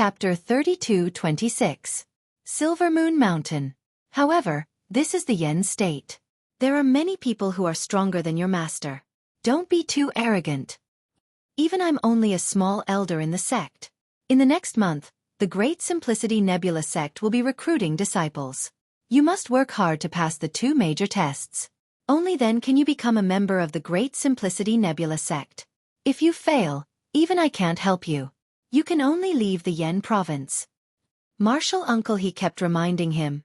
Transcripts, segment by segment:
Chapter 32-26. Silver Moon Mountain. However, this is the Yen state. There are many people who are stronger than your master. Don't be too arrogant. Even I'm only a small elder in the sect. In the next month, the Great Simplicity Nebula sect will be recruiting disciples. You must work hard to pass the 2 major tests. Only then can you become a member of the Great Simplicity Nebula sect. If you fail, even I can't help you. You can only leave the Yen province. Martial uncle, he kept reminding him.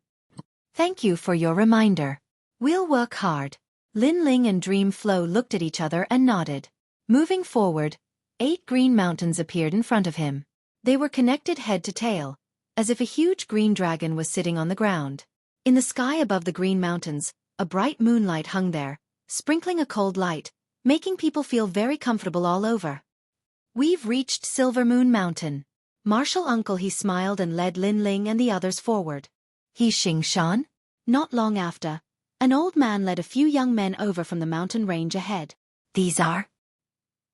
Thank you for your reminder. We'll work hard. Lin Ling and Dream Flow looked at each other and nodded. Moving forward, 8 green mountains appeared in front of him. They were connected head to tail, as if a huge green dragon was sitting on the ground. In the sky above the green mountains, a bright moonlight hung there, sprinkling a cold light, making people feel very comfortable all over. We've reached Silver Moon Mountain. Martial uncle, he smiled and led Lin Ling and the others forward. He Xing Shan? Not long after, an old man led a few young men over from the mountain range ahead. These are?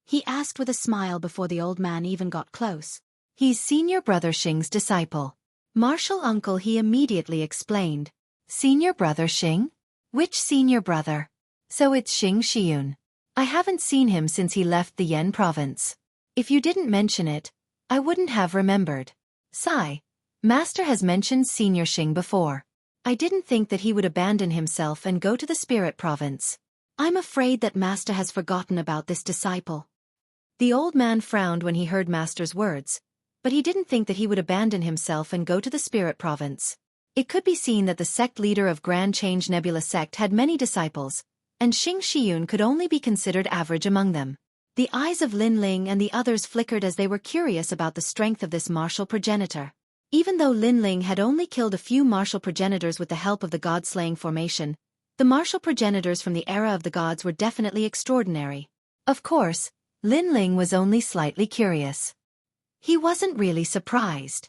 He asked with a smile before the old man even got close. He's senior brother Xing's disciple. Martial uncle, he immediately explained. Senior brother Xing? Which senior brother? So it's Xing Xiun. I haven't seen him since he left the Yen province. If you didn't mention it, I wouldn't have remembered. Sigh. Master has mentioned Senior Xing before. I didn't think that he would abandon himself and go to the Spirit Province. I'm afraid that Master has forgotten about this disciple. The old man frowned when he heard Master's words, but he didn't think that he would abandon himself and go to the Spirit Province. It could be seen that the sect leader of Grand Change Nebula sect had many disciples, and Xing Xiun could only be considered average among them. The eyes of Lin Ling and the others flickered as they were curious about the strength of this martial progenitor. Even though Lin Ling had only killed a few martial progenitors with the help of the god-slaying formation, the martial progenitors from the era of the gods were definitely extraordinary. Of course, Lin Ling was only slightly curious. He wasn't really surprised.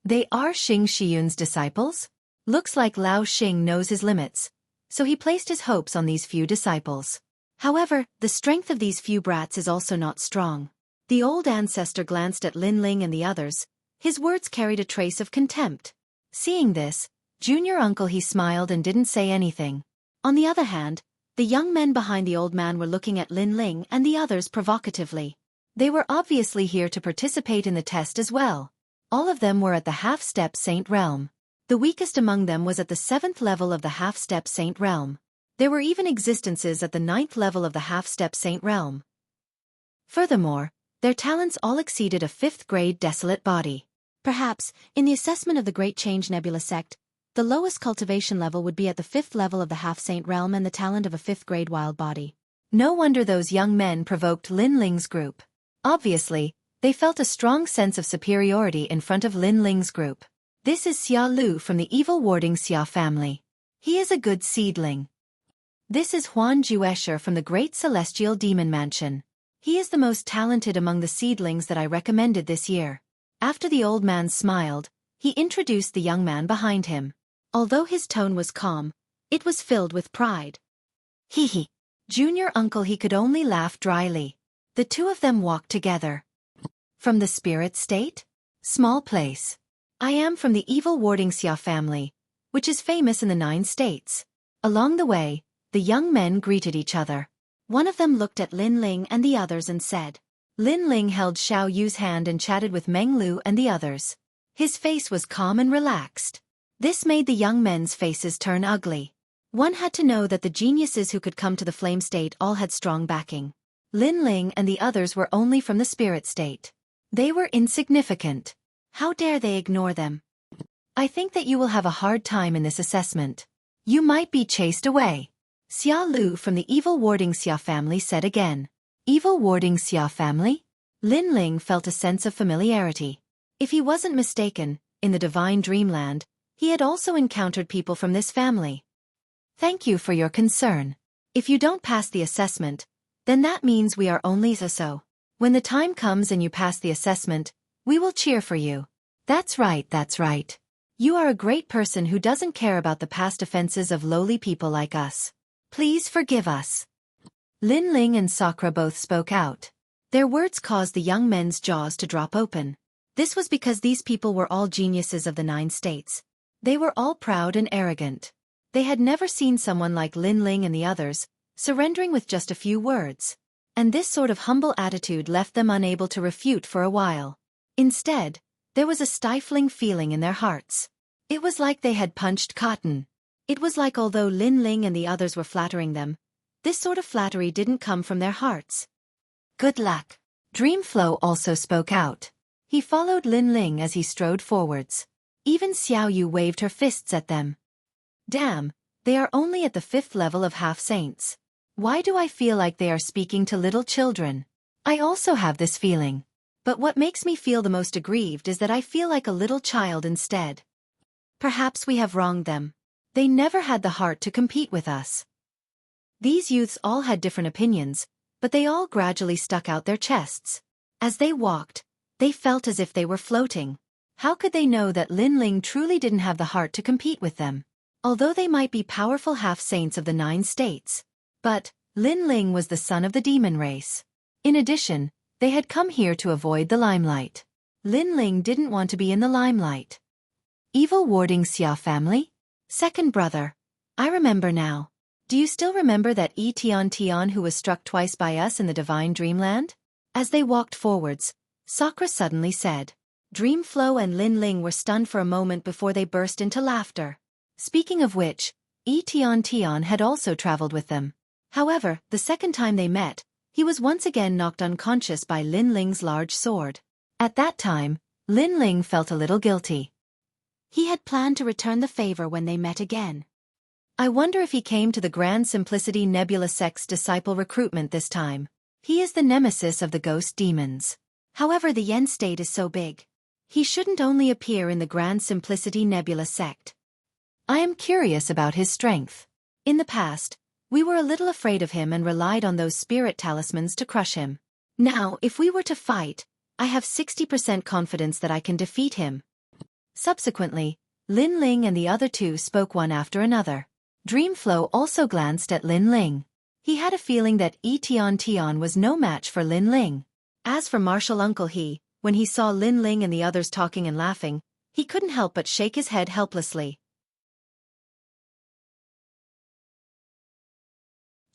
They are Xing Xiun's disciples? Looks like Lao Xing knows his limits, so he placed his hopes on these few disciples. However, the strength of these few brats is also not strong. The old ancestor glanced at Lin Ling and the others. His words carried a trace of contempt. Seeing this, junior uncle, he smiled and didn't say anything. On the other hand, the young men behind the old man were looking at Lin Ling and the others provocatively. They were obviously here to participate in the test as well. All of them were at the half-step saint realm. The weakest among them was at the 7th level of the half-step saint realm. There were even existences at the 9th level of the half-step saint realm. Furthermore, their talents all exceeded a 5th grade desolate body. Perhaps, in the assessment of the Great Change Nebula sect, the lowest cultivation level would be at the 5th level of the half-saint realm and the talent of a 5th grade wild body. No wonder those young men provoked Lin Ling's group. Obviously, they felt a strong sense of superiority in front of Lin Ling's group. This is Xia Lu from the evil warding Xia family. He is a good seedling. This is Huan Juesher from the Great Celestial Demon Mansion. He is the most talented among the seedlings that I recommended this year. After the old man smiled, he introduced the young man behind him. Although his tone was calm, it was filled with pride. Hee. Junior uncle, he could only laugh dryly. The two of them walked together. From the spirit state? Small place. I am from the evil warding Xia family, which is famous in the 9 states. Along the way, the young men greeted each other. One of them looked at Lin Ling and the others and said. Lin Ling held Xiao Yu's hand and chatted with Meng Lu and the others. His face was calm and relaxed. This made the young men's faces turn ugly. One had to know that the geniuses who could come to the flame state all had strong backing. Lin Ling and the others were only from the spirit state. They were insignificant. How dare they ignore them? I think that you will have a hard time in this assessment. You might be chased away. Xia Lu from the evil warding Xia family said again. Evil warding Xia family? Lin Ling felt a sense of familiarity. If he wasn't mistaken, in the divine dreamland, he had also encountered people from this family. Thank you for your concern. If you don't pass the assessment, then that means we are only so. When the time comes and you pass the assessment, we will cheer for you. That's right, that's right. You are a great person who doesn't care about the past offenses of lowly people like us. Please forgive us. Lin Ling and Sakura both spoke out. Their words caused the young men's jaws to drop open. This was because these people were all geniuses of the 9 states. They were all proud and arrogant. They had never seen someone like Lin Ling and the others, surrendering with just a few words. And this sort of humble attitude left them unable to refute for a while. Instead, there was a stifling feeling in their hearts. It was like they had punched cotton. It was like although Lin Ling and the others were flattering them, this sort of flattery didn't come from their hearts. Good luck. Dreamflow also spoke out. He followed Lin Ling as he strode forwards. Even Xiaoyu waved her fists at them. Damn, they are only at the 5th level of half-saints. Why do I feel like they are speaking to little children? I also have this feeling. But what makes me feel the most aggrieved is that I feel like a little child instead. Perhaps we have wronged them. They never had the heart to compete with us. These youths all had different opinions, but they all gradually stuck out their chests. As they walked, they felt as if they were floating. How could they know that Lin Ling truly didn't have the heart to compete with them? Although they might be powerful half-saints of the 9 states. But, Lin Ling was the son of the demon race. In addition, they had come here to avoid the limelight. Lin Ling didn't want to be in the limelight. Evil warding Xia family? Second brother. I remember now. Do you still remember that Tian who was struck twice by us in the divine dreamland? As they walked forwards, Sakura suddenly said. Dreamflow and Lin Ling were stunned for a moment before they burst into laughter. Speaking of which, Tian had also traveled with them. However, the second time they met, he was once again knocked unconscious by Lin Ling's large sword. At that time, Lin Ling felt a little guilty. He had planned to return the favor when they met again. I wonder if he came to the Grand Simplicity Nebula sect's disciple recruitment this time. He is the nemesis of the ghost demons. However, the Yen state is so big. He shouldn't only appear in the Grand Simplicity Nebula sect. I am curious about his strength. In the past, we were a little afraid of him and relied on those spirit talismans to crush him. Now, if we were to fight, I have 60% confidence that I can defeat him. Subsequently, Lin Ling and the other two spoke one after another. Dreamflow also glanced at Lin Ling. He had a feeling that Tian was no match for Lin Ling. As for Martial Uncle He, when he saw Lin Ling and the others talking and laughing, he couldn't help but shake his head helplessly.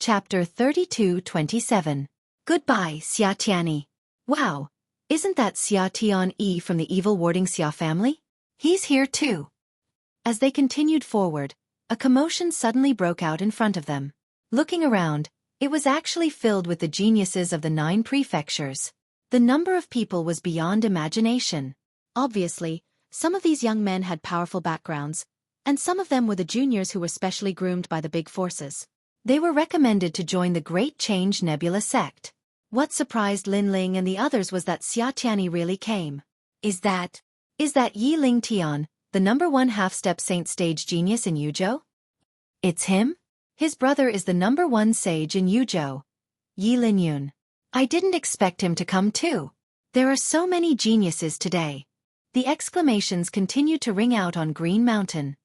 Chapter 32-27. Goodbye, Xia Tianyi. Wow, isn't that Xia Tianyi from the evil warding Xia family? He's here too. As they continued forward, a commotion suddenly broke out in front of them. Looking around, it was actually filled with the geniuses of the 9 prefectures. The number of people was beyond imagination. Obviously, some of these young men had powerful backgrounds, and some of them were the juniors who were specially groomed by the big forces. They were recommended to join the Great Change Nebula sect. What surprised Lin Ling and the others was that Xia Tianyi really came. Is that Yi Ling Tian, the #1 half-step saint stage genius in Yuzhou? It's him? His brother is the #1 sage in Yuzhou, Yi Lin Yun. I didn't expect him to come too. There are so many geniuses today. The exclamations continued to ring out on Green Mountain.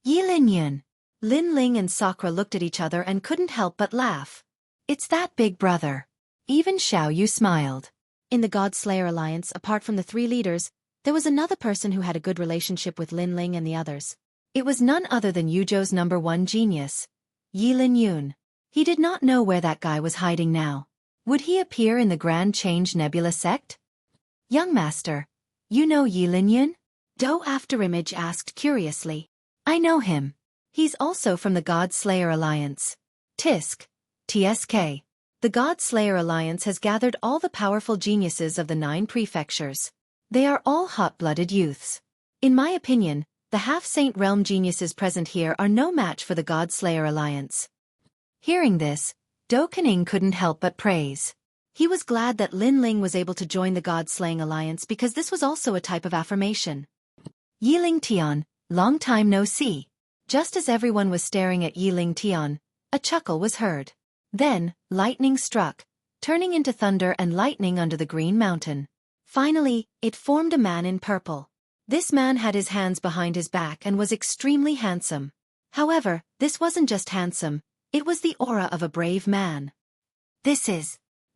Yi Lin Yun. Lin Ling and Sakura looked at each other and couldn't help but laugh. It's that big brother. Even Xiaoyu smiled. In the God Slayer Alliance, apart from the 3 leaders, there was another person who had a good relationship with Lin Ling and the others. It was none other than Yuzhou's #1 genius, Yi Lin Yun. He did not know where that guy was hiding now. Would he appear in the Grand Change Nebula sect? Young master, you know Yi Lin Yun? Do Afterimage asked curiously. I know him. He's also from the God Slayer Alliance. TSK. The God Slayer Alliance has gathered all the powerful geniuses of the 9 prefectures. They are all hot-blooded youths. In my opinion, the half-saint realm geniuses present here are no match for the God Slayer Alliance. Hearing this, Do Kening couldn't help but praise. He was glad that Lin Ling was able to join the God Slaying Alliance because this was also a type of affirmation. Yi Ling Tian, long time no see. Just as everyone was staring at Yi Ling Tian, a chuckle was heard. Then, lightning struck, turning into thunder and lightning under the Green Mountain. Finally, it formed a man in purple. This man had his hands behind his back and was extremely handsome. However, this wasn't just handsome, it was the aura of a brave man.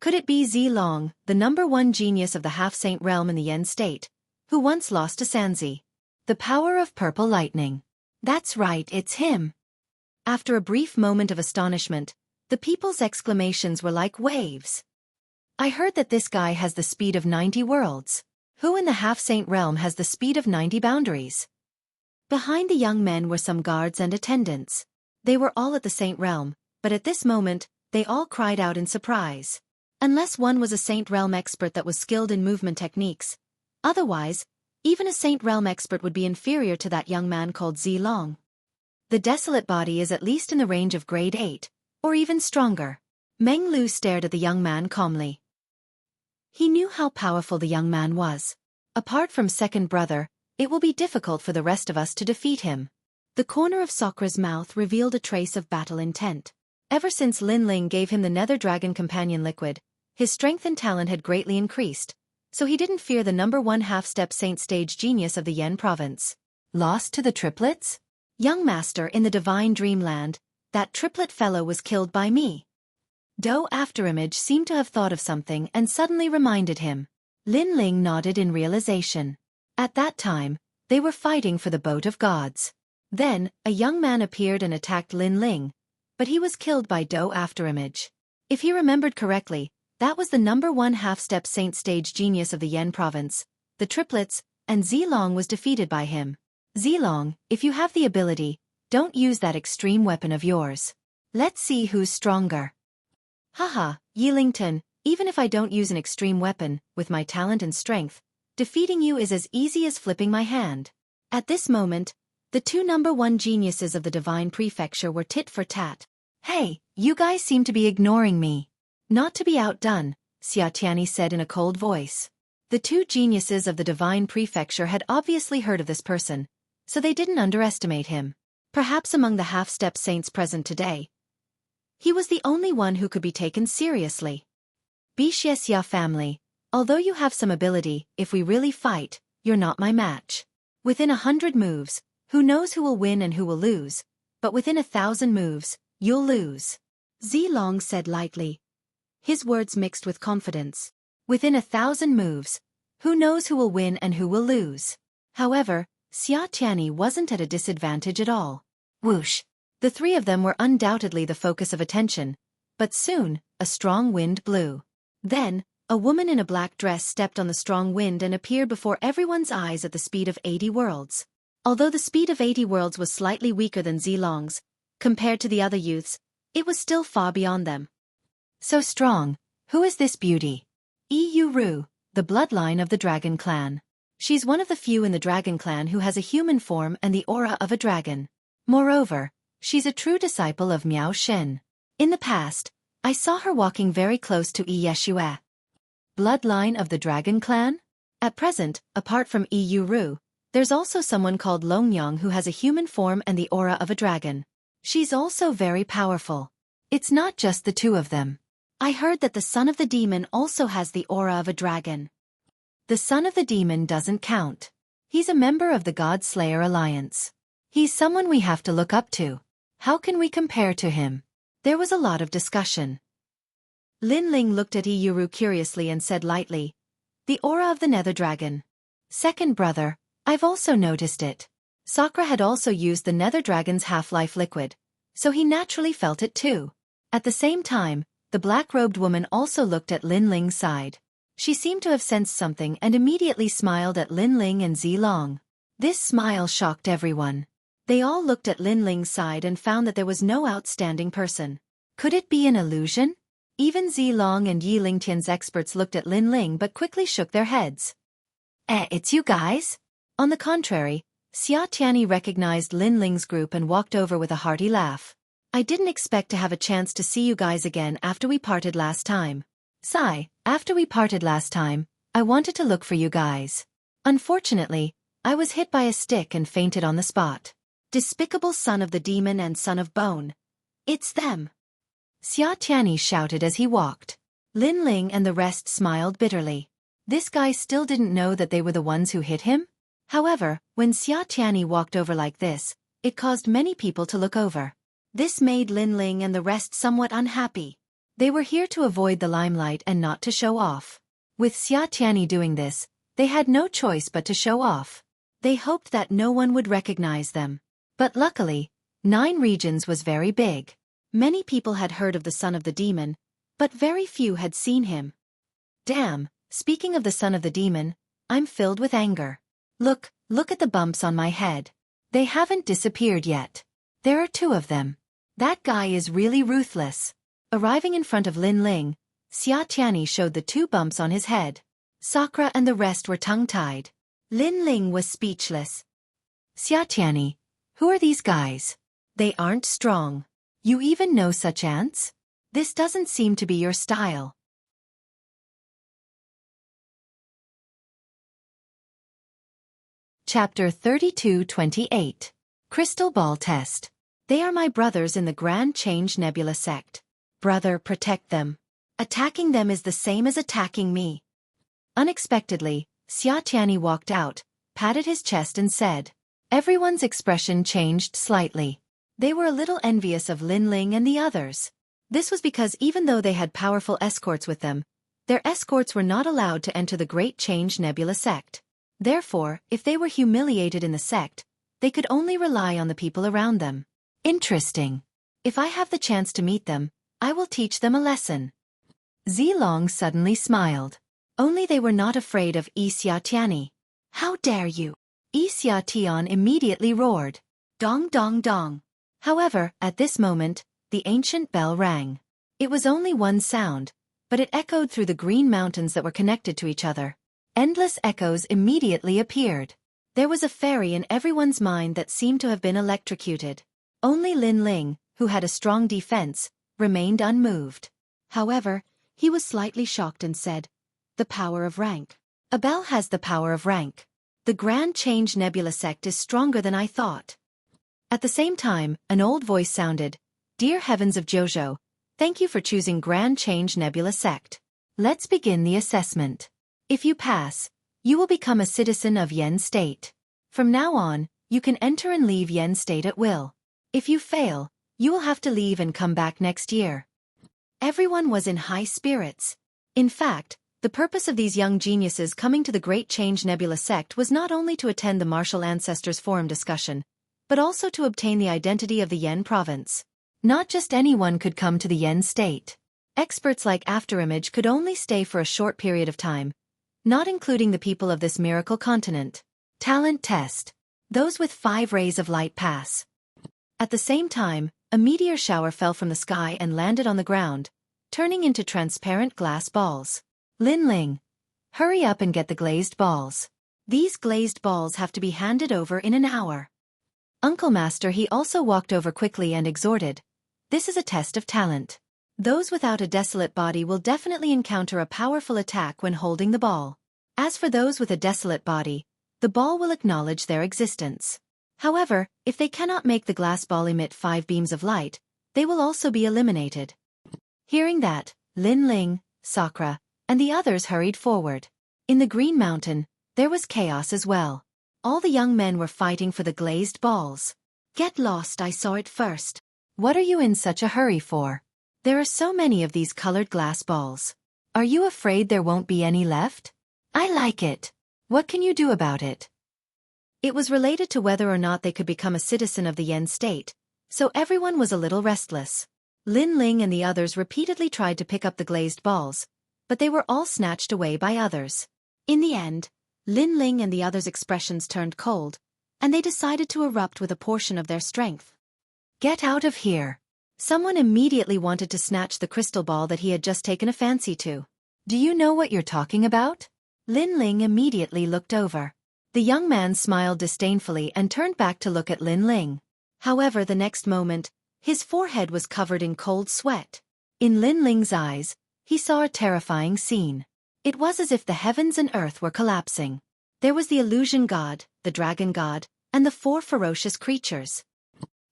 Could it be Zilong, the #1 genius of the half-saint realm in the Yen state, who once lost to Sanzi. The power of purple lightning. That's right, it's him. After a brief moment of astonishment, the people's exclamations were like waves. I heard that this guy has the speed of 90 worlds. Who in the half-saint realm has the speed of 90 boundaries? Behind the young men were some guards and attendants. They were all at the saint realm, but at this moment, they all cried out in surprise. Unless one was a saint realm expert that was skilled in movement techniques. Otherwise, even a saint realm expert would be inferior to that young man called Zilong. The desolate body is at least in the range of grade 8, or even stronger. Meng Lu stared at the young man calmly. He knew how powerful the young man was. Apart from second brother, it will be difficult for the rest of us to defeat him. The corner of Sokra's mouth revealed a trace of battle intent. Ever since Lin Ling gave him the Nether Dragon Companion liquid, his strength and talent had greatly increased, so he didn't fear the number 1 half-step saint stage genius of the Yen province. Lost to the triplets? Young master in the divine dreamland, that triplet fellow was killed by me. Do Afterimage seemed to have thought of something and suddenly reminded him. Lin Ling nodded in realization. At that time, they were fighting for the boat of gods. Then, a young man appeared and attacked Lin Ling, but he was killed by Do Afterimage. If he remembered correctly, that was the number 1 half-step saint stage genius of the Yen province, the triplets, and Zilong was defeated by him. Zilong, if you have the ability, don't use that extreme weapon of yours. Let's see who's stronger. Haha, Yilington, even if I don't use an extreme weapon, with my talent and strength, defeating you is as easy as flipping my hand. At this moment, the 2 number 1 geniuses of the divine prefecture were tit for tat. Hey, you guys seem to be ignoring me. Not to be outdone, Xiatiani said in a cold voice. The 2 geniuses of the divine prefecture had obviously heard of this person, so they didn't underestimate him. Perhaps among the half-step saints present today, he was the only one who could be taken seriously. Bixiesia family, although you have some ability, if we really fight, you're not my match. Within 100 moves, who knows who will win and who will lose, but within 1,000 moves, you'll lose. Zilong said lightly. His words mixed with confidence. Within 1,000 moves, who knows who will win and who will lose. However, Xia Tianyi wasn't at a disadvantage at all. Whoosh! The 3 of them were undoubtedly the focus of attention, but soon, a strong wind blew. Then, a woman in a black dress stepped on the strong wind and appeared before everyone's eyes at the speed of 80 worlds. Although the speed of 80 worlds was slightly weaker than Zilong's, compared to the other youths, it was still far beyond them. So strong, who is this beauty? Yu Ru, the bloodline of the Dragon Clan. She's one of the few in the Dragon Clan who has a human form and the aura of a dragon. Moreover, she's a true disciple of Miao Shen. In the past, I saw her walking very close to Yeshua. Bloodline of the Dragon Clan? At present, apart from Yu Ru, there's also someone called Longyang who has a human form and the aura of a dragon. She's also very powerful. It's not just the 2 of them. I heard that the son of the demon also has the aura of a dragon. The son of the demon doesn't count. He's a member of the God Slayer Alliance. He's someone we have to look up to. How can we compare to him? There was a lot of discussion. Lin Ling looked at Iyuru curiously and said lightly, "The aura of the Nether Dragon. Second brother, I've also noticed it." Sakura had also used the Nether Dragon's half-life liquid, so he naturally felt it too. At the same time, the black-robed woman also looked at Lin Ling's side. She seemed to have sensed something and immediately smiled at Lin Ling and Zilong. This smile shocked everyone. They all looked at Lin Ling's side and found that there was no outstanding person. Could it be an illusion? Even Zilong and Yi Lingtian's experts looked at Lin Ling but quickly shook their heads. It's you guys? On the contrary, Xia Tianyi recognized Lin Ling's group and walked over with a hearty laugh. I didn't expect to have a chance to see you guys again after we parted last time. After we parted last time, I wanted to look for you guys. Unfortunately, I was hit by a stick and fainted on the spot. Despicable son of the demon and son of bone. It's them. Xia Tianyi shouted as he walked. Lin Ling and the rest smiled bitterly. This guy still didn't know that they were the ones who hit him? However, when Xia Tianyi walked over like this, it caused many people to look over. This made Lin Ling and the rest somewhat unhappy. They were here to avoid the limelight and not to show off. With Xia Tianyi doing this, They had no choice but to show off. They hoped that no one would recognize them. But luckily, 9 regions was very big. Many people had heard of the son of the demon, but very few had seen him. Damn, speaking of the son of the demon, I'm filled with anger. Look at the bumps on my head. They haven't disappeared yet. There are 2 of them. That guy is really ruthless. Arriving in front of Lin Ling, Xueqi showed the 2 bumps on his head. Sakura and the rest were tongue-tied. Lin Ling was speechless. Xueqi, who are these guys? They aren't strong. You even know such ants? This doesn't seem to be your style. Chapter 32-28. Crystal Ball Test. They are my brothers in the Grand Change Nebula sect. Brother, protect them. Attacking them is the same as attacking me. Unexpectedly, Xueqi walked out, patted his chest and said. Everyone's expression changed slightly. They were a little envious of Lin Ling and the others. This was because even though they had powerful escorts with them, their escorts were not allowed to enter the Great Change Nebula sect. Therefore, if they were humiliated in the sect, they could only rely on the people around them. Interesting. If I have the chance to meet them, I will teach them a lesson. Zilong suddenly smiled. Only they were not afraid of Xueqi. How dare you? Xueqi immediately roared. Dong dong dong. However, at this moment, the ancient bell rang. It was only one sound, but it echoed through the green mountains that were connected to each other. Endless echoes immediately appeared. There was a fairy in everyone's mind that seemed to have been electrocuted. Only Lin Ling, who had a strong defense, remained unmoved. However, he was slightly shocked and said, The power of rank. A bell has the power of rank. The Grand Change Nebula sect is stronger than I thought. At the same time, an old voice sounded, Dear Heavens of Jojo, thank you for choosing Grand Change Nebula sect. Let's begin the assessment. If you pass, you will become a citizen of Yen State. From now on, you can enter and leave Yen State at will. If you fail, you will have to leave and come back next year. Everyone was in high spirits. In fact, the purpose of these young geniuses coming to the Great Change Nebula sect was not only to attend the Martial Ancestors Forum discussion, but also to obtain the identity of the Yen province. Not just anyone could come to the Yen State. Experts like Afterimage could only stay for a short period of time, not including the people of this miracle continent. Talent test. Those with 5 rays of light pass. At the same time, a meteor shower fell from the sky and landed on the ground, turning into transparent glass balls. Lin Ling, hurry up and get the glazed balls. These glazed balls have to be handed over in an hour. Uncle Master he also walked over quickly and exhorted. This is a test of talent. Those without a desolate body will definitely encounter a powerful attack when holding the ball. As for those with a desolate body, the ball will acknowledge their existence. However, if they cannot make the glass ball emit 5 beams of light, they will also be eliminated. Hearing that, Lin Ling, Sakura, and the others hurried forward. In the Green Mountain, there was chaos as well. All the young men were fighting for the glazed balls. Get lost, I saw it first. What are you in such a hurry for? There are so many of these colored glass balls. Are you afraid there won't be any left? I like it. What can you do about it? It was related to whether or not they could become a citizen of the Yen State, so everyone was a little restless. Lin Ling and the others repeatedly tried to pick up the glazed balls, but they were all snatched away by others. In the end, Lin Ling and the others' expressions turned cold, and they decided to erupt with a portion of their strength. Get out of here. Someone immediately wanted to snatch the crystal ball that he had just taken a fancy to. Do you know what you're talking about? Lin Ling immediately looked over. The young man smiled disdainfully and turned back to look at Lin Ling. However, the next moment, his forehead was covered in cold sweat. In Lin Ling's eyes, he saw a terrifying scene. It was as if the heavens and earth were collapsing. There was the illusion god, the dragon god, and the 4 ferocious creatures.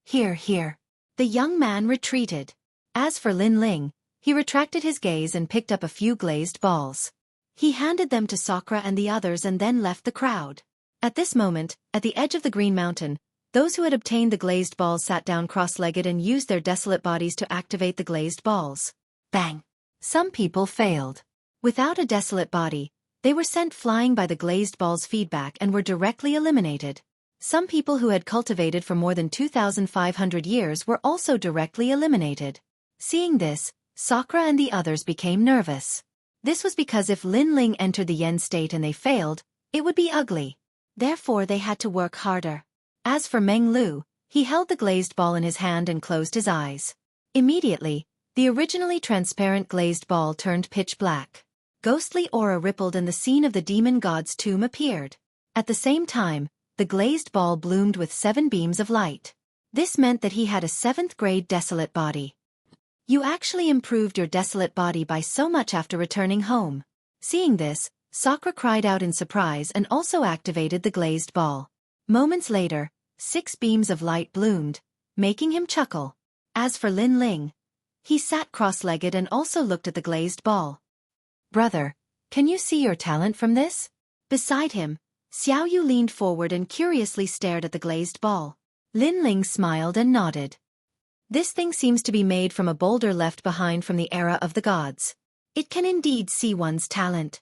Here. The young man retreated. As for Lin Ling, he retracted his gaze and picked up a few glazed balls. He handed them to Sakura and the others and then left the crowd. At this moment, at the edge of the Green Mountain, those who had obtained the glazed balls sat down cross-legged and used their desolate bodies to activate the glazed balls. Bang! Some people failed. Without a desolate body, They were sent flying by the glazed ball's feedback and were directly eliminated. Some people who had cultivated for more than 2,500 years were also directly eliminated. Seeing this, Sakura and the others became nervous. This was because if Lin Ling entered the yen state and they failed, it would be ugly. Therefore they had to work harder. As for Meng Lu, he held the glazed ball in his hand and closed his eyes. Immediately, the originally transparent glazed ball turned pitch black. Ghostly aura rippled and the scene of the demon god's tomb appeared. At the same time, the glazed ball bloomed with 7 beams of light. This meant that he had a 7th grade desolate body. You actually improved your desolate body by so much after returning home. Seeing this, Sakura cried out in surprise and also activated the glazed ball. Moments later, 6 beams of light bloomed, making him chuckle. As for Lin Ling, he sat cross-legged and also looked at the glazed ball. Brother, can you see your talent from this? Beside him, Xiaoyu leaned forward and curiously stared at the glazed ball. Lin Ling smiled and nodded. This thing seems to be made from a boulder left behind from the era of the gods. It can indeed see one's talent.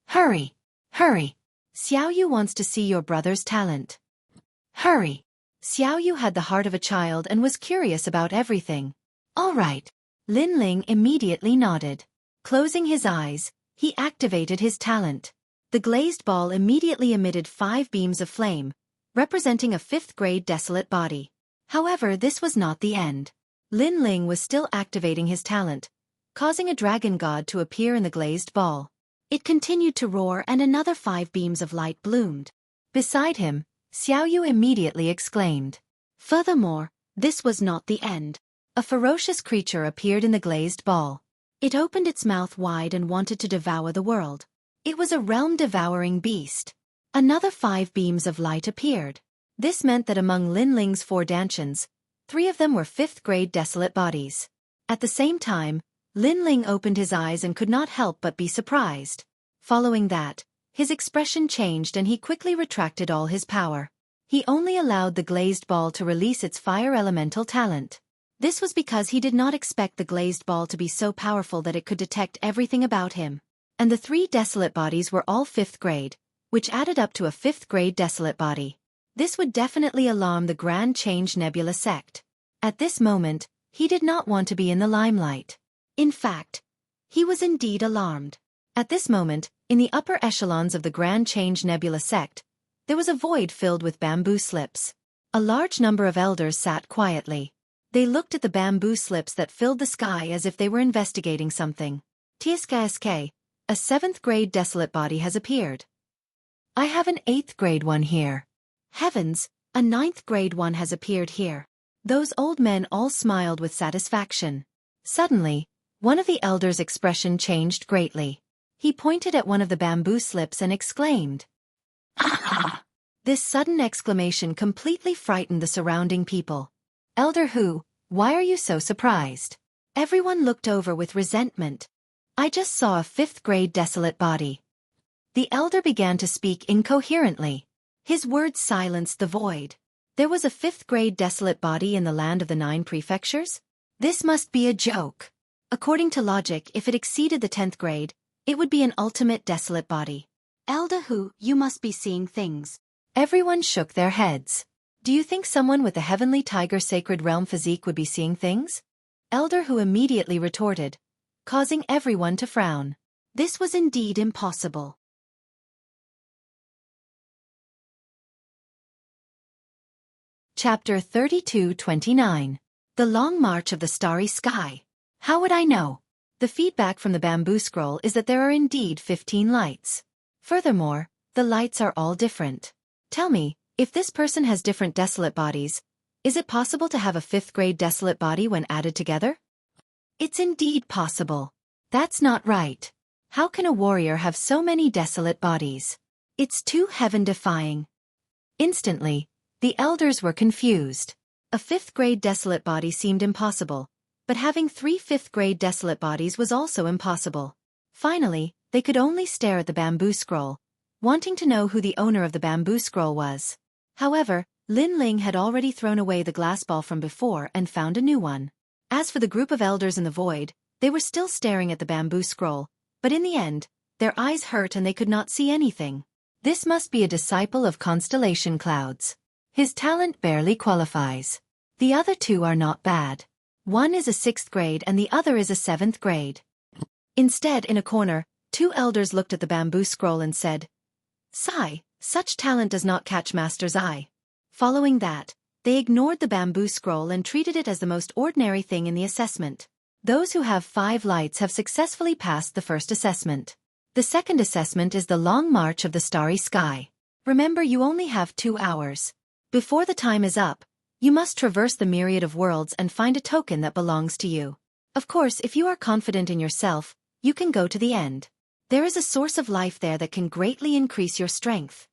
Hurry! Hurry! Xiaoyu wants to see your brother's talent. Hurry! Xiaoyu had the heart of a child and was curious about everything. All right. Lin Ling immediately nodded. Closing his eyes, he activated his talent. The glazed ball immediately emitted 5 beams of flame, representing a 5th grade desolate body. However, this was not the end. Lin Ling was still activating his talent, causing a dragon god to appear in the glazed ball. It continued to roar and another 5 beams of light bloomed. Beside him, Xiaoyu immediately exclaimed. Furthermore, this was not the end. A ferocious creature appeared in the glazed ball. It opened its mouth wide and wanted to devour the world. It was a realm-devouring beast. Another 5 beams of light appeared. This meant that among Lin Ling's 4 Dantians, 3 of them were 5th grade desolate bodies. At the same time, Lin Ling opened his eyes and could not help but be surprised. Following that, his expression changed and he quickly retracted all his power. He only allowed the glazed ball to release its fire elemental talent. This was because he did not expect the glazed ball to be so powerful that it could detect everything about him. And the 3 desolate bodies were all 5th grade, which added up to a 5th grade desolate body. This would definitely alarm the Grand Change Nebula sect. At this moment, he did not want to be in the limelight. In fact, he was indeed alarmed. At this moment, in the upper echelons of the Grand Change Nebula sect, there was a void filled with bamboo slips. A large number of elders sat quietly. They looked at the bamboo slips that filled the sky as if they were investigating something. TSKSK, a 7th grade desolate body has appeared. I have an 8th grade one here. Heavens, a 9th grade one has appeared here. Those old men all smiled with satisfaction. Suddenly, one of the elders' expression changed greatly. He pointed at one of the bamboo slips and exclaimed. Ah! This sudden exclamation completely frightened the surrounding people. Elder Hu, why are you so surprised? Everyone looked over with resentment. I just saw a 5th grade desolate body. The elder began to speak incoherently. His words silenced the void. There was a 5th grade desolate body in the land of the 9 prefectures? This must be a joke. According to logic, if it exceeded the 10th grade, it would be an ultimate desolate body. Elder Hu, you must be seeing things. Everyone shook their heads. Do you think someone with the heavenly tiger sacred realm physique would be seeing things? Elder Hu immediately retorted, causing everyone to frown. This was indeed impossible. Chapter 32-29. The Long March of the Starry Sky. How would I know? The feedback from the bamboo scroll is that there are indeed 15 lights. Furthermore, the lights are all different. Tell me, if this person has different desolate bodies, is it possible to have a 5th grade desolate body when added together? It's indeed possible. That's not right. How can a warrior have so many desolate bodies? It's too heaven-defying. Instantly, the elders were confused. A 5th grade desolate body seemed impossible, but having 3 5th grade desolate bodies was also impossible. Finally, they could only stare at the bamboo scroll, wanting to know who the owner of the bamboo scroll was. However, Lin Ling had already thrown away the glass ball from before and found a new one. As for the group of elders in the void, they were still staring at the bamboo scroll, but in the end, their eyes hurt and they could not see anything. This must be a disciple of constellation clouds. His talent barely qualifies. The other two are not bad. One is a 6th grade and the other is a 7th grade. Instead, in a corner, 2 elders looked at the bamboo scroll and said, "Sigh, such talent does not catch master's eye." Following that, they ignored the bamboo scroll and treated it as the most ordinary thing in the assessment. Those who have 5 lights have successfully passed the first assessment. The second assessment is the long march of the starry sky. Remember, you only have 2 hours. Before the time is up, you must traverse the myriad of worlds and find a token that belongs to you. Of course, if you are confident in yourself, you can go to the end. There is a source of life there that can greatly increase your strength.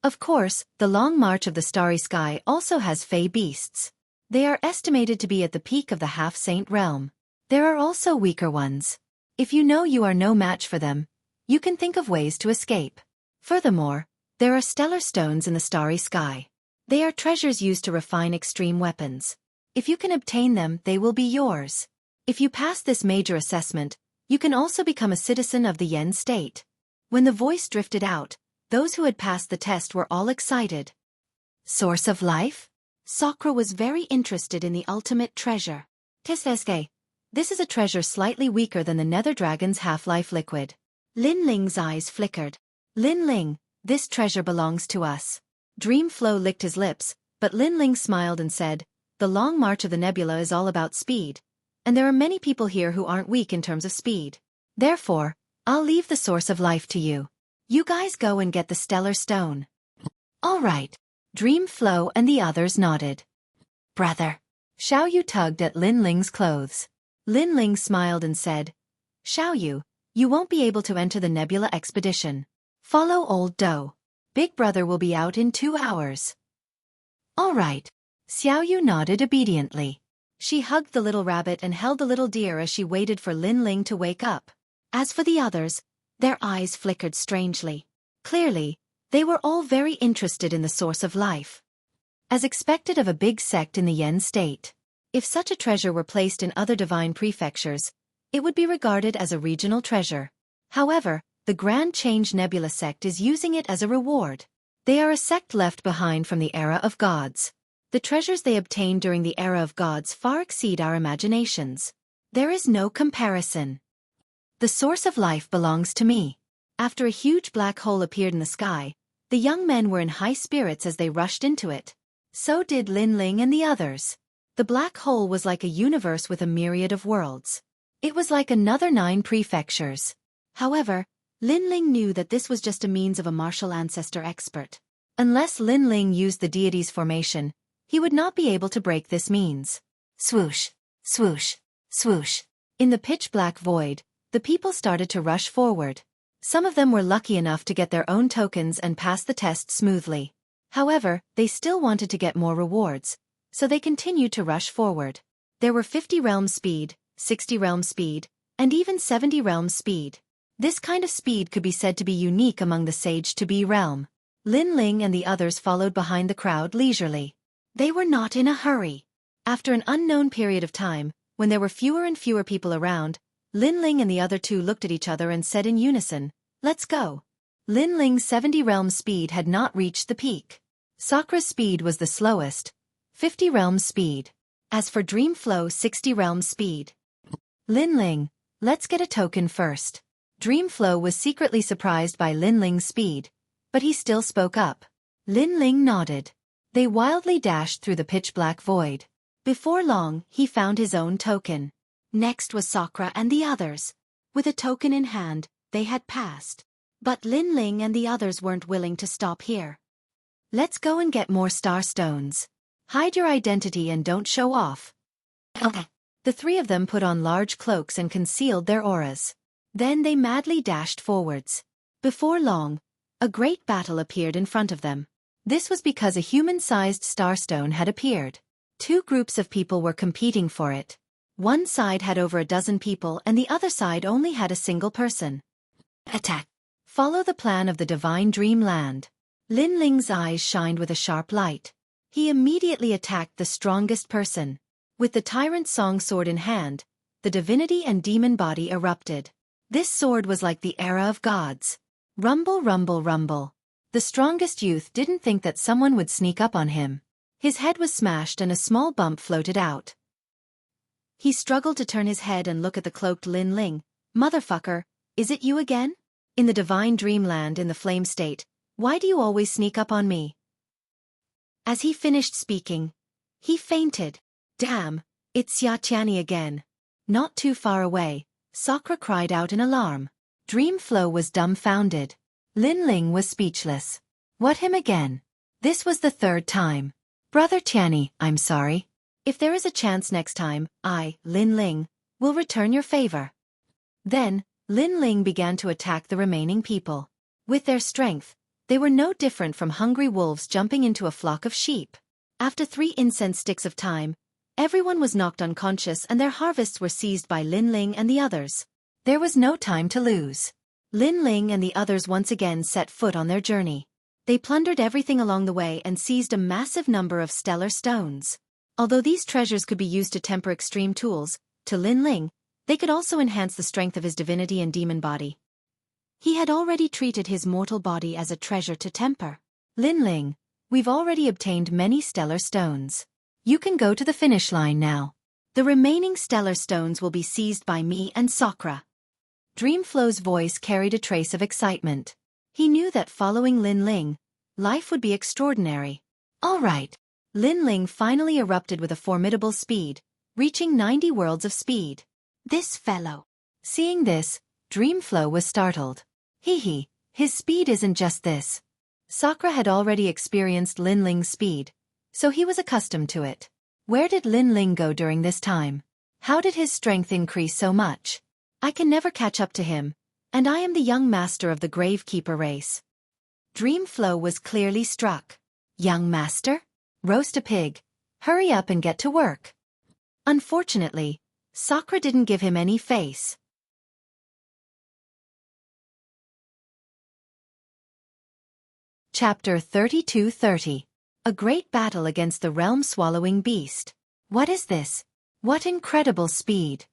Of course, the long march of the starry sky also has fey beasts. They are estimated to be at the peak of the half-saint realm. There are also weaker ones. If you know you are no match for them, you can think of ways to escape. Furthermore, there are stellar stones in the starry sky. They are treasures used to refine extreme weapons. If you can obtain them, they will be yours. If you pass this major assessment, you can also become a citizen of the Yen state. When the voice drifted out, those who had passed the test were all excited. Source of life? Sakura was very interested in the ultimate treasure. Tesuke. This is a treasure slightly weaker than the nether dragon's half-life liquid. Lin Ling's eyes flickered. Lin Ling, this treasure belongs to us. Dreamflow licked his lips, but Lin Ling smiled and said, "The long march of the nebula is all about speed. And there are many people here who aren't weak in terms of speed. Therefore, I'll leave the source of life to you. You guys go and get the stellar stone." "All right." Dreamflow and the others nodded. "Brother." Xiaoyu tugged at Lin Ling's clothes. Lin Ling smiled and said, "Xiaoyu, you won't be able to enter the nebula expedition. Follow old Do. Big brother will be out in 2 hours." "All right." Xiaoyu nodded obediently. She hugged the little rabbit and held the little deer as she waited for Lin Ling to wake up. As for the others, their eyes flickered strangely. Clearly, they were all very interested in the source of life. As expected of a big sect in the Yen state, if such a treasure were placed in other divine prefectures, it would be regarded as a regional treasure. However, the Grand Change Nebula sect is using it as a reward. They are a sect left behind from the era of gods. The treasures they obtained during the era of gods far exceed our imaginations. There is no comparison. The source of life belongs to me. After a huge black hole appeared in the sky, the young men were in high spirits as they rushed into it. So did Lin Ling and the others. The black hole was like a universe with a myriad of worlds. It was like another 9 prefectures. However, Lin Ling knew that this was just a means of a martial ancestor expert. Unless Lin Ling used the deity's formation, he would not be able to break this means. Swoosh, swoosh, swoosh. In the pitch-black void, the people started to rush forward. Some of them were lucky enough to get their own tokens and pass the test smoothly. However, they still wanted to get more rewards, so they continued to rush forward. There were 50 realm speed, 60 realm speed, and even 70 realm speed. This kind of speed could be said to be unique among the Sage-to-Be realm. Lin Ling and the others followed behind the crowd leisurely. They were not in a hurry. After an unknown period of time, when there were fewer and fewer people around, Lin Ling and the other 2 looked at each other and said in unison, "Let's go." Lin Ling's 70 realm speed had not reached the peak. Sakura's speed was the slowest, 50 realm speed. As for Dreamflow, 60 realm speed. "Lin Ling, let's get a token first." Dreamflow was secretly surprised by Lin Ling's speed, but he still spoke up. Lin Ling nodded. They wildly dashed through the pitch-black void. Before long, he found his own token. Next was Sakura and the others. With a token in hand, they had passed. But Lin Ling and the others weren't willing to stop here. "Let's go and get more star stones. Hide your identity and don't show off." Okay. The 3 of them put on large cloaks and concealed their auras. Then they madly dashed forwards. Before long, a great battle appeared in front of them. This was because a human-sized starstone had appeared. 2 groups of people were competing for it. One side had over a dozen people and the other side only had a single person. Attack. Follow the plan of the divine dreamland. Lin Ling's eyes shined with a sharp light. He immediately attacked the strongest person. With the tyrant song sword in hand, the divinity and demon body erupted. This sword was like the era of gods. Rumble, rumble, rumble. The strongest youth didn't think that someone would sneak up on him. His head was smashed and a small bump floated out. He struggled to turn his head and look at the cloaked Lin Ling. Motherfucker, is it you again? In the divine dreamland in the flame state, why do you always sneak up on me? As he finished speaking, he fainted. Damn, it's Xueqi again. Not too far away, Sakura cried out in alarm. Dreamflow was dumbfounded. Lin Ling was speechless. What, him again? This was the third time. Brother Tianyi, I'm sorry. If there is a chance next time, I, Lin Ling, will return your favor. Then, Lin Ling began to attack the remaining people. With their strength, they were no different from hungry wolves jumping into a flock of sheep. After 3 incense sticks of time, everyone was knocked unconscious and their harvests were seized by Lin Ling and the others. There was no time to lose. Lin Ling and the others once again set foot on their journey. They plundered everything along the way and seized a massive number of stellar stones. Although these treasures could be used to temper extreme tools, to Lin Ling, they could also enhance the strength of his divinity and demon body. He had already treated his mortal body as a treasure to temper. Lin Ling, we've already obtained many stellar stones. You can go to the finish line now. The remaining stellar stones will be seized by me and Sakura. Dreamflow's voice carried a trace of excitement. He knew that following Lin Ling, life would be extraordinary. All right. Lin Ling finally erupted with a formidable speed, reaching 90 worlds of speed. This fellow. Seeing this, Dreamflow was startled. Hee, his speed isn't just this. Sakura had already experienced Lin Ling's speed, so he was accustomed to it. Where did Lin Ling go during this time? How did his strength increase so much? I can never catch up to him, and I am the young master of the Gravekeeper race. Dreamflow was clearly struck. Young master? Roast a pig. Hurry up and get to work. Unfortunately, Sakura didn't give him any face. Chapter 3230. A great battle against the realm-swallowing beast. What is this? What incredible speed!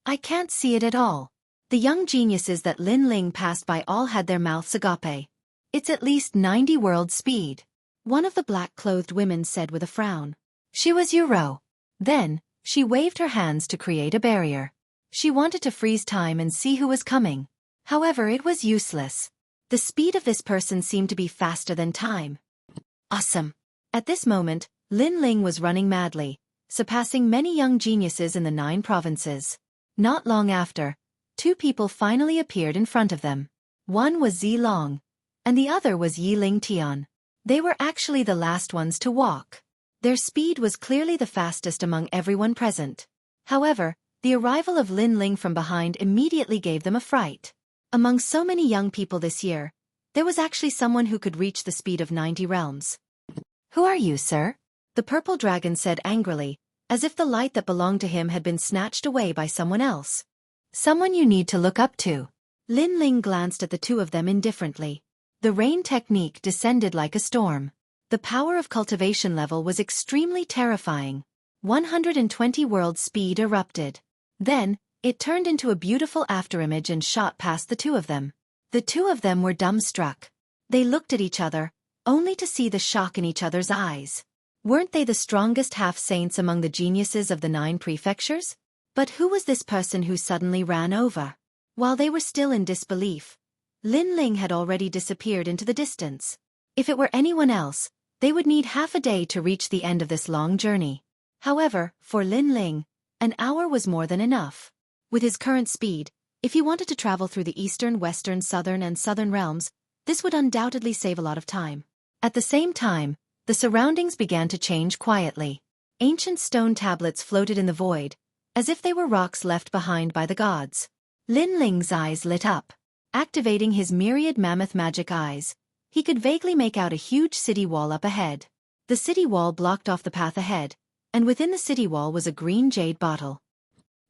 I can't see it at all. The young geniuses that Lin Ling passed by all had their mouths agape. It's at least 90 world speed. One of the black-clothed women said with a frown. She was Euro. Then, she waved her hands to create a barrier. She wanted to freeze time and see who was coming. However, it was useless. The speed of this person seemed to be faster than time. Awesome. At this moment, Lin Ling was running madly, surpassing many young geniuses in the 9 provinces. Not long after, 2 people finally appeared in front of them. One was Zi Long, and the other was Yi Ling Tian. They were actually the last ones to walk. Their speed was clearly the fastest among everyone present. However, the arrival of Lin Ling from behind immediately gave them a fright. Among so many young people this year, there was actually someone who could reach the speed of 90 realms. Who are you, sir? The purple dragon said angrily, as if the light that belonged to him had been snatched away by someone else. Someone you need to look up to. Lin Ling glanced at the 2 of them indifferently. The rain technique descended like a storm. The power of cultivation level was extremely terrifying. 120 world speed erupted. Then, it turned into a beautiful afterimage and shot past the 2 of them. The 2 of them were dumbstruck. They looked at each other, only to see the shock in each other's eyes. Weren't they the strongest half-saints among the geniuses of the 9 prefectures? But who was this person who suddenly ran over? While they were still in disbelief, Lin Ling had already disappeared into the distance. If it were anyone else, they would need half a day to reach the end of this long journey. However, for Lin Ling, an hour was more than enough. With his current speed, if he wanted to travel through the eastern, western, southern and southern realms, this would undoubtedly save a lot of time. At the same time, the surroundings began to change quietly. Ancient stone tablets floated in the void, as if they were rocks left behind by the gods. Lin Ling's eyes lit up. Activating his myriad mammoth magic eyes, he could vaguely make out a huge city wall up ahead. The city wall blocked off the path ahead, and within the city wall was a green jade bottle.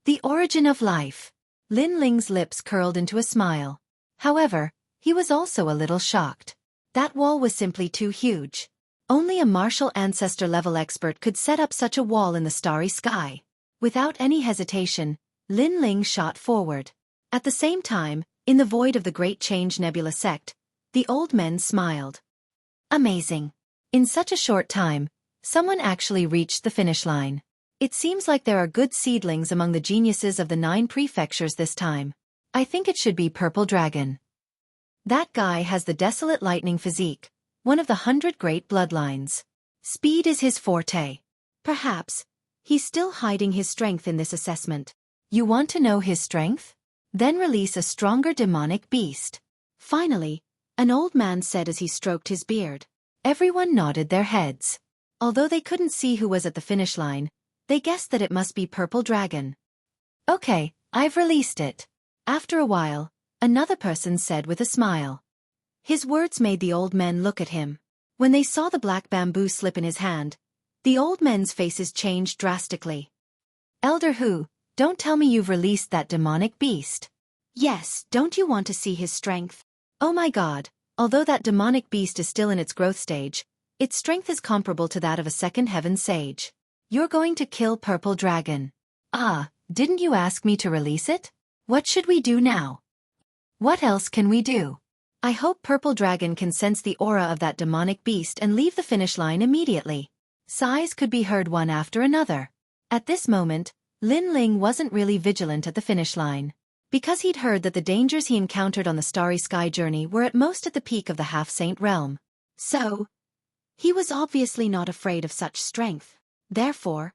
The origin of life. Lin Ling's lips curled into a smile. However, he was also a little shocked. That wall was simply too huge. Only a martial ancestor-level expert could set up such a wall in the starry sky. Without any hesitation, Lin Ling shot forward. At the same time, in the void of the Great Change Nebula sect, the old men smiled. Amazing. In such a short time, someone actually reached the finish line. It seems like there are good seedlings among the geniuses of the 9 prefectures this time. I think it should be Purple Dragon. That guy has the desolate lightning physique, one of the 100 great bloodlines. Speed is his forte. Perhaps, he's still hiding his strength in this assessment. You want to know his strength? Then release a stronger demonic beast. Finally, an old man said as he stroked his beard. Everyone nodded their heads. Although they couldn't see who was at the finish line, they guessed that it must be Purple Dragon. Okay, I've released it. After a while, another person said with a smile. His words made the old men look at him. When they saw the black bamboo slip in his hand, the old men's faces changed drastically. Elder Hu, don't tell me you've released that demonic beast. Yes, don't you want to see his strength? Oh my god, although that demonic beast is still in its growth stage, its strength is comparable to that of a second heaven sage. You're going to kill Purple Dragon. Ah, didn't you ask me to release it? What should we do now? What else can we do? I hope Purple Dragon can sense the aura of that demonic beast and leave the finish line immediately. Sighs could be heard one after another. At this moment, Lin Ling wasn't really vigilant at the finish line. Because he'd heard that the dangers he encountered on the Starry Sky journey were at most at the peak of the Half-Saint realm. So, he was obviously not afraid of such strength. Therefore,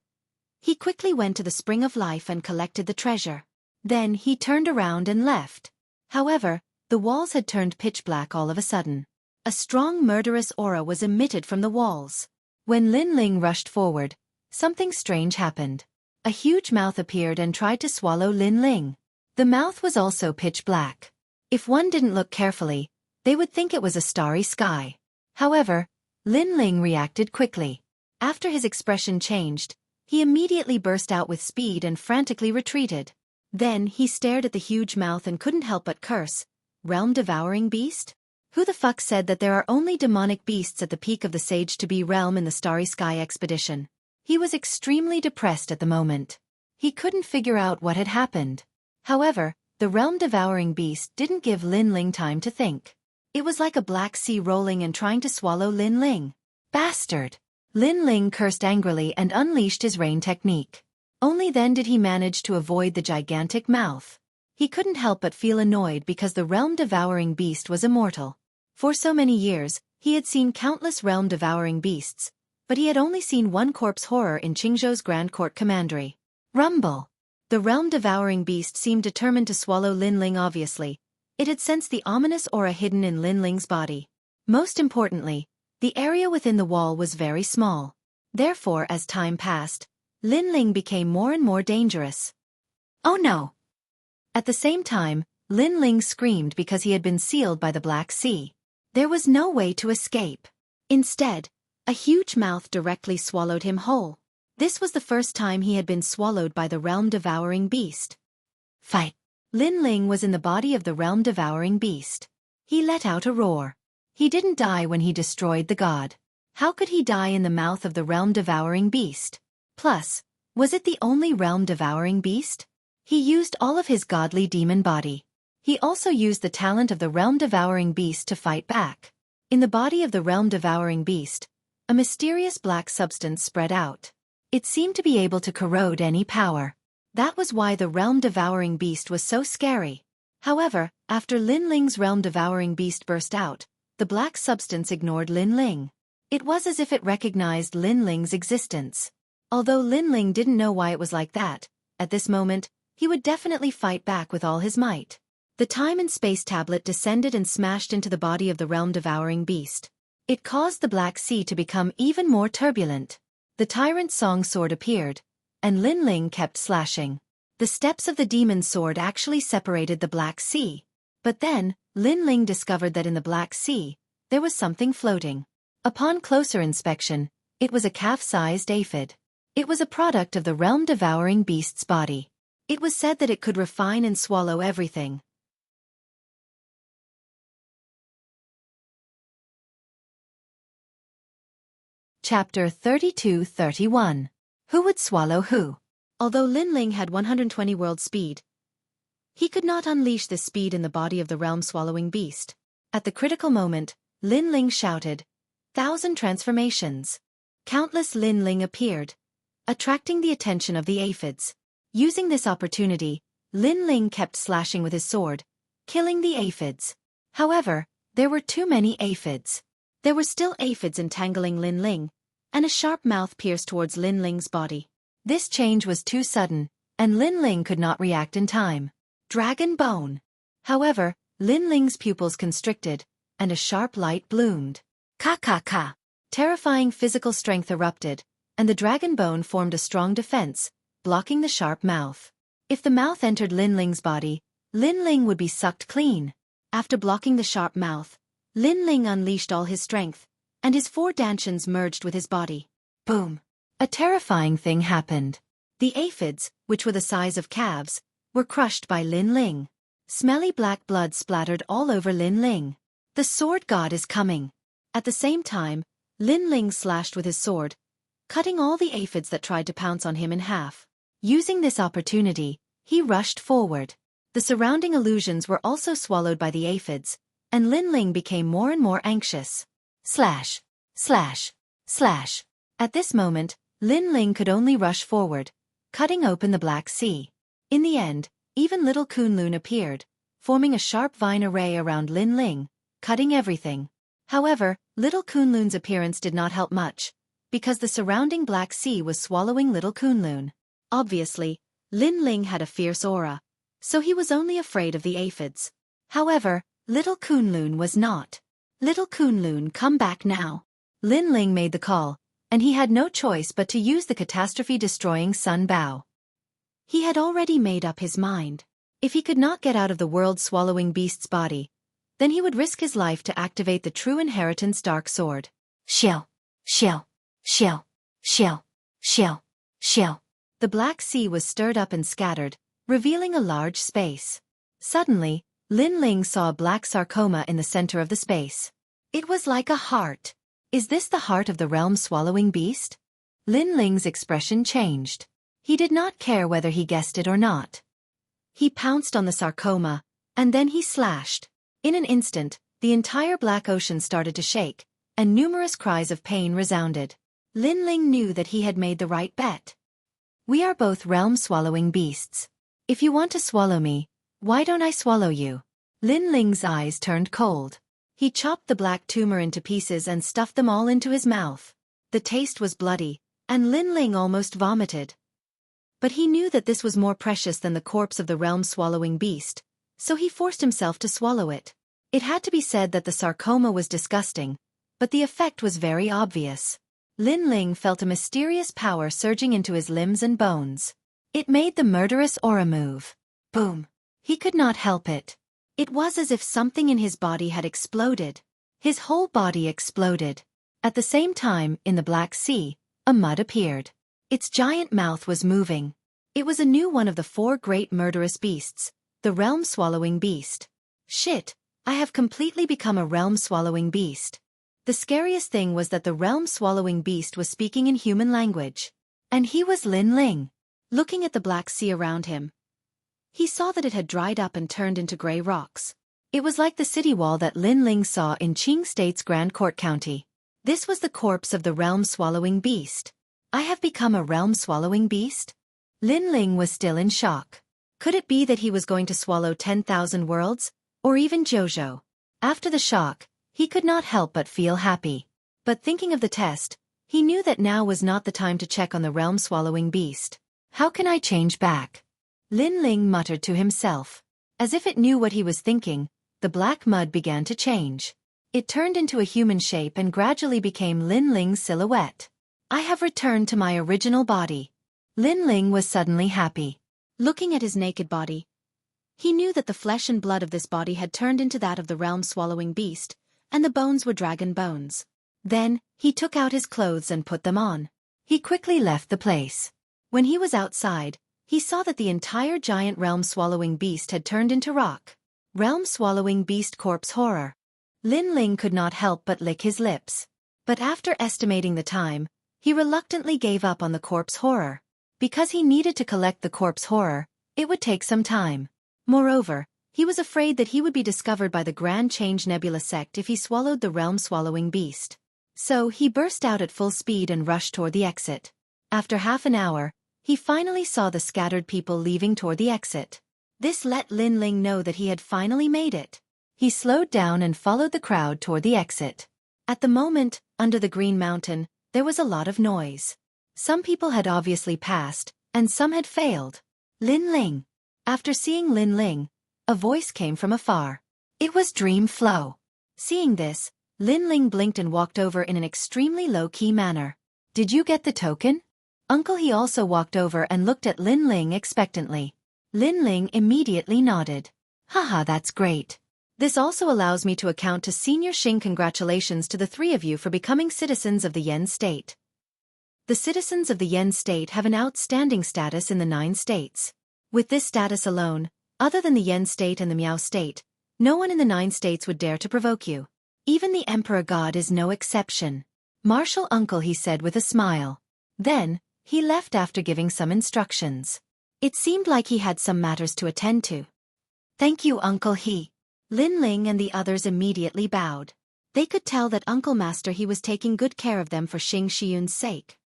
he quickly went to the Spring of Life and collected the treasure. Then he turned around and left. However, the walls had turned pitch black all of a sudden. A strong murderous aura was emitted from the walls. When Lin Ling rushed forward, something strange happened. A huge mouth appeared and tried to swallow Lin Ling. The mouth was also pitch black. If one didn't look carefully, they would think it was a starry sky. However, Lin Ling reacted quickly. After his expression changed, he immediately burst out with speed and frantically retreated. Then he stared at the huge mouth and couldn't help but curse. Realm-devouring beast? Who the fuck said that there are only demonic beasts at the peak of the Sage to be realm in the Starry Sky expedition? He was extremely depressed at the moment. He couldn't figure out what had happened. However, the realm-devouring beast didn't give Lin Ling time to think. It was like a black sea rolling and trying to swallow Lin Ling. Bastard! Lin Ling cursed angrily and unleashed his rain technique. Only then did he manage to avoid the gigantic mouth. He couldn't help but feel annoyed because the realm-devouring beast was immortal. For so many years, he had seen countless realm-devouring beasts, but he had only seen one corpse horror in Qingzhou's Grand Court Commandery. Rumble! The realm-devouring beast seemed determined to swallow Lin Ling obviously. It had sensed the ominous aura hidden in Lin Ling's body. Most importantly, the area within the wall was very small. Therefore, as time passed, Lin Ling became more and more dangerous. Oh no! At the same time, Lin Ling screamed because he had been sealed by the Black Sea. There was no way to escape. Instead, a huge mouth directly swallowed him whole. This was the first time he had been swallowed by the realm-devouring beast. Fight! Lin Ling was in the body of the realm-devouring beast. He let out a roar. He didn't die when he destroyed the god. How could he die in the mouth of the realm-devouring beast? Plus, was it the only realm-devouring beast? He used all of his godly demon body. He also used the talent of the realm-devouring beast to fight back. In the body of the realm-devouring beast, a mysterious black substance spread out. It seemed to be able to corrode any power. That was why the realm-devouring beast was so scary. However, after Lin Ling's realm-devouring beast burst out, the black substance ignored Lin Ling. It was as if it recognized Lin Ling's existence. Although Lin Ling didn't know why it was like that, at this moment, he would definitely fight back with all his might. The time and space tablet descended and smashed into the body of the realm-devouring beast. It caused the Black Sea to become even more turbulent. The Tyrant Song Sword appeared, and Lin Ling kept slashing. The steps of the demon sword actually separated the Black Sea. But then, Lin Ling discovered that in the Black Sea, there was something floating. Upon closer inspection, it was a calf-sized aphid. It was a product of the realm-devouring beast's body. It was said that it could refine and swallow everything. Chapter 32-31. Who would swallow who? Although Lin Ling had 120 world speed, He could not unleash this speed in the body of the realm-swallowing beast. At the critical moment, Lin Ling shouted, "1,000 transformations!" Countless Lin Ling appeared, attracting the attention of the aphids. Using this opportunity, Lin Ling kept slashing with his sword, killing the aphids. However, there were too many aphids. There were still aphids entangling Lin Ling, and a sharp mouth pierced towards Lin Ling's body. This change was too sudden, and Lin Ling could not react in time. Dragon Bone! However, Lin Ling's pupils constricted, and a sharp light bloomed. Ka! Terrifying physical strength erupted, and the dragon bone formed a strong defense, blocking the sharp mouth. If the mouth entered Lin Ling's body, Lin Ling would be sucked clean. After blocking the sharp mouth, Lin Ling unleashed all his strength, and his 4 dantians merged with his body. Boom! A terrifying thing happened. The aphids, which were the size of calves, were crushed by Lin Ling. Smelly black blood splattered all over Lin Ling. The sword god is coming. At the same time, Lin Ling slashed with his sword, cutting all the aphids that tried to pounce on him in half. Using this opportunity, he rushed forward. The surrounding illusions were also swallowed by the aphids, and Lin Ling became more and more anxious. Slash! Slash! Slash! At this moment, Lin Ling could only rush forward, cutting open the Black Sea. In the end, even little Kunlun appeared, forming a sharp vine array around Lin Ling, cutting everything. However, little Kunlun's appearance did not help much, because the surrounding Black Sea was swallowing little Kunlun. Obviously, Lin Ling had a fierce aura, so he was only afraid of the aphids. However, little Kunlun was not. Little Kunlun, come back now. Lin Ling made the call, and he had no choice but to use the catastrophe-destroying Sun Bao. He had already made up his mind. If he could not get out of the world-swallowing beast's body, then he would risk his life to activate the true inheritance dark sword. Shill! Shill! Shill! Shill! Shill! Shill! The Black Sea was stirred up and scattered, revealing a large space. Suddenly, Lin Ling saw a black sarcoma in the center of the space. It was like a heart. Is this the heart of the realm-swallowing beast? Lin Ling's expression changed. He did not care whether he guessed it or not. He pounced on the sarcoma, and then he slashed. In an instant, the entire black ocean started to shake, and numerous cries of pain resounded. Lin Ling knew that he had made the right bet. We are both realm-swallowing beasts. If you want to swallow me, why don't I swallow you? Lin Ling's eyes turned cold. He chopped the black tumor into pieces and stuffed them all into his mouth. The taste was bloody, and Lin Ling almost vomited. But he knew that this was more precious than the corpse of the realm-swallowing beast, so he forced himself to swallow it. It had to be said that the sarcoma was disgusting, but the effect was very obvious. Lin Ling felt a mysterious power surging into his limbs and bones. It made the murderous aura move. Boom! He could not help it. It was as if something in his body had exploded. His whole body exploded. At the same time, in the Black Sea, a mud appeared. Its giant mouth was moving. It was a new one of the 4 great murderous beasts, the realm-swallowing beast. Shit, I have completely become a realm-swallowing beast. The scariest thing was that the realm-swallowing beast was speaking in human language. And he was Lin Ling. Looking at the Black Sea around him, he saw that it had dried up and turned into gray rocks. It was like the city wall that Lin Ling saw in Qing State's Grand Court County. This was the corpse of the realm-swallowing beast. I have become a realm-swallowing beast? Lin Ling was still in shock. Could it be that he was going to swallow 10,000 worlds, or even Jojo? After the shock, he could not help but feel happy. But thinking of the test, he knew that now was not the time to check on the realm-swallowing beast. How can I change back? Lin Ling muttered to himself. As if it knew what he was thinking, the black mud began to change. It turned into a human shape and gradually became Lin Ling's silhouette. I have returned to my original body. Lin Ling was suddenly happy. Looking at his naked body, he knew that the flesh and blood of this body had turned into that of the realm-swallowing beast, and the bones were dragon bones. Then, he took out his clothes and put them on. He quickly left the place. When he was outside, he saw that the entire giant realm-swallowing beast had turned into rock. Realm-swallowing beast corpse horror. Lin Ling could not help but lick his lips. But after estimating the time, he reluctantly gave up on the corpse horror. Because he needed to collect the corpse horror, it would take some time. Moreover, he was afraid that he would be discovered by the Grand Change Nebula sect if he swallowed the realm-swallowing beast. So he burst out at full speed and rushed toward the exit. After half an hour, he finally saw the scattered people leaving toward the exit. This let Lin Ling know that he had finally made it. He slowed down and followed the crowd toward the exit. At the moment, under the Green Mountain, there was a lot of noise. Some people had obviously passed, and some had failed. Lin Ling. After seeing Lin Ling, a voice came from afar. It was Dream Flow. Seeing this, Lin Ling blinked and walked over in an extremely low-key manner. Did you get the token? Uncle He also walked over and looked at Lin Ling expectantly. Lin Ling immediately nodded. Haha, that's great. This also allows me to account to Senior Xing. Congratulations to the three of you for becoming citizens of the Yen State. The citizens of the Yen State have an outstanding status in the 9 states. With this status alone, other than the Yen State and the Miao State, no one in the 9 states would dare to provoke you. Even the Emperor God is no exception. Martial Uncle He said with a smile. Then, he left after giving some instructions. It seemed like he had some matters to attend to. Thank you, Uncle He. Lin Ling and the others immediately bowed. They could tell that Uncle Master He was taking good care of them for Xing Shiyun's sake.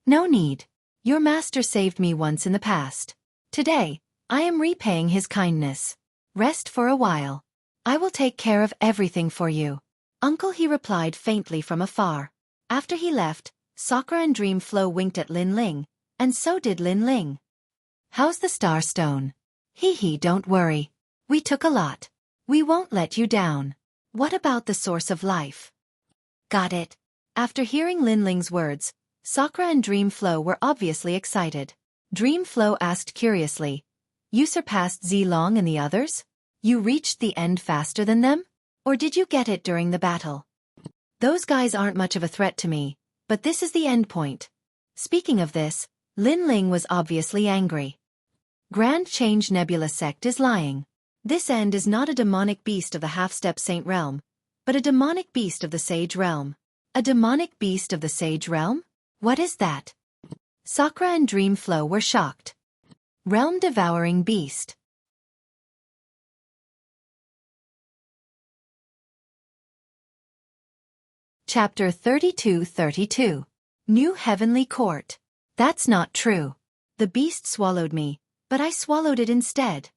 No need. Your master saved me once in the past. Today, I am repaying his kindness. Rest for a while. I will take care of everything for you. Uncle He replied faintly from afar. After he left, Sakura and Dream Flow winked at Lin Ling, and so did Lin Ling. How's the Star Stone? Hee, don't worry. We took a lot. We won't let you down. What about the Source of Life? Got it. After hearing Lin Ling's words, Sakura and Dream Flow were obviously excited. Dream Flow asked curiously, You surpassed Zilong and the others? You reached the end faster than them? Or did you get it during the battle? Those guys aren't much of a threat to me, but this is the end point. Speaking of this, Lin Ling was obviously angry. Grand Change Nebula sect is lying. This end is not a demonic beast of the half-step saint realm, but a demonic beast of the sage realm. A demonic beast of the sage realm? What is that? Sakura and Dream Flow were shocked. Realm-devouring beast. Chapter 32-32. New Heavenly Court. That's not true. The beast swallowed me, but I swallowed it instead.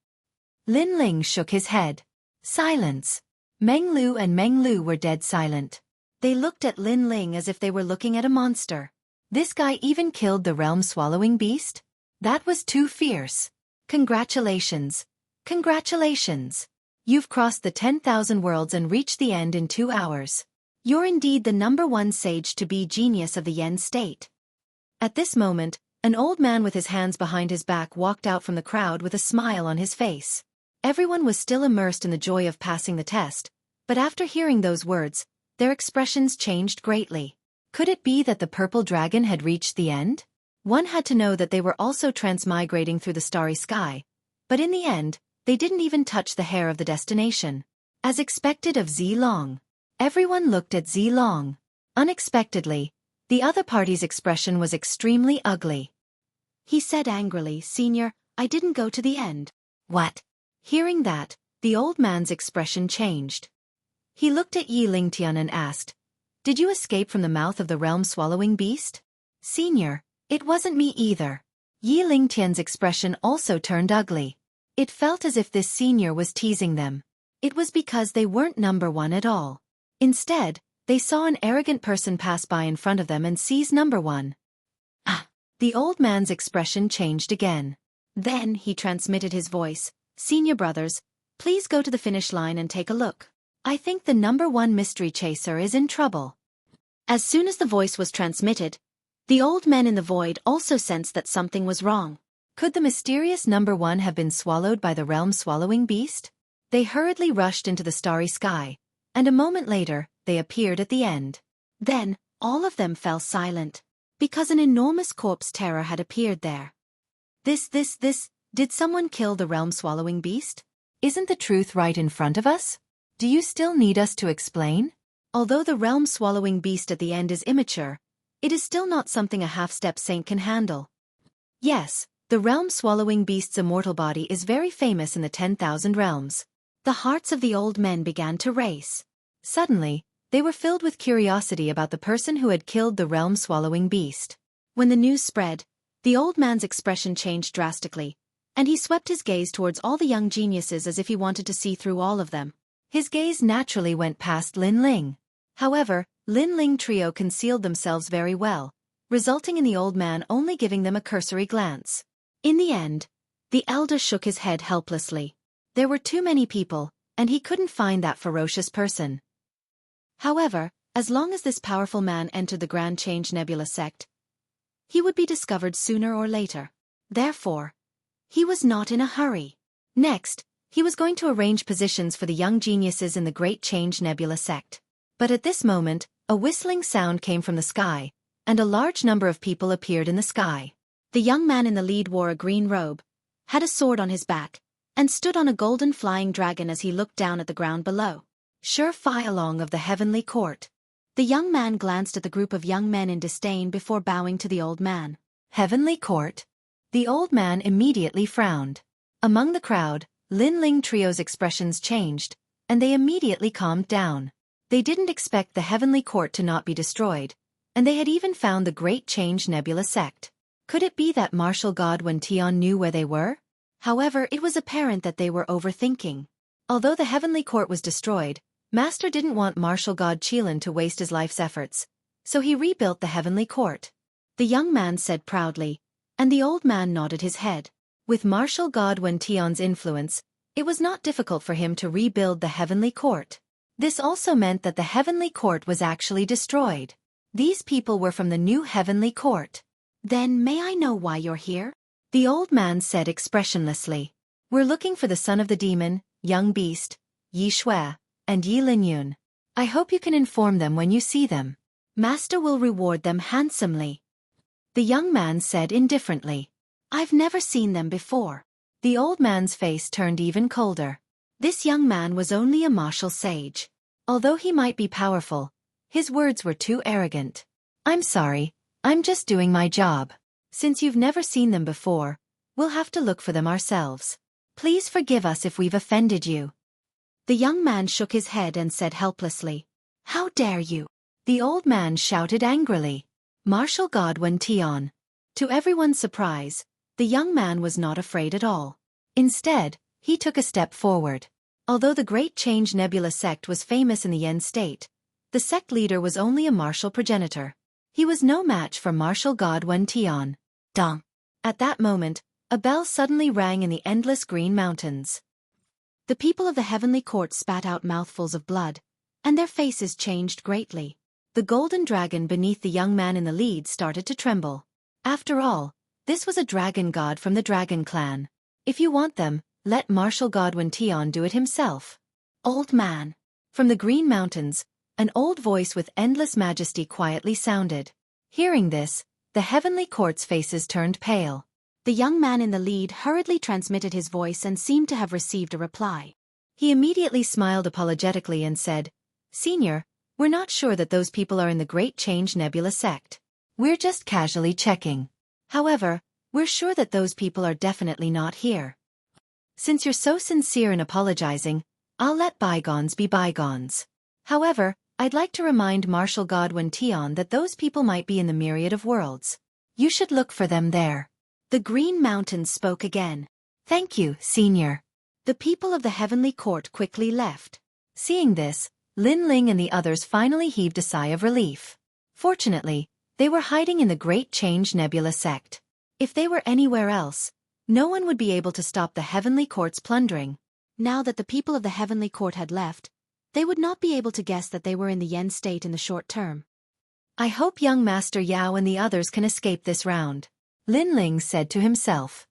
Lin Ling shook his head. Silence. Meng Lu and Meng Lu were dead silent. They looked at Lin Ling as if they were looking at a monster. This guy even killed the realm-swallowing beast? That was too fierce. Congratulations. Congratulations. You've crossed the 10,000 worlds and reached the end in 2 hours. You're indeed the #1 sage-to-be genius of the Yen State. At this moment, an old man with his hands behind his back walked out from the crowd with a smile on his face. Everyone was still immersed in the joy of passing the test, but after hearing those words, their expressions changed greatly. Could it be that the purple dragon had reached the end? One had to know that they were also transmigrating through the starry sky, but in the end, they didn't even touch the hair of the destination. As expected of Zilong. Everyone looked at Zilong. Unexpectedly, the other party's expression was extremely ugly. He said angrily, Senior, I didn't go to the end. What? Hearing that, the old man's expression changed. He looked at Yi Lingtian and asked, Did you escape from the mouth of the realm-swallowing beast? Senior, it wasn't me either. Yi Lingtian's expression also turned ugly. It felt as if this senior was teasing them. It was because they weren't #1 at all. Instead, they saw an arrogant person pass by in front of them and seize #1. Ah! The old man's expression changed again. Then he transmitted his voice, Senior brothers, please go to the finish line and take a look. I think the #1 mystery chaser is in trouble. As soon as the voice was transmitted, the old men in the void also sensed that something was wrong. Could the mysterious #1 have been swallowed by the realm-swallowing beast? They hurriedly rushed into the starry sky, and a moment later, they appeared at the end. Then, all of them fell silent, because an enormous corpse terror had appeared there. Did someone kill the realm-swallowing beast? Isn't the truth right in front of us? Do you still need us to explain? Although the realm-swallowing beast at the end is immature, it is still not something a half-step saint can handle. Yes, The realm-swallowing beast's immortal body is very famous in the 10,000 realms. The hearts of the old men began to race. Suddenly, they were filled with curiosity about the person who had killed the realm-swallowing beast. When the news spread, the old man's expression changed drastically, and he swept his gaze towards all the young geniuses as if he wanted to see through all of them. His gaze naturally went past Lin Ling. However, Lin Ling trio concealed themselves very well, resulting in the old man only giving them a cursory glance. In the end, the elder shook his head helplessly. There were too many people, and he couldn't find that ferocious person. However, as long as this powerful man entered the Grand Change Nebula sect, he would be discovered sooner or later. Therefore, he was not in a hurry. Next, he was going to arrange positions for the young geniuses in the Great Change Nebula sect. But at this moment, a whistling sound came from the sky, and a large number of people appeared in the sky. The young man in the lead wore a green robe, had a sword on his back, and stood on a golden flying dragon as he looked down at the ground below. Xueqi along of the heavenly court. The young man glanced at the group of young men in disdain before bowing to the old man. Heavenly court? The old man immediately frowned. Among the crowd, Lin Ling trio's expressions changed, and they immediately calmed down. They didn't expect the heavenly court to not be destroyed, and they had even found the Great Change Nebula sect. Could it be that martial god Wen Tian knew where they were? However, it was apparent that they were overthinking. Although the heavenly court was destroyed, Master didn't want martial god Qilin to waste his life's efforts, so he rebuilt the heavenly court. The young man said proudly, and the old man nodded his head. With martial god Wen Tian's influence, it was not difficult for him to rebuild the heavenly court. This also meant that the heavenly court was actually destroyed. These people were from the new heavenly court. Then may I know why you're here? The old man said expressionlessly. We're looking for the son of the demon, young beast, Yi Shui, and Yi Linyun. I hope you can inform them when you see them. Master will reward them handsomely. The young man said indifferently. I've never seen them before. The old man's face turned even colder. This young man was only a martial sage. Although he might be powerful, his words were too arrogant. I'm sorry, I'm just doing my job. Since you've never seen them before, we'll have to look for them ourselves. Please forgive us if we've offended you. The young man shook his head and said helplessly, How dare you? The old man shouted angrily. Martial god Wen Tian. To everyone's surprise, the young man was not afraid at all. Instead, he took a step forward. Although the Great Change Nebula sect was famous in the Yen state, the sect leader was only a martial progenitor. He was no match for martial god Wen Tian. Dong. At that moment, a bell suddenly rang in the endless green mountains. The people of the heavenly court spat out mouthfuls of blood, and their faces changed greatly. The golden dragon beneath the young man in the lead started to tremble. After all, this was a dragon god from the dragon clan. If you want them, let martial god Wen Tian do it himself. Old man. From the green mountains, an old voice with endless majesty quietly sounded. Hearing this, the heavenly court's faces turned pale. The young man in the lead hurriedly transmitted his voice and seemed to have received a reply. He immediately smiled apologetically and said, Senior, we're not sure that those people are in the Great Change Nebula sect. We're just casually checking. However, we're sure that those people are definitely not here. Since you're so sincere in apologizing, I'll let bygones be bygones. However, I'd like to remind martial god Wen Tian that those people might be in the myriad of worlds. You should look for them there. The Green Mountain spoke again. Thank you, Senior. The people of the heavenly court quickly left. Seeing this, Lin Ling and the others finally heaved a sigh of relief. Fortunately, they were hiding in the Great Change Nebula sect. If they were anywhere else, no one would be able to stop the heavenly court's plundering. Now that the people of the heavenly court had left, they would not be able to guess that they were in the Yen state in the short term. I hope young Master Yao and the others can escape this round, Lin Ling said to himself.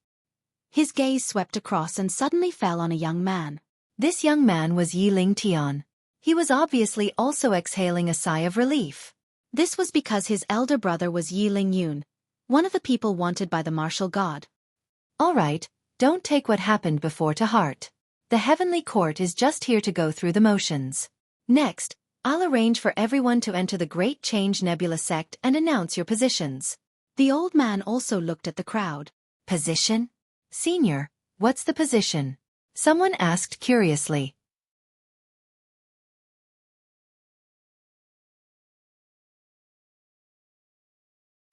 His gaze swept across and suddenly fell on a young man. This young man was Yi Ling Tian. He was obviously also exhaling a sigh of relief. This was because his elder brother was Yi Ling Yun, one of the people wanted by the martial god. All right, don't take what happened before to heart. The heavenly court is just here to go through the motions. Next, I'll arrange for everyone to enter the Great Change Nebula sect and announce your positions. The old man also looked at the crowd. Position? Senior, what's the position? Someone asked curiously.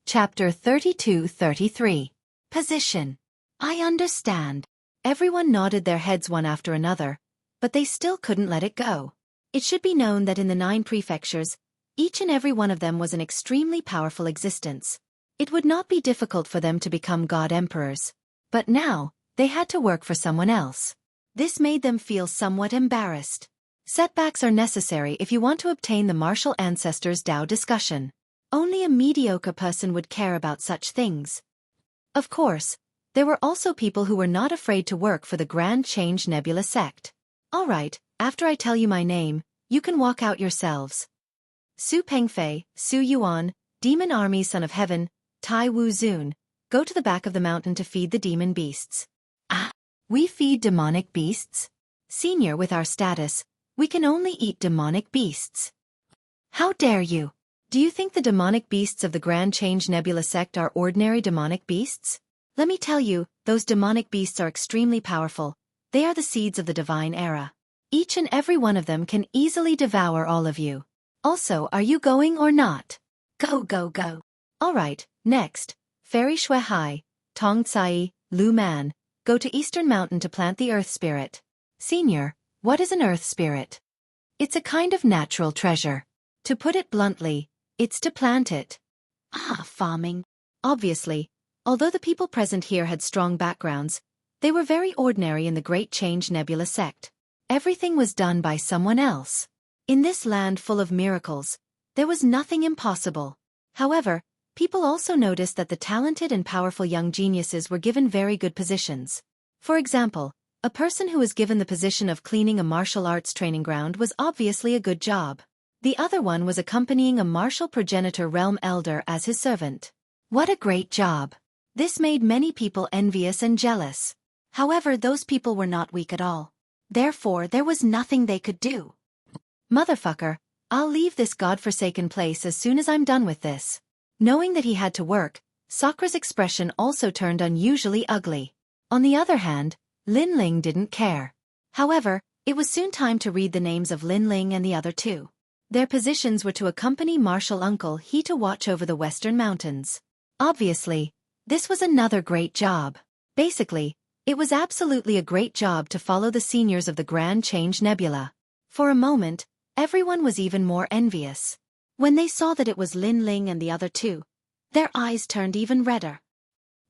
Chapter 32-33. Position. I understand. Everyone nodded their heads one after another, but they still couldn't let it go. It should be known that in the 9 prefectures, each and every one of them was an extremely powerful existence. It would not be difficult for them to become god-emperors. But now, they had to work for someone else. This made them feel somewhat embarrassed. Setbacks are necessary if you want to obtain the martial ancestors' Tao discussion. Only a mediocre person would care about such things. Of course, there were also people who were not afraid to work for the Grand Change Nebula sect. Alright, after I tell you my name, you can walk out yourselves. Su Pengfei, Su Yuan, Demon Army Son of Heaven, Tai Wu Zun, go to the back of the mountain to feed the demon beasts. Ah, we feed demonic beasts? Senior, with our status, we can only eat demonic beasts. How dare you? Do you think the demonic beasts of the Grand Change Nebula sect are ordinary demonic beasts? Let me tell you, those demonic beasts are extremely powerful. They are the seeds of the divine era. Each and every one of them can easily devour all of you. Also, are you going or not? Go, go, go. Alright, next, Fairy Xueqi, Tong Tsai, Lu Man, go to Eastern Mountain to plant the Earth Spirit. Senior, what is an Earth Spirit? It's a kind of natural treasure. To put it bluntly, it's to plant it. Ah, farming. Obviously, although the people present here had strong backgrounds, they were very ordinary in the Great Change Nebula sect. Everything was done by someone else. In this land full of miracles, there was nothing impossible. However, people also noticed that the talented and powerful young geniuses were given very good positions. For example, a person who was given the position of cleaning a martial arts training ground was obviously a good job. The other one was accompanying a martial progenitor realm elder as his servant. What a great job! This made many people envious and jealous. However, those people were not weak at all. Therefore, there was nothing they could do. Motherfucker, I'll leave this godforsaken place as soon as I'm done with this. Knowing that he had to work, Sakra's expression also turned unusually ugly. On the other hand, Lin Ling didn't care. However, it was soon time to read the names of Lin Ling and the other 2. Their positions were to accompany Martial Uncle He to watch over the Western Mountains. Obviously, this was another great job. Basically, it was absolutely a great job to follow the seniors of the Grand Change Nebula. For a moment, everyone was even more envious. When they saw that it was Lin Ling and the other 2, their eyes turned even redder.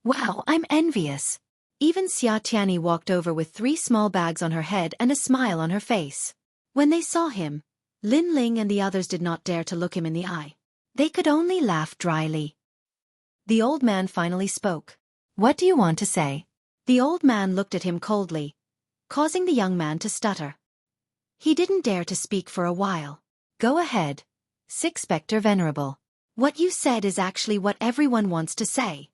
Wow, I'm envious. Even Xia Tianyi walked over with 3 small bags on her head and a smile on her face. When they saw him, Lin Ling and the others did not dare to look him in the eye. They could only laugh dryly. The old man finally spoke. What do you want to say? The old man looked at him coldly, causing the young man to stutter. He didn't dare to speak for a while. Go ahead, Sixth Spectre Venerable. What you said is actually what everyone wants to say.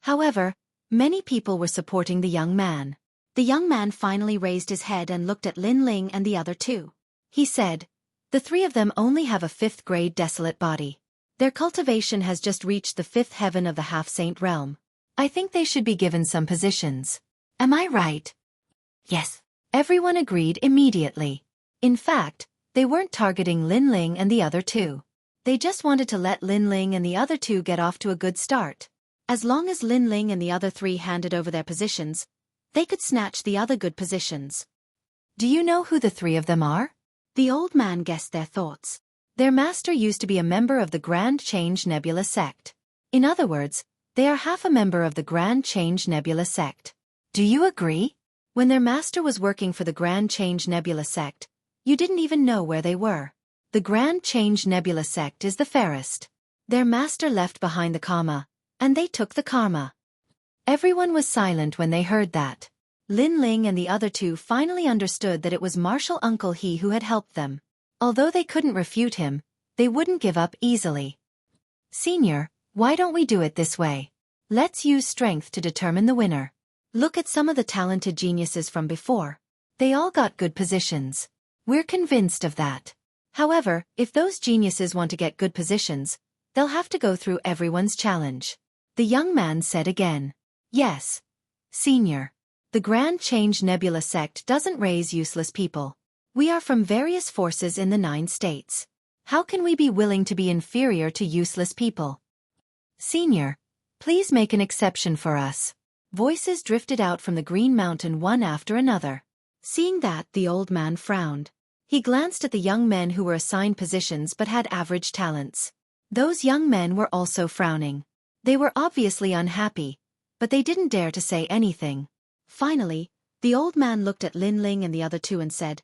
However, many people were supporting the young man. The young man finally raised his head and looked at Lin Ling and the other 2. He said, the 3 of them only have a 5th grade desolate body. Their cultivation has just reached the 5th heaven of the half-saint realm. I think they should be given some positions. Am I right? Yes. Everyone agreed immediately. In fact, they weren't targeting Lin Ling and the other 2. They just wanted to let Lin Ling and the other 2 get off to a good start. As long as Lin Ling and the other 3 handed over their positions, they could snatch the other good positions. Do you know who the 3 of them are? The old man guessed their thoughts. Their master used to be a member of the Grand Change Nebula sect. In other words, they are half a member of the Grand Change Nebula sect. Do you agree? When their master was working for the Grand Change Nebula sect, you didn't even know where they were. The Grand Change Nebula sect is the fairest. Their master left behind the karma, and they took the karma. Everyone was silent when they heard that. Lin Ling and the other 2 finally understood that it was Martial Uncle He who had helped them. Although they couldn't refute him, they wouldn't give up easily. Senior, why don't we do it this way? Let's use strength to determine the winner. Look at some of the talented geniuses from before. They all got good positions. We're convinced of that. However, if those geniuses want to get good positions, they'll have to go through everyone's challenge. The young man said again. Yes. Senior. The Grand Change Nebula sect doesn't raise useless people. We are from various forces in the 9 states. How can we be willing to be inferior to useless people? Senior. Please make an exception for us. Voices drifted out from the Green Mountain one after another. Seeing that, the old man frowned. He glanced at the young men who were assigned positions but had average talents. Those young men were also frowning. They were obviously unhappy, but they didn't dare to say anything. Finally, the old man looked at Lin Ling and the other two and said,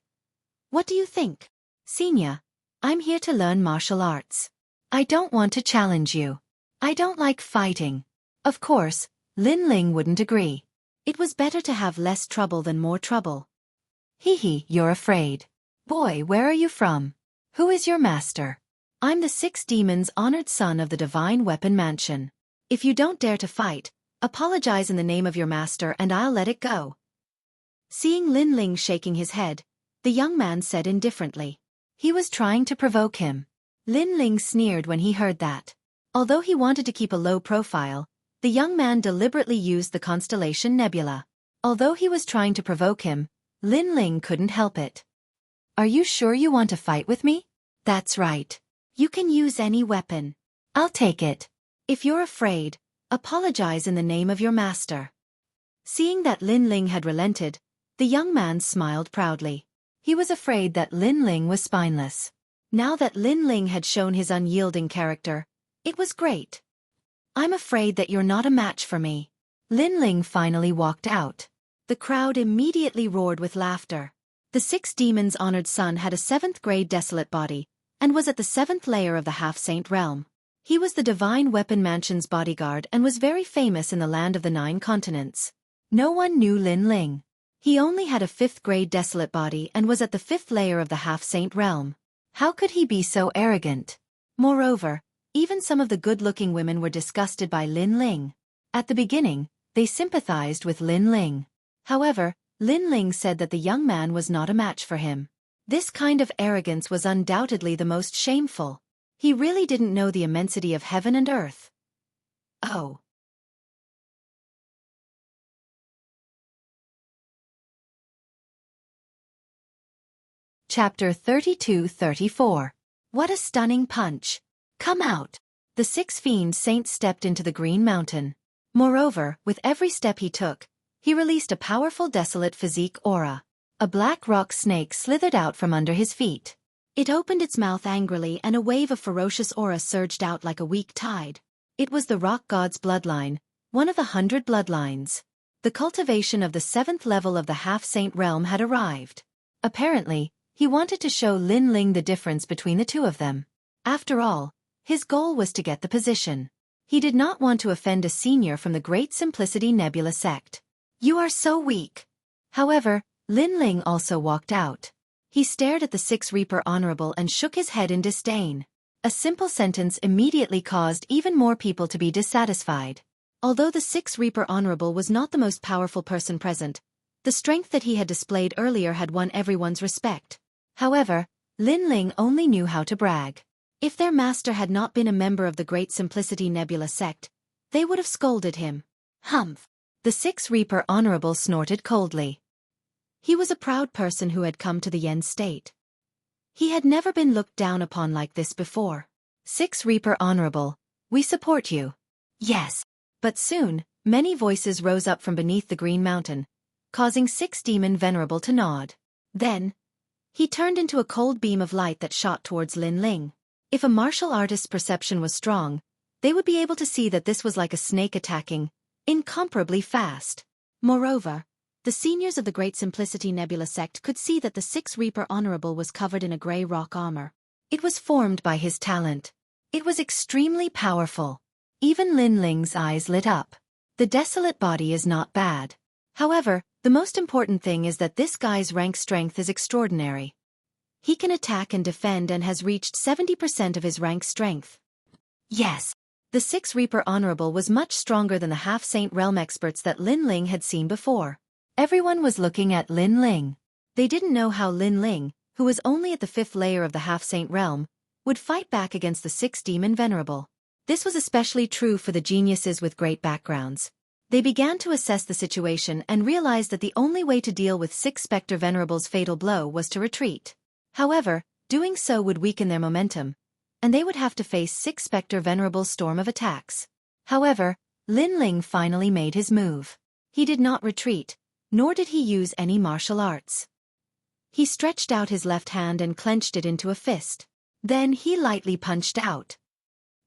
"What do you think?" "Senior, I'm here to learn martial arts. I don't want to challenge you. I don't like fighting." Of course, Lin Ling wouldn't agree. It was better to have less trouble than more trouble. "Hee, you're afraid. Boy, where are you from? Who is your master?" "I'm the 6 demons' honored son of the Divine Weapon Mansion. If you don't dare to fight, apologize in the name of your master and I'll let it go." Seeing Lin Ling shaking his head, the young man said indifferently. He was trying to provoke him. Lin Ling sneered when he heard that. Although he wanted to keep a low profile, the young man deliberately used the constellation Nebula. Although he was trying to provoke him, Lin Ling couldn't help it. "Are you sure you want to fight with me?" "That's right. You can use any weapon. I'll take it. If you're afraid, apologize in the name of your master." Seeing that Lin Ling had relented, the young man smiled proudly. He was afraid that Lin Ling was spineless. Now that Lin Ling had shown his unyielding character, it was great. "I'm afraid that you're not a match for me." Lin Ling finally walked out. The crowd immediately roared with laughter. The 6 demons' honored son had a 7th-grade desolate body, and was at the 7th layer of the half-saint realm. He was the Divine Weapon Mansion's bodyguard and was very famous in the land of the 9 continents. No one knew Lin Ling. He only had a 5th-grade desolate body and was at the 5th layer of the half-saint realm. How could he be so arrogant? Moreover, even some of the good-looking women were disgusted by Lin Ling. At the beginning, they sympathized with Lin Ling. However, Lin Ling said that the young man was not a match for him. This kind of arrogance was undoubtedly the most shameful. He really didn't know the immensity of heaven and earth. Oh. Chapter 32-34. What a stunning punch. Come out. The 6 fiend saints stepped into the Green Mountain. Moreover, with every step he took, he released a powerful desolate physique aura. A black rock snake slithered out from under his feet. It opened its mouth angrily and a wave of ferocious aura surged out like a weak tide. It was the rock god's bloodline, one of the 100 bloodlines. The cultivation of the 7th level of the half-saint realm had arrived. Apparently, he wanted to show Lin Ling the difference between the two of them. After all, his goal was to get the position. He did not want to offend a senior from the Great Simplicity Nebula sect. "You are so weak." However, Lin Ling also walked out. He stared at the 6 Reaper Honorable and shook his head in disdain. A simple sentence immediately caused even more people to be dissatisfied. Although the 6 Reaper Honorable was not the most powerful person present, the strength that he had displayed earlier had won everyone's respect. However, Lin Ling only knew how to brag. If their master had not been a member of the Great Simplicity Nebula sect, they would have scolded him. Humph! The 6 Reaper Honorable snorted coldly. He was a proud person who had come to the Yen state. He had never been looked down upon like this before. 6 Reaper Honorable, we support you. Yes. But soon, many voices rose up from beneath the Green Mountain, causing 6 Demon Venerable to nod. Then, he turned into a cold beam of light that shot towards Lin Ling. If a martial artist's perception was strong, they would be able to see that this was like a snake attacking, incomparably fast. Moreover, the seniors of the Great Simplicity Nebula sect could see that the 6 Reaper Honorable was covered in a grey rock armor. It was formed by his talent. It was extremely powerful. Even Lin Ling's eyes lit up. The desolate body is not bad. However, the most important thing is that this guy's rank strength is extraordinary. He can attack and defend and has reached 70% of his rank strength. Yes. The 6 Reaper Honorable was much stronger than the half-saint realm experts that Lin Ling had seen before. Everyone was looking at Lin Ling. They didn't know how Lin Ling, who was only at the 5th layer of the half-saint realm, would fight back against the 6 Demon Venerable. This was especially true for the geniuses with great backgrounds. They began to assess the situation and realized that the only way to deal with 6 Spectre Venerable's fatal blow was to retreat. However, doing so would weaken their momentum, and they would have to face 6 Spectre Venerable's storm of attacks. However, Lin Ling finally made his move. He did not retreat, nor did he use any martial arts. He stretched out his left hand and clenched it into a fist. Then he lightly punched out.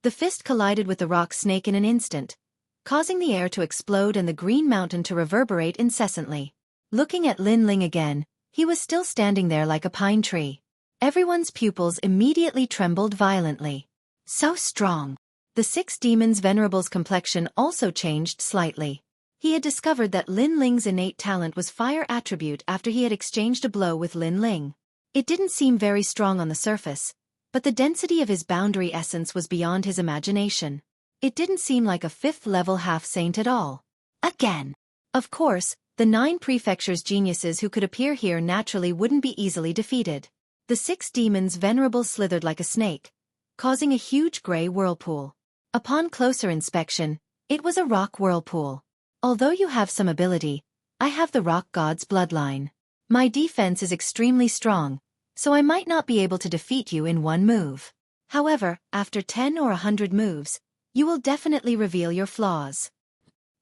The fist collided with the rock snake in an instant, causing the air to explode and the green mountain to reverberate incessantly. Looking at Lin Ling again, he was still standing there like a pine tree. Everyone's pupils immediately trembled violently. So strong. The 6 Demons Venerable's complexion also changed slightly. He had discovered that Lin Ling's innate talent was fire attribute after he had exchanged a blow with Lin Ling. It didn't seem very strong on the surface, but the density of his boundary essence was beyond his imagination. It didn't seem like a 5th-level half-saint at all. Again. Of course, the 9 prefectures' geniuses who could appear here naturally wouldn't be easily defeated. The 6 demons Venerable slithered like a snake, causing a huge gray whirlpool. Upon closer inspection, it was a rock whirlpool. Although you have some ability, I have the rock god's bloodline. My defense is extremely strong, so I might not be able to defeat you in one move. However, after 10 or 100 moves, you will definitely reveal your flaws.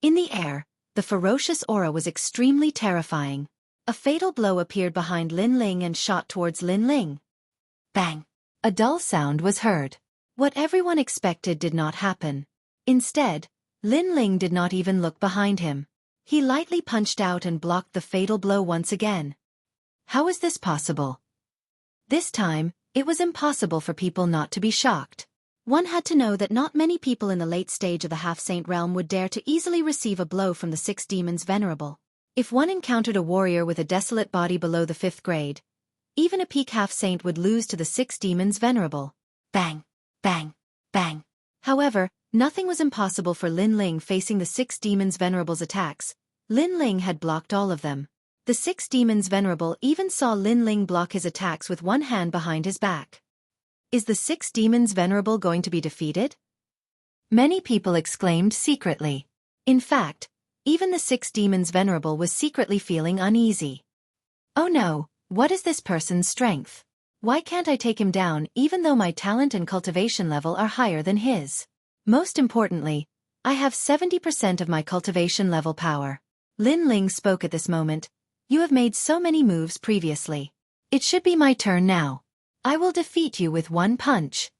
In the air, the ferocious aura was extremely terrifying. A fatal blow appeared behind Lin Ling and shot towards Lin Ling. Bang! A dull sound was heard. What everyone expected did not happen. Instead, Lin Ling did not even look behind him. He lightly punched out and blocked the fatal blow once again. How is this possible? This time, it was impossible for people not to be shocked. One had to know that not many people in the late stage of the half-saint realm would dare to easily receive a blow from the 6 demons Venerable. If one encountered a warrior with a desolate body below the 5th grade, even a peak half-saint would lose to the 6 demons Venerable. Bang! Bang! Bang! However, nothing was impossible for Lin Ling facing the 6 demons Venerable's attacks. Lin Ling had blocked all of them. The 6 demons Venerable even saw Lin Ling block his attacks with one hand behind his back. Is the 6 demons Venerable going to be defeated? Many people exclaimed secretly. In fact, even the 6 demons Venerable was secretly feeling uneasy. Oh no, what is this person's strength? Why can't I take him down even though my talent and cultivation level are higher than his? Most importantly, I have 70% of my cultivation level power. Lin Ling spoke at this moment. You have made so many moves previously. It should be my turn now. I will defeat you with one punch.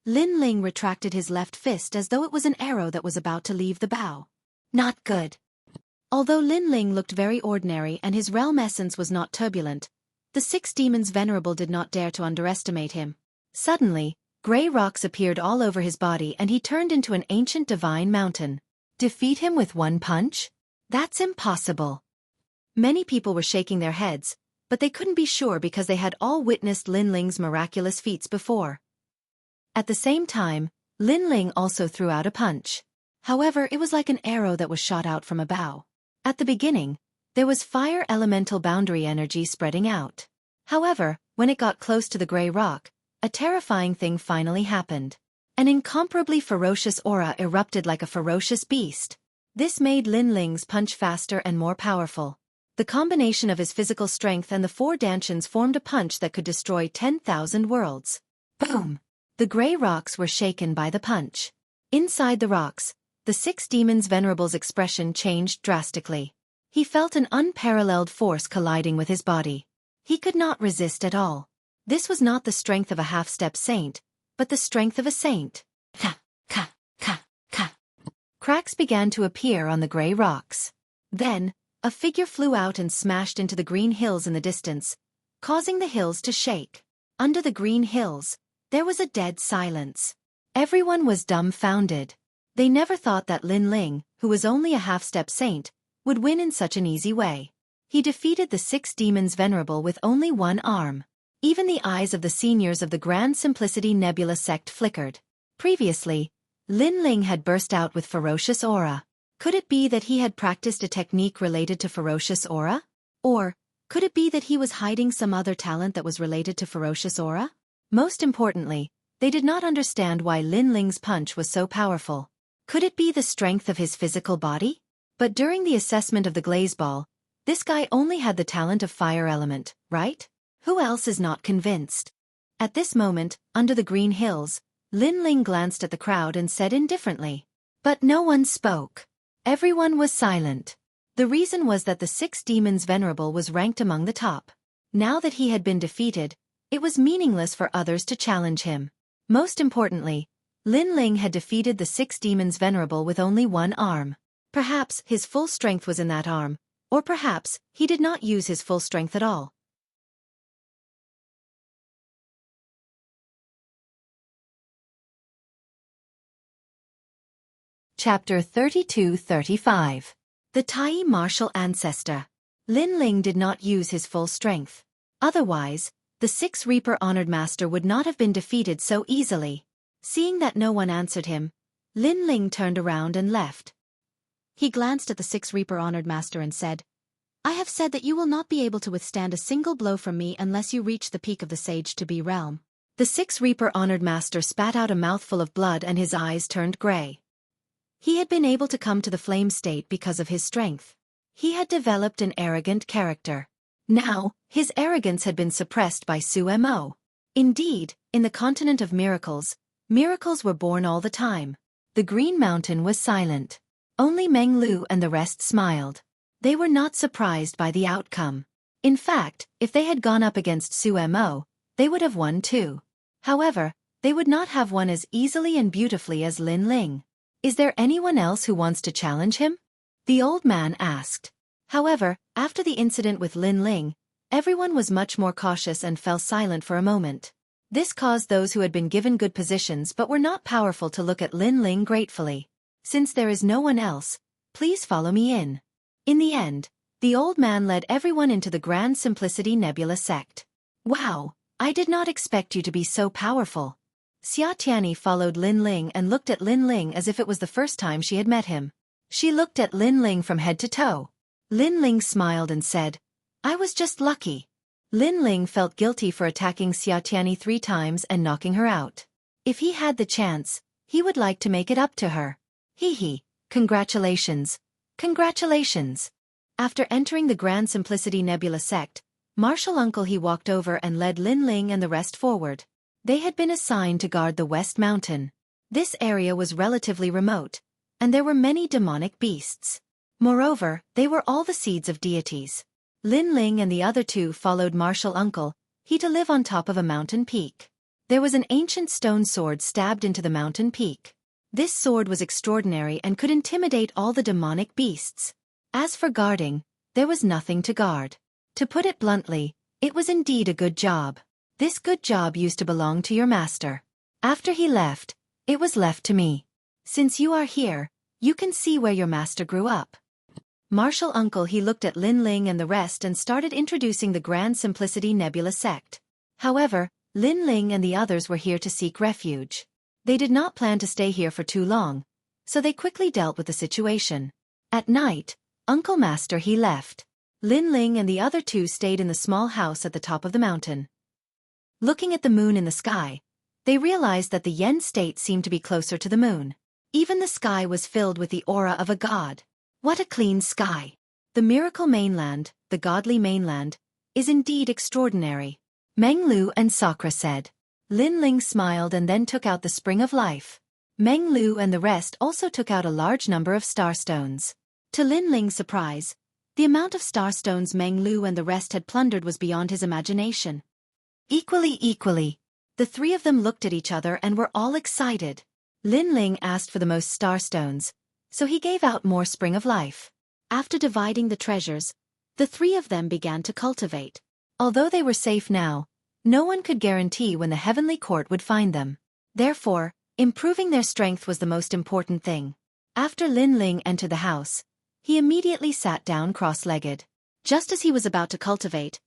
Lin Ling retracted his left fist as though it was an arrow that was about to leave the bow. Not good. Although Lin Ling looked very ordinary and his realm essence was not turbulent, the 6 demons Venerable did not dare to underestimate him. Suddenly, gray rocks appeared all over his body and he turned into an ancient divine mountain. Defeat him with one punch? That's impossible. Many people were shaking their heads, but they couldn't be sure because they had all witnessed Lin Ling's miraculous feats before. At the same time, Lin Ling also threw out a punch. However, it was like an arrow that was shot out from a bow. At the beginning, there was fire elemental boundary energy spreading out. However, when it got close to the gray rock, a terrifying thing finally happened. An incomparably ferocious aura erupted like a ferocious beast. This made Lin Ling's punch faster and more powerful. The combination of his physical strength and the 4 dantians formed a punch that could destroy 10,000 worlds. Boom! The gray rocks were shaken by the punch. Inside the rocks, the 6 demons Venerable's expression changed drastically. He felt an unparalleled force colliding with his body. He could not resist at all. This was not the strength of a half-step saint, but the strength of a saint. Ka, ka, ka, ka. Cracks began to appear on the gray rocks. Then, a figure flew out and smashed into the green hills in the distance, causing the hills to shake. Under the green hills, there was a dead silence. Everyone was dumbfounded. They never thought that Lin Ling, who was only a half-step saint, would win in such an easy way. He defeated the 6 demons Venerable with only one arm. Even the eyes of the seniors of the Grand Simplicity Nebula sect flickered. Previously, Lin Ling had burst out with ferocious aura. Could it be that he had practiced a technique related to ferocious aura? Or, could it be that he was hiding some other talent that was related to ferocious aura? Most importantly, they did not understand why Lin Ling's punch was so powerful. Could it be the strength of his physical body? But during the assessment of the glaze ball, this guy only had the talent of fire element, right? Who else is not convinced? At this moment, under the green hills, Lin Ling glanced at the crowd and said indifferently. But no one spoke. Everyone was silent. The reason was that the 6 demons venerable was ranked among the top. Now that he had been defeated, it was meaningless for others to challenge him. Most importantly, Lin Ling had defeated the 6 demons venerable with only one arm. Perhaps his full strength was in that arm, or perhaps he did not use his full strength at all. Chapter 32-35. The Tai martial ancestor. Lin Ling did not use his full strength. Otherwise, the 6 Reaper honored master would not have been defeated so easily. Seeing that no one answered him, Lin Ling turned around and left. He glanced at the 6 Reaper honored master and said, I have said that you will not be able to withstand a single blow from me unless you reach the peak of the Sage to be realm. The 6 Reaper honored master spat out a mouthful of blood and his eyes turned gray. He had been able to come to the flame state because of his strength. He had developed an arrogant character. Now, his arrogance had been suppressed by Xueqi. Indeed, in the continent of miracles, miracles were born all the time. The Green Mountain was silent. Only Meng Lu and the rest smiled. They were not surprised by the outcome. In fact, if they had gone up against Xueqi, they would have won too. However, they would not have won as easily and beautifully as Lin Ling. Is there anyone else who wants to challenge him? The old man asked. However, after the incident with Lin Ling, everyone was much more cautious and fell silent for a moment. This caused those who had been given good positions but were not powerful to look at Lin Ling gratefully. Since there is no one else, please follow me in. In the end, the old man led everyone into the Grand Simplicity Nebula sect. Wow, I did not expect you to be so powerful. Xia Tianyi followed Lin Ling and looked at Lin Ling as if it was the first time she had met him. She looked at Lin Ling from head to toe. Lin Ling smiled and said, I was just lucky. Lin Ling felt guilty for attacking Xia Tianyi 3 times and knocking her out. If he had the chance, he would like to make it up to her. Hee, congratulations. Congratulations. After entering the Grand Simplicity Nebula sect, Martial Uncle he walked over and led Lin Ling and the rest forward. They had been assigned to guard the West Mountain. This area was relatively remote, and there were many demonic beasts. Moreover, they were all the seeds of deities. Lin Ling and the other 2 followed Martial Uncle, he to live on top of a mountain peak. There was an ancient stone sword stabbed into the mountain peak. This sword was extraordinary and could intimidate all the demonic beasts. As for guarding, there was nothing to guard. To put it bluntly, it was indeed a good job. This good job used to belong to your master. After he left, it was left to me. Since you are here, you can see where your master grew up. Martial Uncle he looked at Lin Ling and the rest and started introducing the Grand Simplicity Nebula sect. However, Lin Ling and the others were here to seek refuge. They did not plan to stay here for too long, so they quickly dealt with the situation. At night, Uncle Master he left. Lin Ling and the other 2 stayed in the small house at the top of the mountain. Looking at the moon in the sky, they realized that the Yen state seemed to be closer to the moon. Even the sky was filled with the aura of a god. What a clean sky! The miracle mainland, the godly mainland, is indeed extraordinary. Meng Lu and Sakra said. Lin Ling smiled and then took out the spring of life. Meng Lu and the rest also took out a large number of starstones. To Lin Ling's surprise, the amount of starstones Meng Lu and the rest had plundered was beyond his imagination. Equally. The 3 of them looked at each other and were all excited. Lin Ling asked for the most starstones, so he gave out more spring of life. After dividing the treasures, the 3 of them began to cultivate. Although they were safe now, no one could guarantee when the heavenly court would find them. Therefore, improving their strength was the most important thing. After Lin Ling entered the house, he immediately sat down cross-legged. Just as he was about to cultivate,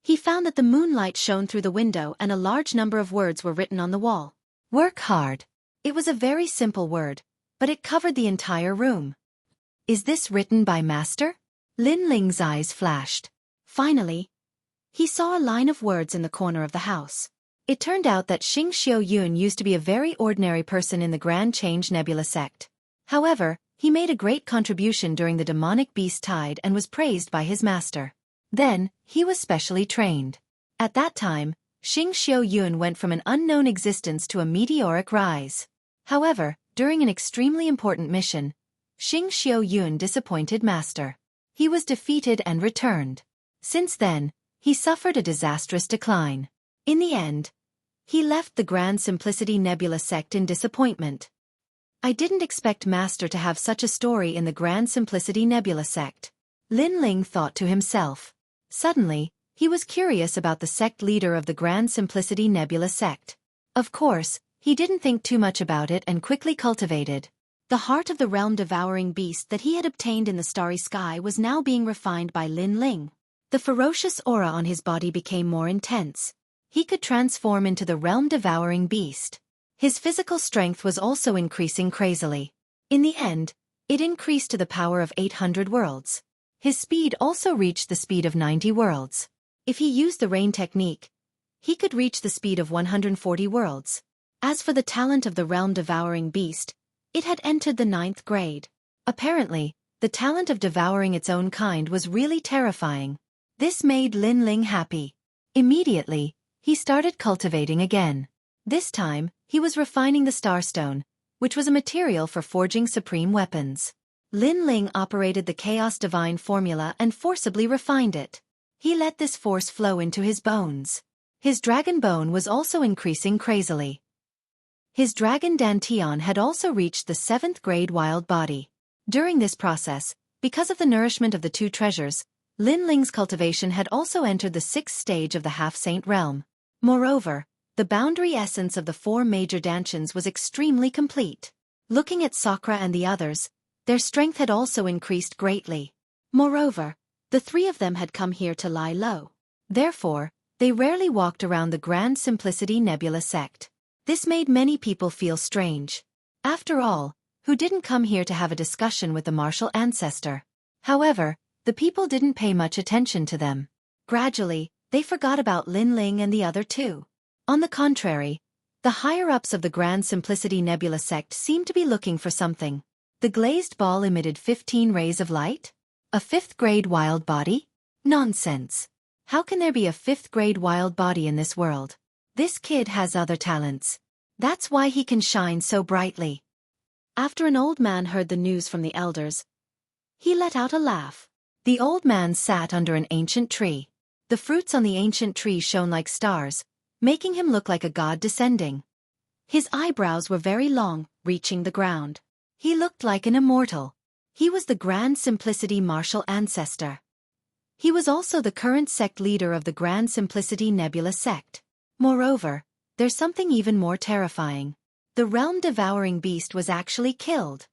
he found that the moonlight shone through the window and a large number of words were written on the wall. Work hard. It was a very simple word, but it covered the entire room. Is this written by Master? Lin Ling's eyes flashed. Finally, he saw a line of words in the corner of the house. It turned out that Xing Xiu Yun used to be a very ordinary person in the Grand Change Nebula sect. However, He made a great contribution during the demonic beast tide and was praised by his master. Then, he was specially trained. At that time, Xing Xiaoyun went from an unknown existence to a meteoric rise. However, during an extremely important mission, Xing Xiaoyun disappointed master. He was defeated and returned. Since then, he suffered a disastrous decline. In the end, he left the Grand Simplicity Nebula sect in disappointment. I didn't expect master to have such a story in the Grand Simplicity Nebula sect. Lin Ling thought to himself. Suddenly, he was curious about the sect leader of the Grand Simplicity Nebula sect. Of course, he didn't think too much about it and quickly cultivated. The heart of the realm-devouring beast that he had obtained in the starry sky was now being refined by Lin Ling. The ferocious aura on his body became more intense. He could transform into the realm-devouring beast. His physical strength was also increasing crazily. In the end, it increased to the power of 800 worlds. His speed also reached the speed of 90 worlds. If he used the rain technique, he could reach the speed of 140 worlds. As for the talent of the realm-devouring beast, it had entered the 9th grade. Apparently, the talent of devouring its own kind was really terrifying. This made Lin Ling happy. Immediately, he started cultivating again. This time, he was refining the Starstone, which was a material for forging supreme weapons. Lin Ling operated the Chaos Divine formula and forcibly refined it. He let this force flow into his bones. His dragon bone was also increasing crazily. His dragon Dantian had also reached the 7th grade wild body. During this process, because of the nourishment of the two treasures, Lin Ling's cultivation had also entered the 6th stage of the half-saint realm. Moreover, the boundary essence of the 4 major Dantians was extremely complete. Looking at Sakura and the others, their strength had also increased greatly. Moreover, the 3 of them had come here to lie low. Therefore, they rarely walked around the Grand Simplicity Nebula sect. This made many people feel strange. After all, who didn't come here to have a discussion with the martial ancestor? However, the people didn't pay much attention to them. Gradually, they forgot about Lin Ling and the other 2. On the contrary, the higher-ups of the Grand Simplicity Nebula sect seemed to be looking for something. The glazed ball emitted 15 rays of light? A 5th grade wild body? Nonsense. How can there be a 5th grade wild body in this world? This kid has other talents. That's why he can shine so brightly. After an old man heard the news from the elders, he let out a laugh. The old man sat under an ancient tree. The fruits on the ancient tree shone like stars, making him look like a god descending. His eyebrows were very long, reaching the ground. He looked like an immortal. He was the Grand Simplicity martial ancestor. He was also the current sect leader of the Grand Simplicity Nebula sect. Moreover, there's something even more terrifying. The realm-devouring beast was actually killed.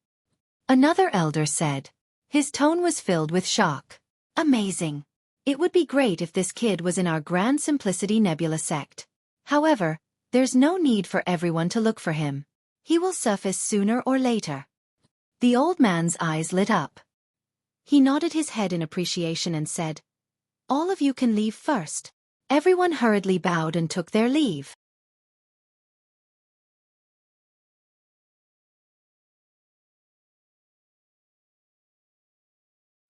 Another elder said. His tone was filled with shock. Amazing. It would be great if this kid was in our Grand Simplicity Nebula sect. However, there's no need for everyone to look for him. He will surface sooner or later. The old man's eyes lit up. He nodded his head in appreciation and said, "All of you can leave first." Everyone hurriedly bowed and took their leave.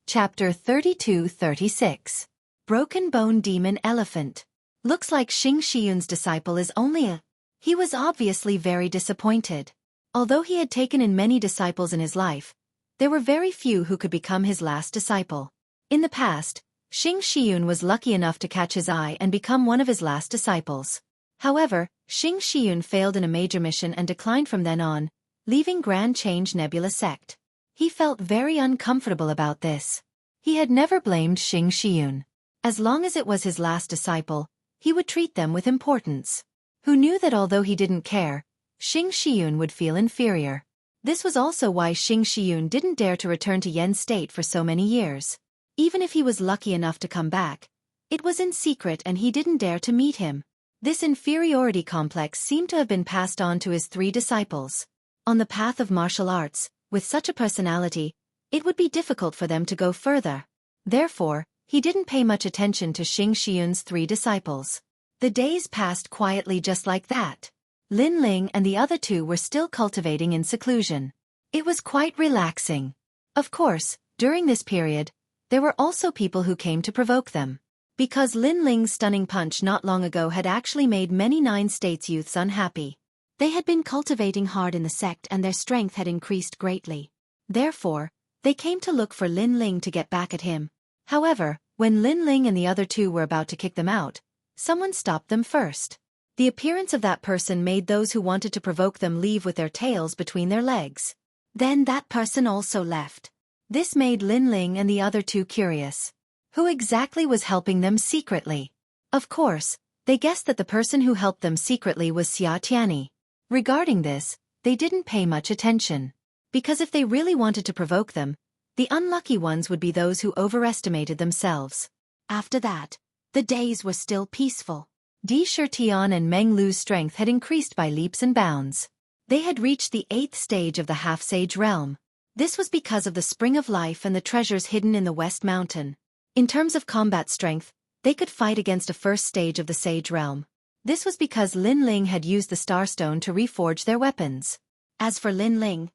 Chapter 32-36. Broken Bone Demon Elephant. Looks like Xing Shiyun's disciple is only a... He was obviously very disappointed. Although he had taken in many disciples in his life, there were very few who could become his last disciple. In the past, Xing Shiyun was lucky enough to catch his eye and become one of his last disciples. However, Xing Shiyun failed in a major mission and declined from then on, leaving Grand Change Nebula sect. He felt very uncomfortable about this. He had never blamed Xing Shiyun. As long as it was his last disciple, he would treat them with importance. Who knew that although he didn't care, Xing Shiyun would feel inferior. This was also why Xing Shiyun didn't dare to return to Yen State for so many years. Even if he was lucky enough to come back, it was in secret and he didn't dare to meet him. This inferiority complex seemed to have been passed on to his 3 disciples. On the path of martial arts, with such a personality, it would be difficult for them to go further. Therefore, he didn't pay much attention to Xing Shiyun's 3 disciples. The days passed quietly just like that. Lin Ling and the other 2 were still cultivating in seclusion. It was quite relaxing. Of course, during this period, there were also people who came to provoke them. Because Lin Ling's stunning punch not long ago had actually made many Nine States youths unhappy. They had been cultivating hard in the sect and their strength had increased greatly. Therefore, they came to look for Lin Ling to get back at him. However, when Lin Ling and the other two were about to kick them out, someone stopped them first. The appearance of that person made those who wanted to provoke them leave with their tails between their legs. Then that person also left. This made Lin Ling and the other two curious. Who exactly was helping them secretly? Of course, they guessed that the person who helped them secretly was Xueqi. Regarding this, they didn't pay much attention. Because if they really wanted to provoke them, the unlucky ones would be those who overestimated themselves. After that, the days were still peaceful. Di Shirtian and Meng Lu's strength had increased by leaps and bounds. They had reached the 8th stage of the half-sage realm. This was because of the spring of life and the treasures hidden in the West Mountain. In terms of combat strength, they could fight against a first stage of the sage realm. This was because Lin Ling had used the Starstone to reforge their weapons. As for Lin Ling,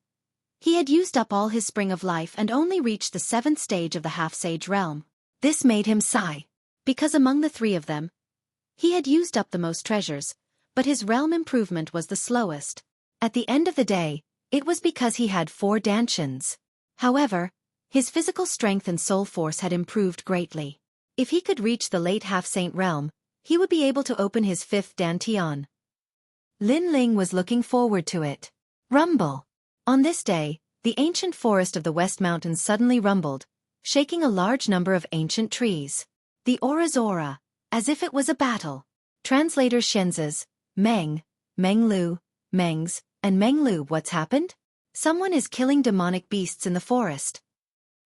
he had used up all his spring of life and only reached the 7th stage of the half-sage realm. This made him sigh. Because among the three of them, he had used up the most treasures, but his realm improvement was the slowest. At the end of the day, it was because he had 4 dantians. However, his physical strength and soul force had improved greatly. If he could reach the late half-saint realm, he would be able to open his 5th dantian. Lin Ling was looking forward to it. Rumble. On this day, the ancient forest of the West Mountains suddenly rumbled, shaking a large number of ancient trees. The aura's aura, as if it was a battle. Translators Shenzes, Meng Lu, Mengs, and Meng Lu. What's happened? Someone is killing demonic beasts in the forest.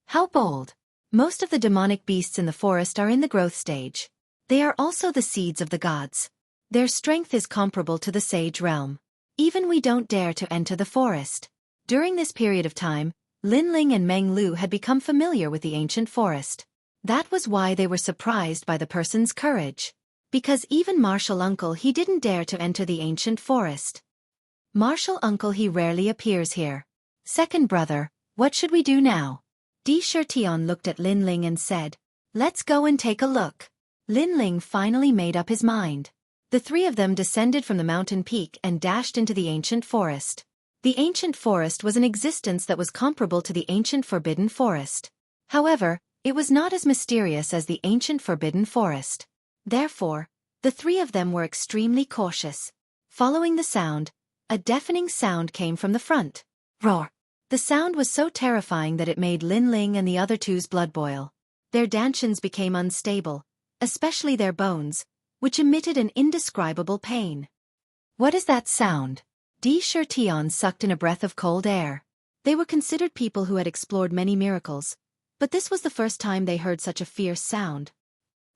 How bold. Most of the demonic beasts in the forest are in the growth stage. They are also the seeds of the gods. Their strength is comparable to the sage realm. Even we don't dare to enter the forest. During this period of time, Lin Ling and Meng Lu had become familiar with the ancient forest. That was why they were surprised by the person's courage. Because even Martial Uncle he didn't dare to enter the ancient forest. Martial Uncle he rarely appears here. Second brother, what should we do now? Di Shirtian looked at Lin Ling and said, let's go and take a look. Lin Ling finally made up his mind. The three of them descended from the mountain peak and dashed into the ancient forest. The ancient forest was an existence that was comparable to the ancient forbidden forest. However, it was not as mysterious as the ancient forbidden forest. Therefore, the three of them were extremely cautious. Following the sound, a deafening sound came from the front. Roar! The sound was so terrifying that it made Lin Ling and the other two's blood boil. Their dantians became unstable, especially their bones, which emitted an indescribable pain. What is that sound? Di Shirtian sucked in a breath of cold air. They were considered people who had explored many miracles, but this was the first time they heard such a fierce sound.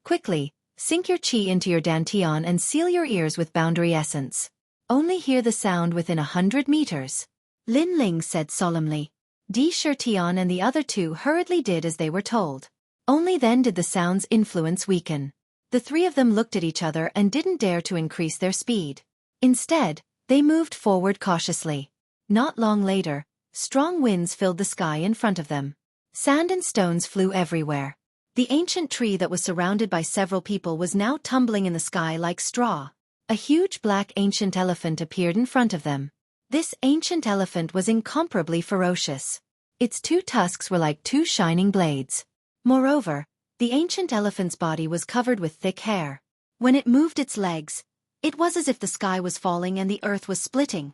Quickly, sink your chi into your dantian and seal your ears with boundary essence. Only hear the sound within 100 meters. Lin Ling said solemnly. Di Shirtian and the other two hurriedly did as they were told. Only then did the sound's influence weaken. The three of them looked at each other and didn't dare to increase their speed. Instead, they moved forward cautiously. Not long later, strong winds filled the sky in front of them. Sand and stones flew everywhere. The ancient tree that was surrounded by several people was now tumbling in the sky like straw. A huge black ancient elephant appeared in front of them. This ancient elephant was incomparably ferocious. Its 2 tusks were like 2 shining blades. Moreover, the ancient elephant's body was covered with thick hair. When it moved its legs, it was as if the sky was falling and the earth was splitting.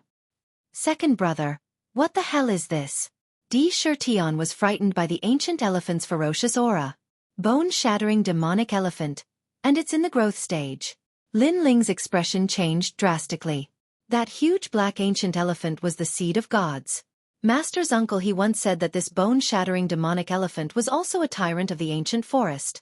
Second brother, what the hell is this? Di Shirtian was frightened by the ancient elephant's ferocious aura. Bone-shattering demonic elephant, and it's in the growth stage. Lin Ling's expression changed drastically. That huge black ancient elephant was the seed of gods. Master's uncle he once said that this bone-shattering demonic elephant was also a tyrant of the ancient forest.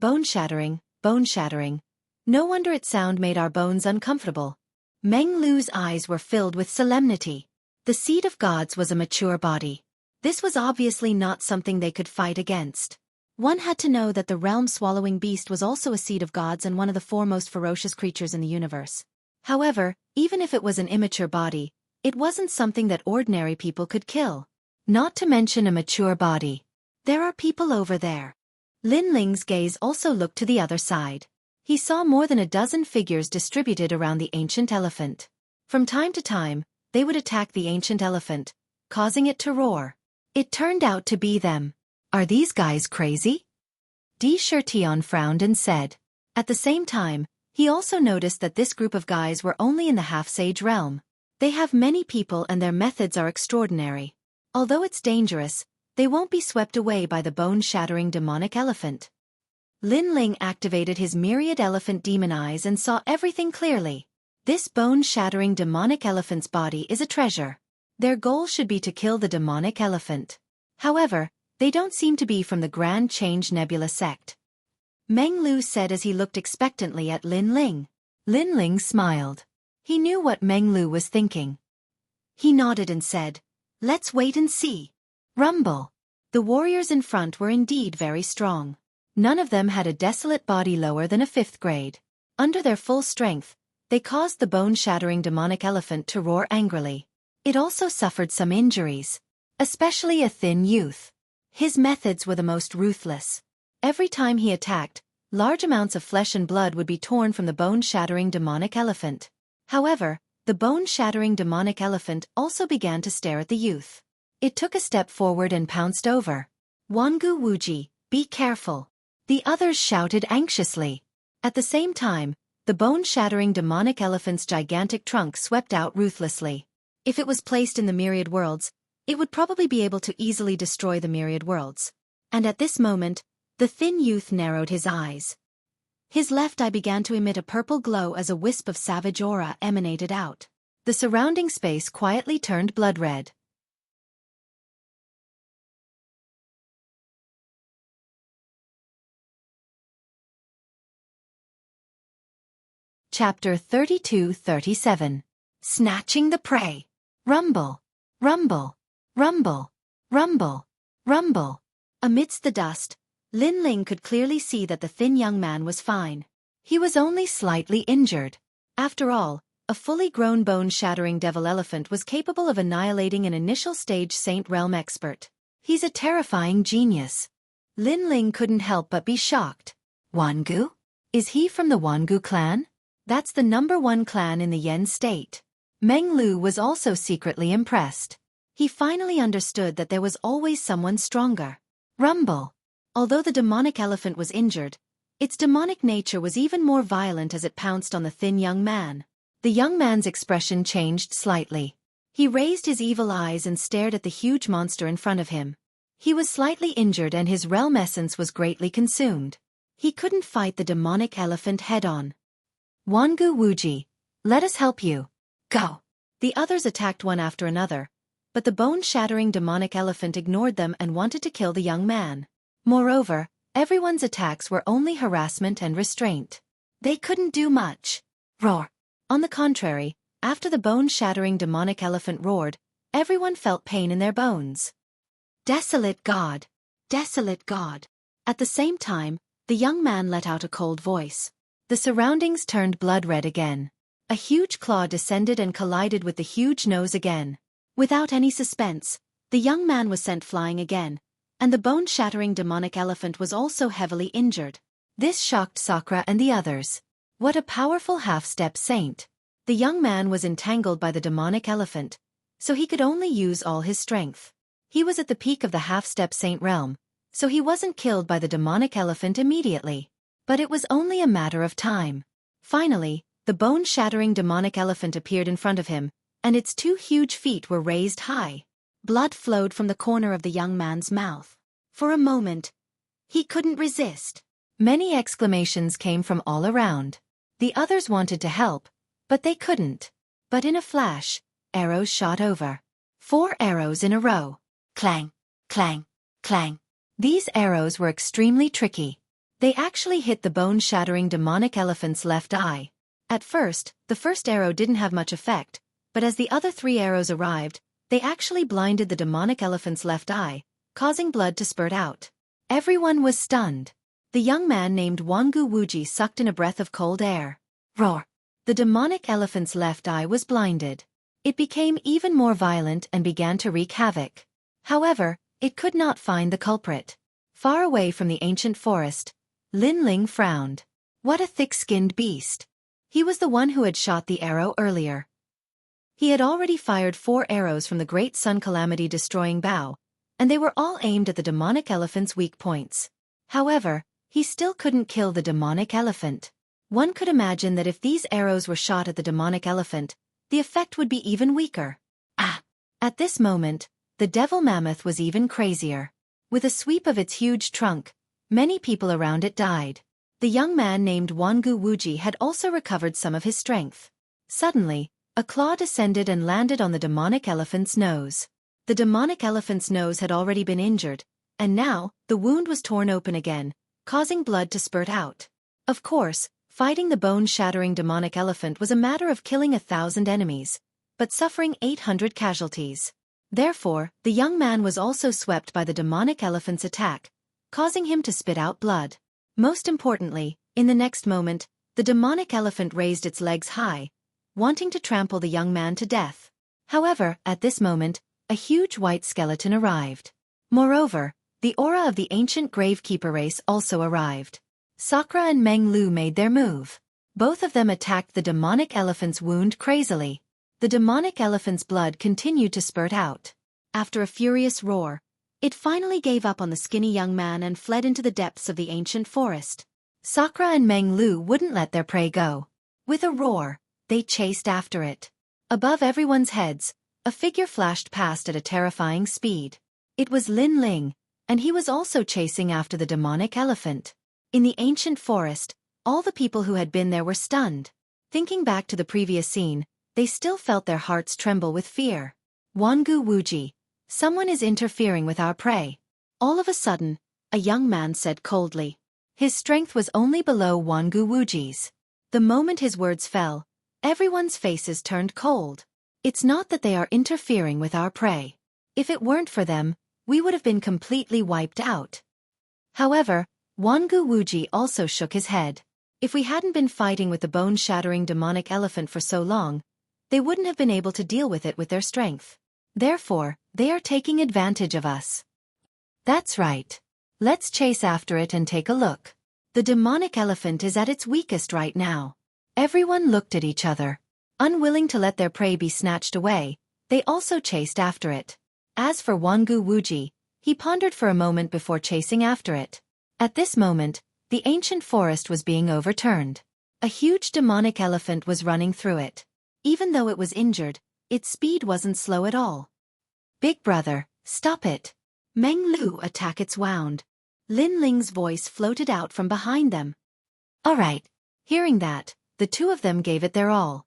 Bone-shattering, bone-shattering. No wonder its sound made our bones uncomfortable. Meng Lu's eyes were filled with solemnity. The seed of gods was a mature body. This was obviously not something they could fight against. One had to know that the realm-swallowing beast was also a seed of gods and one of the 4 most ferocious creatures in the universe. However, even if it was an immature body, It wasn't something that ordinary people could kill. Not to mention a mature body. There are people over there. Lin Ling's gaze also looked to the other side. He saw more than a dozen figures distributed around the ancient elephant. From time to time, they would attack the ancient elephant, causing it to roar. It turned out to be them. Are these guys crazy? Di Shirtian frowned and said. At the same time, he also noticed that this group of guys were only in the half-sage realm. They have many people and their methods are extraordinary. Although it's dangerous, they won't be swept away by the bone-shattering demonic elephant. Lin Ling activated his myriad elephant demon eyes and saw everything clearly. This bone-shattering demonic elephant's body is a treasure. Their goal should be to kill the demonic elephant. However, they don't seem to be from the Grand Change Nebula sect. Meng Lu said as he looked expectantly at Lin Ling. Lin Ling smiled. He knew what Meng Lu was thinking. He nodded and said, "Let's wait and see." Rumble. The warriors in front were indeed very strong. None of them had a desolate body lower than a 5th grade. Under their full strength, they caused the bone-shattering demonic elephant to roar angrily. It also suffered some injuries, especially a thin youth. His methods were the most ruthless. Every time he attacked, large amounts of flesh and blood would be torn from the bone-shattering demonic elephant. However, the bone-shattering demonic elephant also began to stare at the youth. It took a step forward and pounced over. "Wangu Wuji, be careful." The others shouted anxiously. At the same time, the bone-shattering demonic elephant's gigantic trunk swept out ruthlessly. If it was placed in the myriad worlds, it would probably be able to easily destroy the myriad worlds. And at this moment, the thin youth narrowed his eyes. His left eye began to emit a purple glow as a wisp of savage aura emanated out. The surrounding space quietly turned blood red. Chapter 32-37. Snatching the Prey. Rumble. Rumble. Rumble. Rumble. Rumble. Amidst the dust, Lin Ling could clearly see that the thin young man was fine. He was only slightly injured. After all, a fully grown bone-shattering devil elephant was capable of annihilating an initial-stage Saint Realm expert. He's a terrifying genius. Lin Ling couldn't help but be shocked. Wangu? Is he from the Wangu clan? That's the #1 clan in the Yen state. Meng Lu was also secretly impressed. He finally understood that there was always someone stronger. Rumble. Although the demonic elephant was injured, its demonic nature was even more violent as it pounced on the thin young man. The young man's expression changed slightly. He raised his evil eyes and stared at the huge monster in front of him. He was slightly injured and his realm essence was greatly consumed. He couldn't fight the demonic elephant head-on. Wangu Wuji, let us help you. Go. The others attacked one after another, but the bone-shattering demonic elephant ignored them and wanted to kill the young man. Moreover, everyone's attacks were only harassment and restraint. They couldn't do much. Roar. On the contrary, after the bone-shattering demonic elephant roared, everyone felt pain in their bones. Desolate God. Desolate God. At the same time, the young man let out a cold voice. The surroundings turned blood red again. A huge claw descended and collided with the huge nose again. Without any suspense, the young man was sent flying again, and the bone-shattering demonic elephant was also heavily injured. This shocked Sakura and the others. What a powerful half-step saint. The young man was entangled by the demonic elephant, so he could only use all his strength. He was at the peak of the half-step saint realm, so he wasn't killed by the demonic elephant immediately. But it was only a matter of time. Finally, the bone-shattering demonic elephant appeared in front of him, and its 2 huge feet were raised high. Blood flowed from the corner of the young man's mouth. For a moment, he couldn't resist. Many exclamations came from all around. The others wanted to help, but they couldn't. But in a flash, arrows shot over. 4 arrows in a row. Clang, clang, clang. These arrows were extremely tricky. They actually hit the bone-shattering demonic elephant's left eye. At first, the first arrow didn't have much effect, but as the other 3 arrows arrived, they actually blinded the demonic elephant's left eye, causing blood to spurt out. Everyone was stunned. The young man named Wangu Wuji sucked in a breath of cold air. Roar! The demonic elephant's left eye was blinded. It became even more violent and began to wreak havoc. However, it could not find the culprit. Far away from the ancient forest, Lin Ling frowned. What a thick-skinned beast. He was the one who had shot the arrow earlier. He had already fired 4 arrows from the great sun calamity destroying bow, and they were all aimed at the demonic elephant's weak points. However, he still couldn't kill the demonic elephant. One could imagine that if these arrows were shot at the demonic elephant, the effect would be even weaker. Ah! At this moment, the devil mammoth was even crazier. With a sweep of its huge trunk, many people around it died. The young man named Wangu Wuji had also recovered some of his strength. Suddenly, a claw descended and landed on the demonic elephant's nose. The demonic elephant's nose had already been injured, and now, the wound was torn open again, causing blood to spurt out. Of course, fighting the bone-shattering demonic elephant was a matter of killing 1,000 enemies, but suffering 800 casualties. Therefore, the young man was also swept by the demonic elephant's attack, causing him to spit out blood. Most importantly, in the next moment, the demonic elephant raised its legs high, wanting to trample the young man to death. However, at this moment, a huge white skeleton arrived. Moreover, the aura of the ancient gravekeeper race also arrived. Sakura and Meng Lu made their move. Both of them attacked the demonic elephant's wound crazily. The demonic elephant's blood continued to spurt out. After a furious roar, it finally gave up on the skinny young man and fled into the depths of the ancient forest. Sakura and Meng Lu wouldn't let their prey go. With a roar, they chased after it. Above everyone's heads, a figure flashed past at a terrifying speed. It was Lin Ling, and he was also chasing after the demonic elephant. In the ancient forest, all the people who had been there were stunned. Thinking back to the previous scene, they still felt their hearts tremble with fear. Wangu Wuji, someone is interfering with our prey. All of a sudden, a young man said coldly. His strength was only below Wangu Wuji's. The moment his words fell, everyone's faces turned cold. It's not that they are interfering with our prey. If it weren't for them, we would have been completely wiped out. However, Wangu Wuji also shook his head. If we hadn't been fighting with the bone-shattering demonic elephant for so long, they wouldn't have been able to deal with it with their strength. Therefore, they are taking advantage of us. That's right. Let's chase after it and take a look. The demonic elephant is at its weakest right now. Everyone looked at each other. Unwilling to let their prey be snatched away, they also chased after it. As for Wangu Wuji, he pondered for a moment before chasing after it. At this moment, the ancient forest was being overturned. A huge demonic elephant was running through it. Even though it was injured, its speed wasn't slow at all. Big brother, stop it. Meng Lu attack its wound. Lin Ling's voice floated out from behind them. All right. Hearing that, the two of them gave it their all.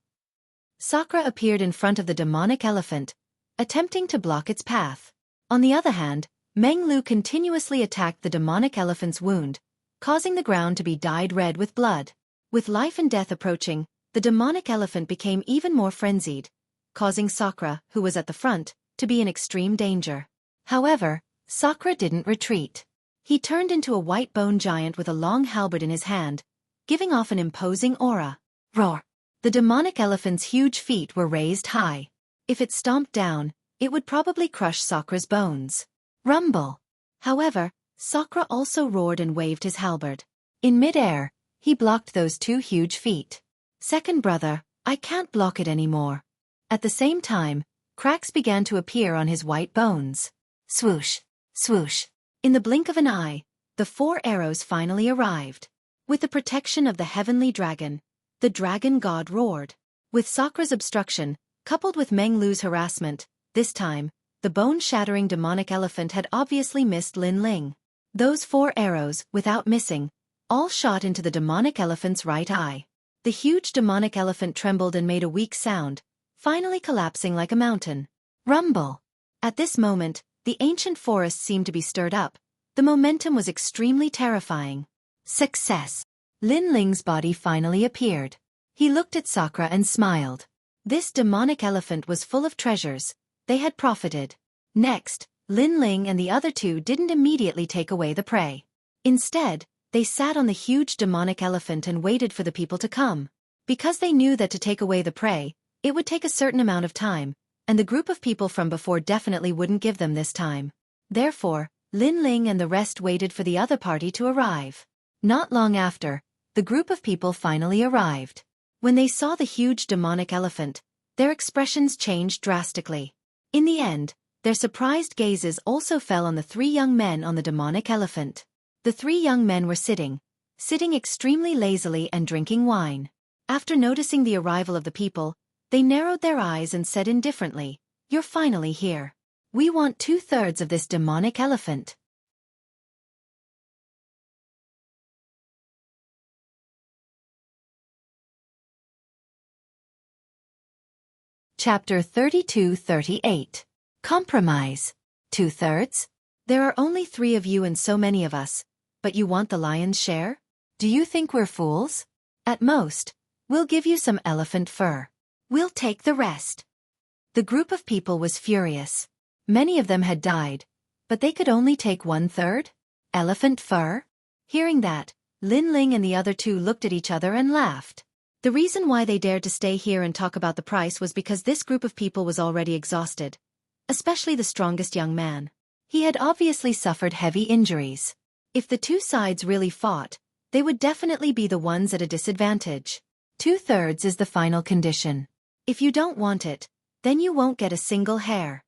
Sakura appeared in front of the demonic elephant, attempting to block its path. On the other hand, Meng Lu continuously attacked the demonic elephant's wound, causing the ground to be dyed red with blood. With life and death approaching, the demonic elephant became even more frenzied, causing Sakura, who was at the front, to be in extreme danger. However, Sakura didn't retreat. He turned into a white bone giant with a long halberd in his hand, giving off an imposing aura. Roar! The demonic elephant's huge feet were raised high. If it stomped down, it would probably crush Sakura's bones. Rumble! However, Sakura also roared and waved his halberd. In mid-air, he blocked those two huge feet. Second brother, I can't block it anymore. At the same time, cracks began to appear on his white bones. Swoosh! Swoosh! In the blink of an eye, the 4 arrows finally arrived. With the protection of the heavenly dragon, the dragon god roared. With Sakura's obstruction, coupled with Meng Lu's harassment, this time, the bone-shattering demonic elephant had obviously missed Lin Ling. Those 4 arrows, without missing, all shot into the demonic elephant's right eye. The huge demonic elephant trembled and made a weak sound, finally collapsing like a mountain. Rumble! At this moment, the ancient forest seemed to be stirred up. The momentum was extremely terrifying. Success! Lin Ling's body finally appeared. He looked at Sakura and smiled. This demonic elephant was full of treasures. They had profited. Next, Lin Ling and the other two didn't immediately take away the prey. Instead, they sat on the huge demonic elephant and waited for the people to come. Because they knew that to take away the prey, It would take a certain amount of time, and the group of people from before definitely wouldn't give them this time. Therefore, Lin Ling and the rest waited for the other party to arrive. Not long after, the group of people finally arrived. When they saw the huge demonic elephant, their expressions changed drastically. In the end, their surprised gazes also fell on the three young men on the demonic elephant. The three young men were sitting extremely lazily and drinking wine. After noticing the arrival of the people, they narrowed their eyes and said indifferently, "You're finally here. We want 2/3 of this demonic elephant." Chapter 32-38. Compromise. 2/3? There are only 3 of you and so many of us, but you want the lion's share? Do you think we're fools? At most, we'll give you some elephant fur. We'll take the rest. The group of people was furious. Many of them had died, but they could only take 1/3? Elephant fur? Hearing that, Lin Ling and the other 2 looked at each other and laughed. The reason why they dared to stay here and talk about the price was because this group of people was already exhausted, especially the strongest young man. He had obviously suffered heavy injuries. If the 2 sides really fought, they would definitely be the ones at a disadvantage. 2/3 is the final condition. If you don't want it, then you won't get a single hair.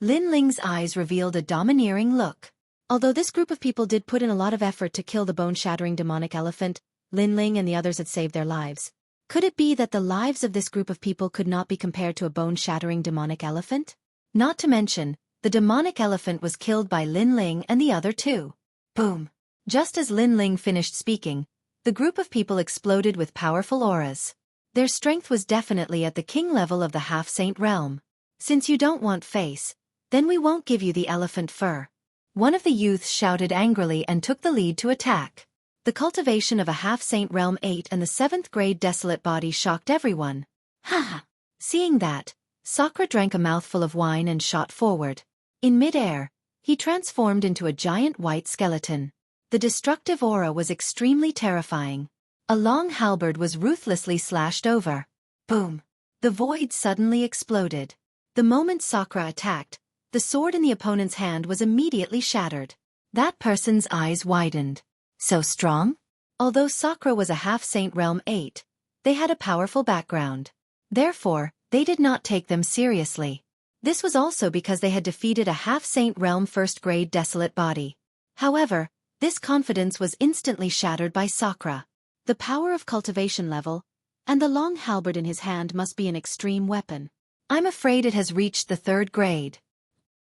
Lin Ling's eyes revealed a domineering look. Although this group of people did put in a lot of effort to kill the bone-shattering demonic elephant, Lin Ling and the others had saved their lives. Could it be that the lives of this group of people could not be compared to a bone-shattering demonic elephant? Not to mention, the demonic elephant was killed by Lin Ling and the other 2. Boom! Just as Lin Ling finished speaking, the group of people exploded with powerful auras. Their strength was definitely at the king level of the half-saint realm. "Since you don't want face, then we won't give you the elephant fur." One of the youths shouted angrily and took the lead to attack. The cultivation of a half-saint realm 8 and the 7th grade desolate body shocked everyone. Ha! Seeing that, Sakura drank a mouthful of wine and shot forward. In mid-air, he transformed into a giant white skeleton. The destructive aura was extremely terrifying. A long halberd was ruthlessly slashed over. Boom! The void suddenly exploded. The moment Sakura attacked, the sword in the opponent's hand was immediately shattered. That person's eyes widened. So strong? Although Sakura was a half-saint realm 8, they had a powerful background. Therefore, they did not take them seriously. This was also because they had defeated a half-saint realm 1st grade desolate body. However, this confidence was instantly shattered by Sakura. The power of cultivation level, and the long halberd in his hand must be an extreme weapon. "I'm afraid it has reached the 3rd grade.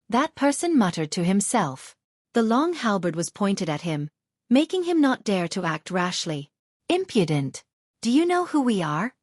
That person muttered to himself. The long halberd was pointed at him, making him not dare to act rashly. "Impudent! Do you know who we are?"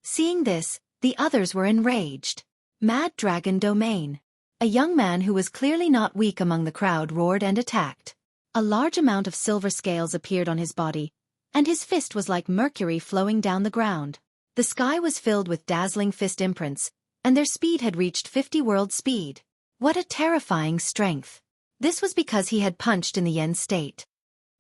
Seeing this, the others were enraged. "Mad Dragon Domain!" A young man who was clearly not weak among the crowd roared and attacked. A large amount of silver scales appeared on his body, and his fist was like mercury flowing down the ground. The sky was filled with dazzling fist imprints, and their speed had reached 50 world speed. What a terrifying strength! This was because he had punched in the Yen state.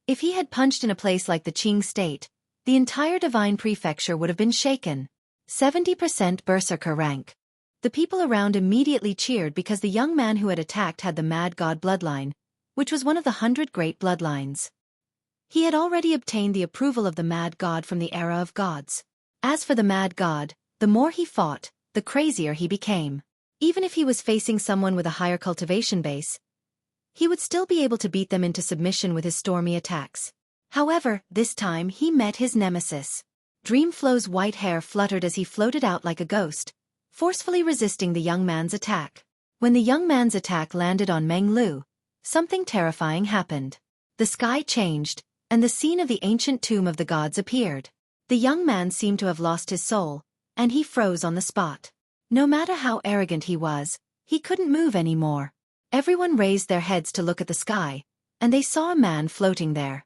If he had punched in a place like the Qing state, the entire divine prefecture would have been shaken. 70% berserker rank. The people around immediately cheered because the young man who had attacked had the Mad God bloodline, which was one of the 100 great bloodlines. He had already obtained the approval of the Mad God from the era of gods. As for the Mad God, the more he fought, the crazier he became. Even if he was facing someone with a higher cultivation base, he would still be able to beat them into submission with his stormy attacks. However, this time he met his nemesis. Dreamflow's white hair fluttered as he floated out like a ghost, forcefully resisting the young man's attack. When the young man's attack landed on Meng Lu, something terrifying happened. The sky changed, and the scene of the ancient tomb of the gods appeared. The young man seemed to have lost his soul, and he froze on the spot. No matter how arrogant he was, he couldn't move anymore. Everyone raised their heads to look at the sky, and they saw a man floating there.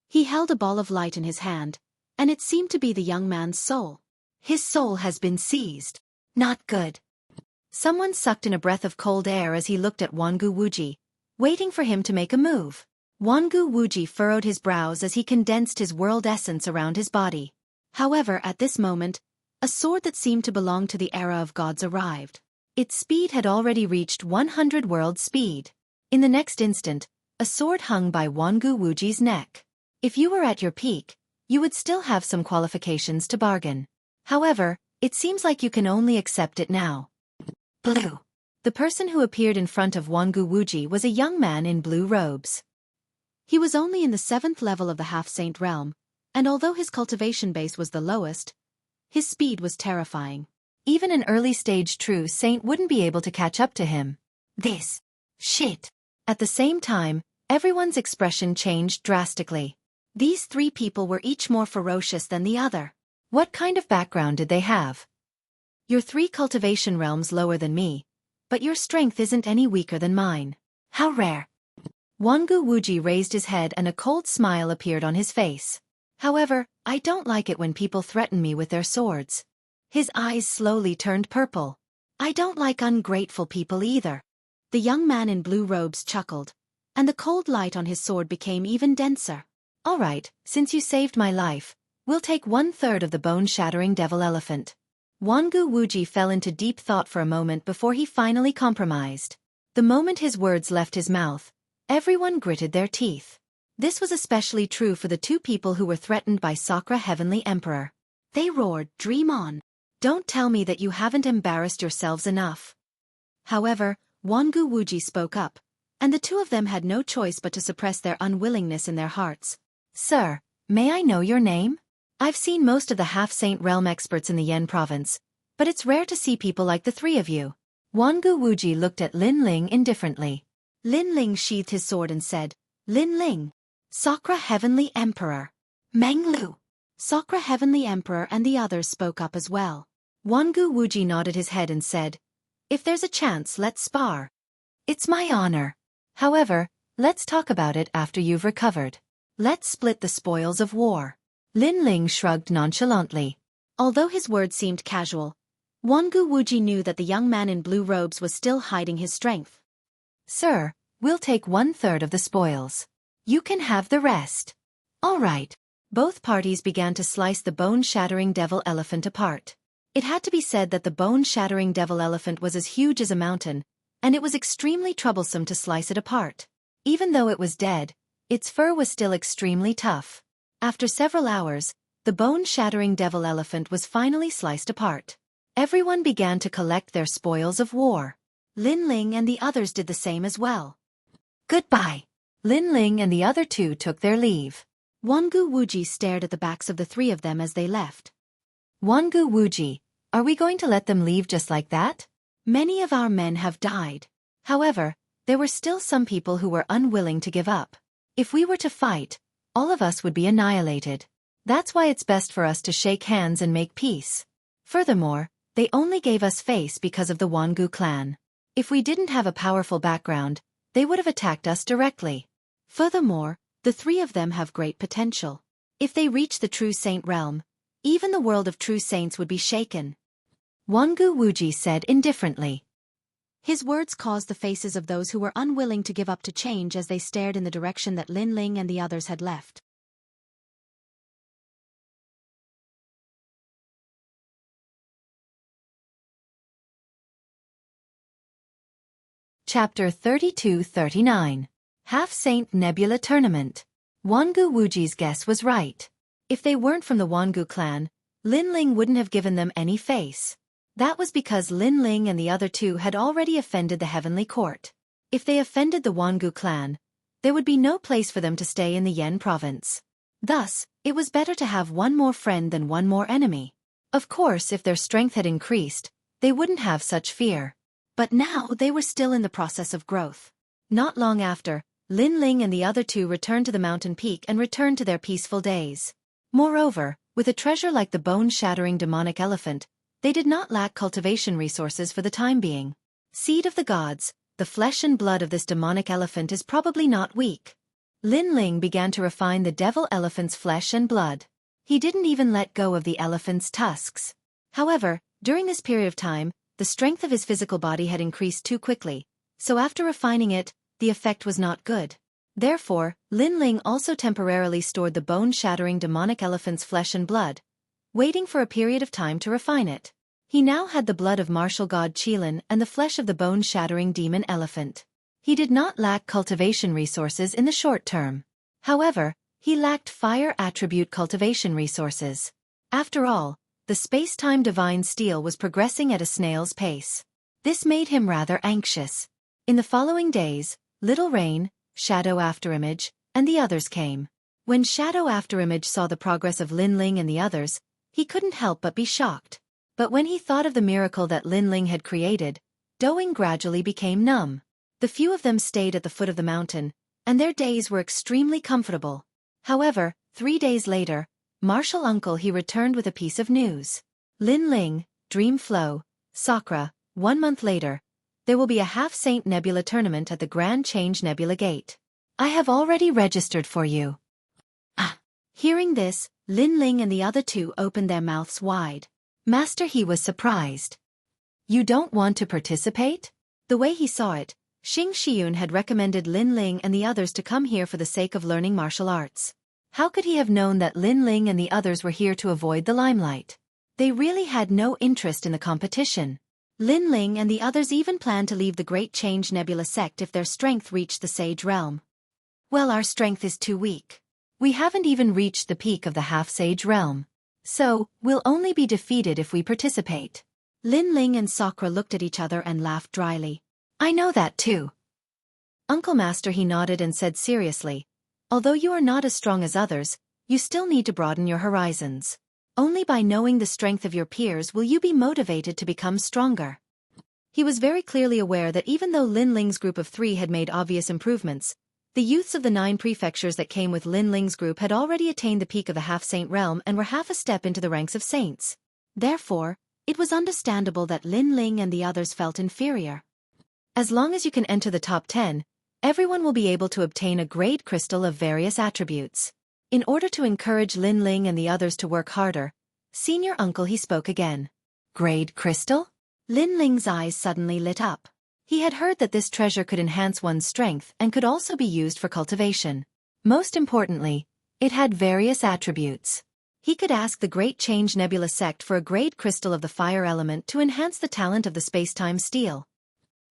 He held a ball of light in his hand, and it seemed to be the young man's soul. His soul has been seized. Not good. Someone sucked in a breath of cold air as he looked at Wangu Wuji, waiting for him to make a move. Wangu Wuji furrowed his brows as he condensed his world essence around his body. However, at this moment, A sword that seemed to belong to the era of gods arrived. Its speed had already reached 100 world speed. In the next instant, a sword hung by Wangu Wuji's neck. If you were at your peak, you would still have some qualifications to bargain. However, it seems like you can only accept it now. Blue. The person who appeared in front of Wangu Wuji was a young man in blue robes. He was only in the 7th level of the half-saint realm, and although his cultivation base was the lowest, his speed was terrifying. Even an early-stage true saint wouldn't be able to catch up to him. This shit. At the same time, everyone's expression changed drastically. These three people were each more ferocious than the other. What kind of background did they have? You're 3 cultivation realms lower than me, but your strength isn't any weaker than mine. How rare. Wangu Wuji raised his head and a cold smile appeared on his face. However, I don't like it when people threaten me with their swords. His eyes slowly turned purple. I don't like ungrateful people either. The young man in blue robes chuckled, and the cold light on his sword became even denser. All right, since you saved my life, we'll take 1/3 of the bone-shattering devil elephant. Wangu Wuji fell into deep thought for a moment before he finally compromised. The moment his words left his mouth, everyone gritted their teeth. This was especially true for the 2 people who were threatened by Sakra Heavenly Emperor. They roared, "Dream on! Don't tell me that you haven't embarrassed yourselves enough." However, Wangu Wuji spoke up, and the 2 of them had no choice but to suppress their unwillingness in their hearts. "Sir, may I know your name? I've seen most of the half-saint realm experts in the Yen province, but it's rare to see people like the 3 of you." Wangu Wuji looked at Lin Ling indifferently. Lin Ling sheathed his sword and said, "Lin Ling, Sakra Heavenly Emperor." Meng Lu. Sakra Heavenly Emperor and the others spoke up as well. Wangu Wuji nodded his head and said, "If there's a chance, let's spar." "It's my honor. However, let's talk about it after you've recovered. Let's split the spoils of war." Lin Ling shrugged nonchalantly. Although his words seemed casual, Wangu Wuji knew that the young man in blue robes was still hiding his strength. "Sir, we'll take 1/3 of the spoils. You can have the rest." All right. Both parties began to slice the bone-shattering devil elephant apart. It had to be said that the bone-shattering devil elephant was as huge as a mountain, and it was extremely troublesome to slice it apart. Even though it was dead, its fur was still extremely tough. After several hours, the bone-shattering devil elephant was finally sliced apart. Everyone began to collect their spoils of war. Lin Ling and the others did the same as well. Goodbye. Lin Ling and the other 2 took their leave. Wangu Wuji stared at the backs of the 3 of them as they left. "Wangu Wuji, are we going to let them leave just like that? Many of our men have died. However, there were still some people who were unwilling to give up. If we were to fight, all of us would be annihilated. That's why it's best for us to shake hands and make peace. Furthermore, they only gave us face because of the Wangu clan. If we didn't have a powerful background, they would have attacked us directly. Furthermore, the 3 of them have great potential. If they reach the true saint realm, even the world of true saints would be shaken." Wangu Wuji said indifferently. His words caused the faces of those who were unwilling to give up to change as they stared in the direction that Lin Ling and the others had left. Chapter 32-39. Half-Saint Nebula Tournament. Wangu Wuji's guess was right. If they weren't from the Wangu clan, Lin Ling wouldn't have given them any face. That was because Lin Ling and the other 2 had already offended the Heavenly Court. If they offended the Wangu clan, there would be no place for them to stay in the Yen province. Thus, it was better to have one more friend than one more enemy. Of course, if their strength had increased, they wouldn't have such fear. But now they were still in the process of growth. Not long after, Lin Ling and the other 2 returned to the mountain peak and returned to their peaceful days. Moreover, with a treasure like the bone-shattering demonic elephant, they did not lack cultivation resources for the time being. Seed of the gods, the flesh and blood of this demonic elephant is probably not weak. Lin Ling began to refine the devil elephant's flesh and blood. He didn't even let go of the elephant's tusks. However, during this period of time, the strength of his physical body had increased too quickly, so after refining it, the effect was not good. Therefore, Lin Ling also temporarily stored the bone-shattering demonic elephant's flesh and blood, waiting for a period of time to refine it. He now had the blood of martial god Qilin and the flesh of the bone-shattering demon elephant. He did not lack cultivation resources in the short term. However, he lacked fire attribute cultivation resources. After all, the space-time divine steel was progressing at a snail's pace. This made him rather anxious. In the following days, Little Rain, Shadow Afterimage, and the others came. When Shadow Afterimage saw the progress of Lin Ling and the others, he couldn't help but be shocked. But when he thought of the miracle that Lin Ling had created, Doing gradually became numb. The few of them stayed at the foot of the mountain, and their days were extremely comfortable. However, 3 days later, Martial Uncle he returned with a piece of news. Lin Ling, Dream Flow, Sakura, 1 month later, there will be a Half-Saint Nebula tournament at the Grand Change Nebula Gate. I have already registered for you. Hearing this, Lin Ling and the other two opened their mouths wide. Master He was surprised. You don't want to participate? The way he saw it, Xing Shiyun had recommended Lin Ling and the others to come here for the sake of learning martial arts. How could he have known that Lin Ling and the others were here to avoid the limelight? They really had no interest in the competition. Lin Ling and the others even planned to leave the Great Change Nebula sect if their strength reached the Sage Realm. Well, our strength is too weak. We haven't even reached the peak of the Half-Sage Realm. So, we'll only be defeated if we participate. Lin Ling and Sakura looked at each other and laughed dryly. I know that too. Uncle Master he nodded and said seriously, although you are not as strong as others, you still need to broaden your horizons. Only by knowing the strength of your peers will you be motivated to become stronger. He was very clearly aware that even though Lin Ling's group of 3 had made obvious improvements, the youths of the 9 prefectures that came with Lin Ling's group had already attained the peak of the half-saint realm and were half a step into the ranks of saints. Therefore, it was understandable that Lin Ling and the others felt inferior. As long as you can enter the top 10, everyone will be able to obtain a grade crystal of various attributes. In order to encourage Lin Ling and the others to work harder, Senior Uncle he spoke again. Grade crystal? Lin Ling's eyes suddenly lit up. He had heard that this treasure could enhance one's strength and could also be used for cultivation. Most importantly, it had various attributes. He could ask the Great Change Nebula sect for a grade crystal of the fire element to enhance the talent of the space-time steel.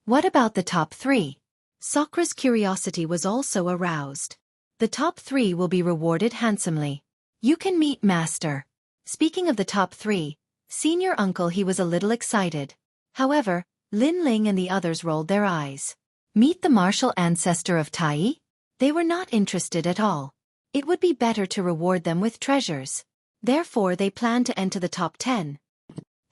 What about the top 3? Sakura's curiosity was also aroused. The top 3 will be rewarded handsomely. You can meet Master. Speaking of the top 3, Senior Uncle he was a little excited. However, Lin Ling and the others rolled their eyes. Meet the martial ancestor of Tai? They were not interested at all. It would be better to reward them with treasures. Therefore they planned to enter the top 10.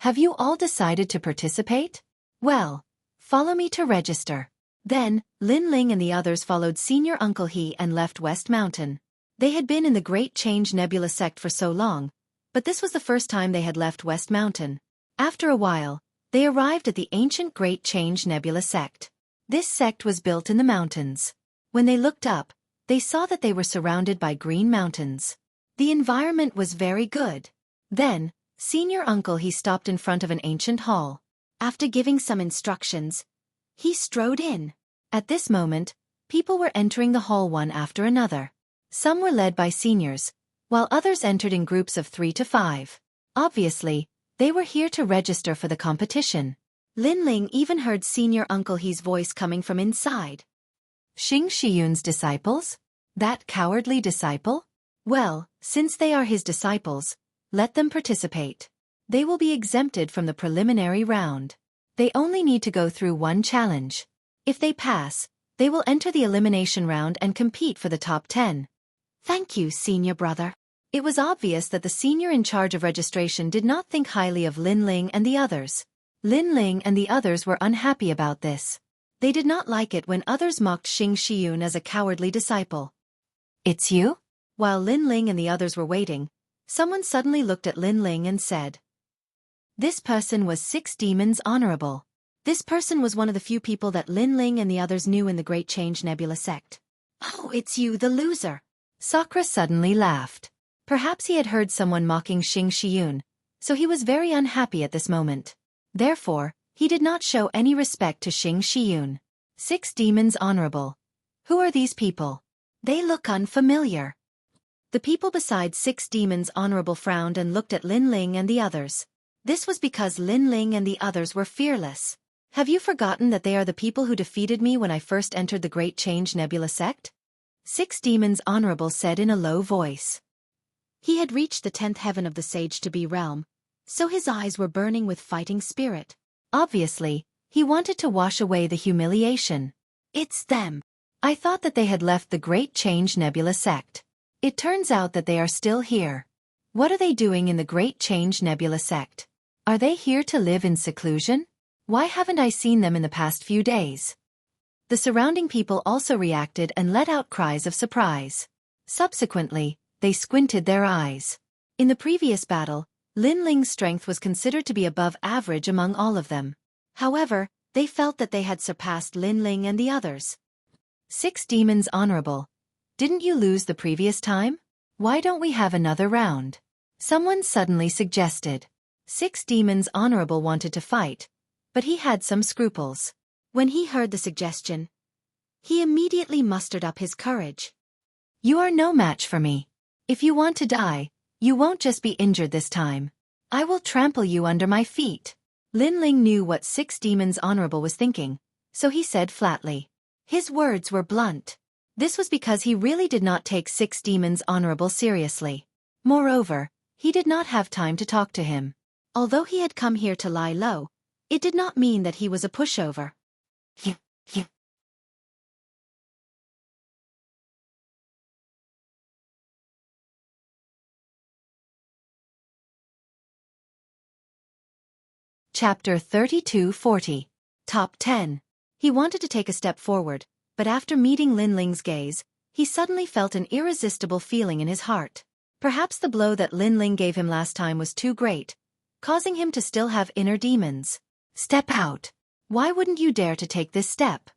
Have you all decided to participate? Well, follow me to register. Then, Lin Ling and the others followed Senior Uncle He and left West Mountain. They had been in the Great Change Nebula sect for so long, but this was the first time they had left West Mountain. After a while, they arrived at the ancient Great Change Nebula sect. This sect was built in the mountains. When they looked up, they saw that they were surrounded by green mountains. The environment was very good. Then, Senior Uncle he stopped in front of an ancient hall. After giving some instructions, he strode in. At this moment, people were entering the hall one after another. Some were led by seniors, while others entered in groups of 3 to 5. Obviously, they were here to register for the competition. Lin Ling even heard Senior Uncle He's voice coming from inside. Xing Shiyun's disciples? That cowardly disciple? Well, since they are his disciples, let them participate. They will be exempted from the preliminary round. They only need to go through one challenge. If they pass, they will enter the elimination round and compete for the top 10. Thank you, senior brother. It was obvious that the senior in charge of registration did not think highly of Lin Ling and the others. Lin Ling and the others were unhappy about this. They did not like it when others mocked Xing Shiyun as a cowardly disciple. It's you? While Lin Ling and the others were waiting, someone suddenly looked at Lin Ling and said, "This person was 6 demons honorable." This person was one of the few people that Lin Ling and the others knew in the Great Change Nebula sect. Oh, it's you, the loser. Sakura suddenly laughed. Perhaps he had heard someone mocking Xing Shiyun, so he was very unhappy at this moment. Therefore, he did not show any respect to Xing Shiyun. 6 demons honorable. Who are these people? They look unfamiliar. The people beside 6 demons honorable frowned and looked at Lin Ling and the others. This was because Lin Ling and the others were fearless. Have you forgotten that they are the people who defeated me when I first entered the Great Change Nebula sect? 6 demons honorable said in a low voice. He had reached the 10th heaven of the Sage-to-be realm, so his eyes were burning with fighting spirit. Obviously, he wanted to wash away the humiliation. It's them. I thought that they had left the Great Change Nebula sect. It turns out that they are still here. What are they doing in the Great Change Nebula sect? Are they here to live in seclusion? Why haven't I seen them in the past few days? The surrounding people also reacted and let out cries of surprise. Subsequently, they squinted their eyes. In the previous battle, Lin Ling's strength was considered to be above average among all of them. However, they felt that they had surpassed Lin Ling and the others. 6 demons honorable. Didn't you lose the previous time? Why don't we have another round? Someone suddenly suggested. 6 demons honorable wanted to fight, but he had some scruples. When he heard the suggestion, he immediately mustered up his courage. You are no match for me. If you want to die, you won't just be injured this time. I will trample you under my feet. Lin Ling knew what 6 demons honorable was thinking, so he said flatly. His words were blunt. This was because he really did not take 6 demons honorable seriously. Moreover, he did not have time to talk to him. Although he had come here to lie low, it did not mean that he was a pushover. Chapter 32-40. Top 10. He wanted to take a step forward, but after meeting Lin Ling's gaze, he suddenly felt an irresistible feeling in his heart. Perhaps the blow that Lin Ling gave him last time was too great, causing him to still have inner demons. Step out. Why wouldn't you dare to take this step?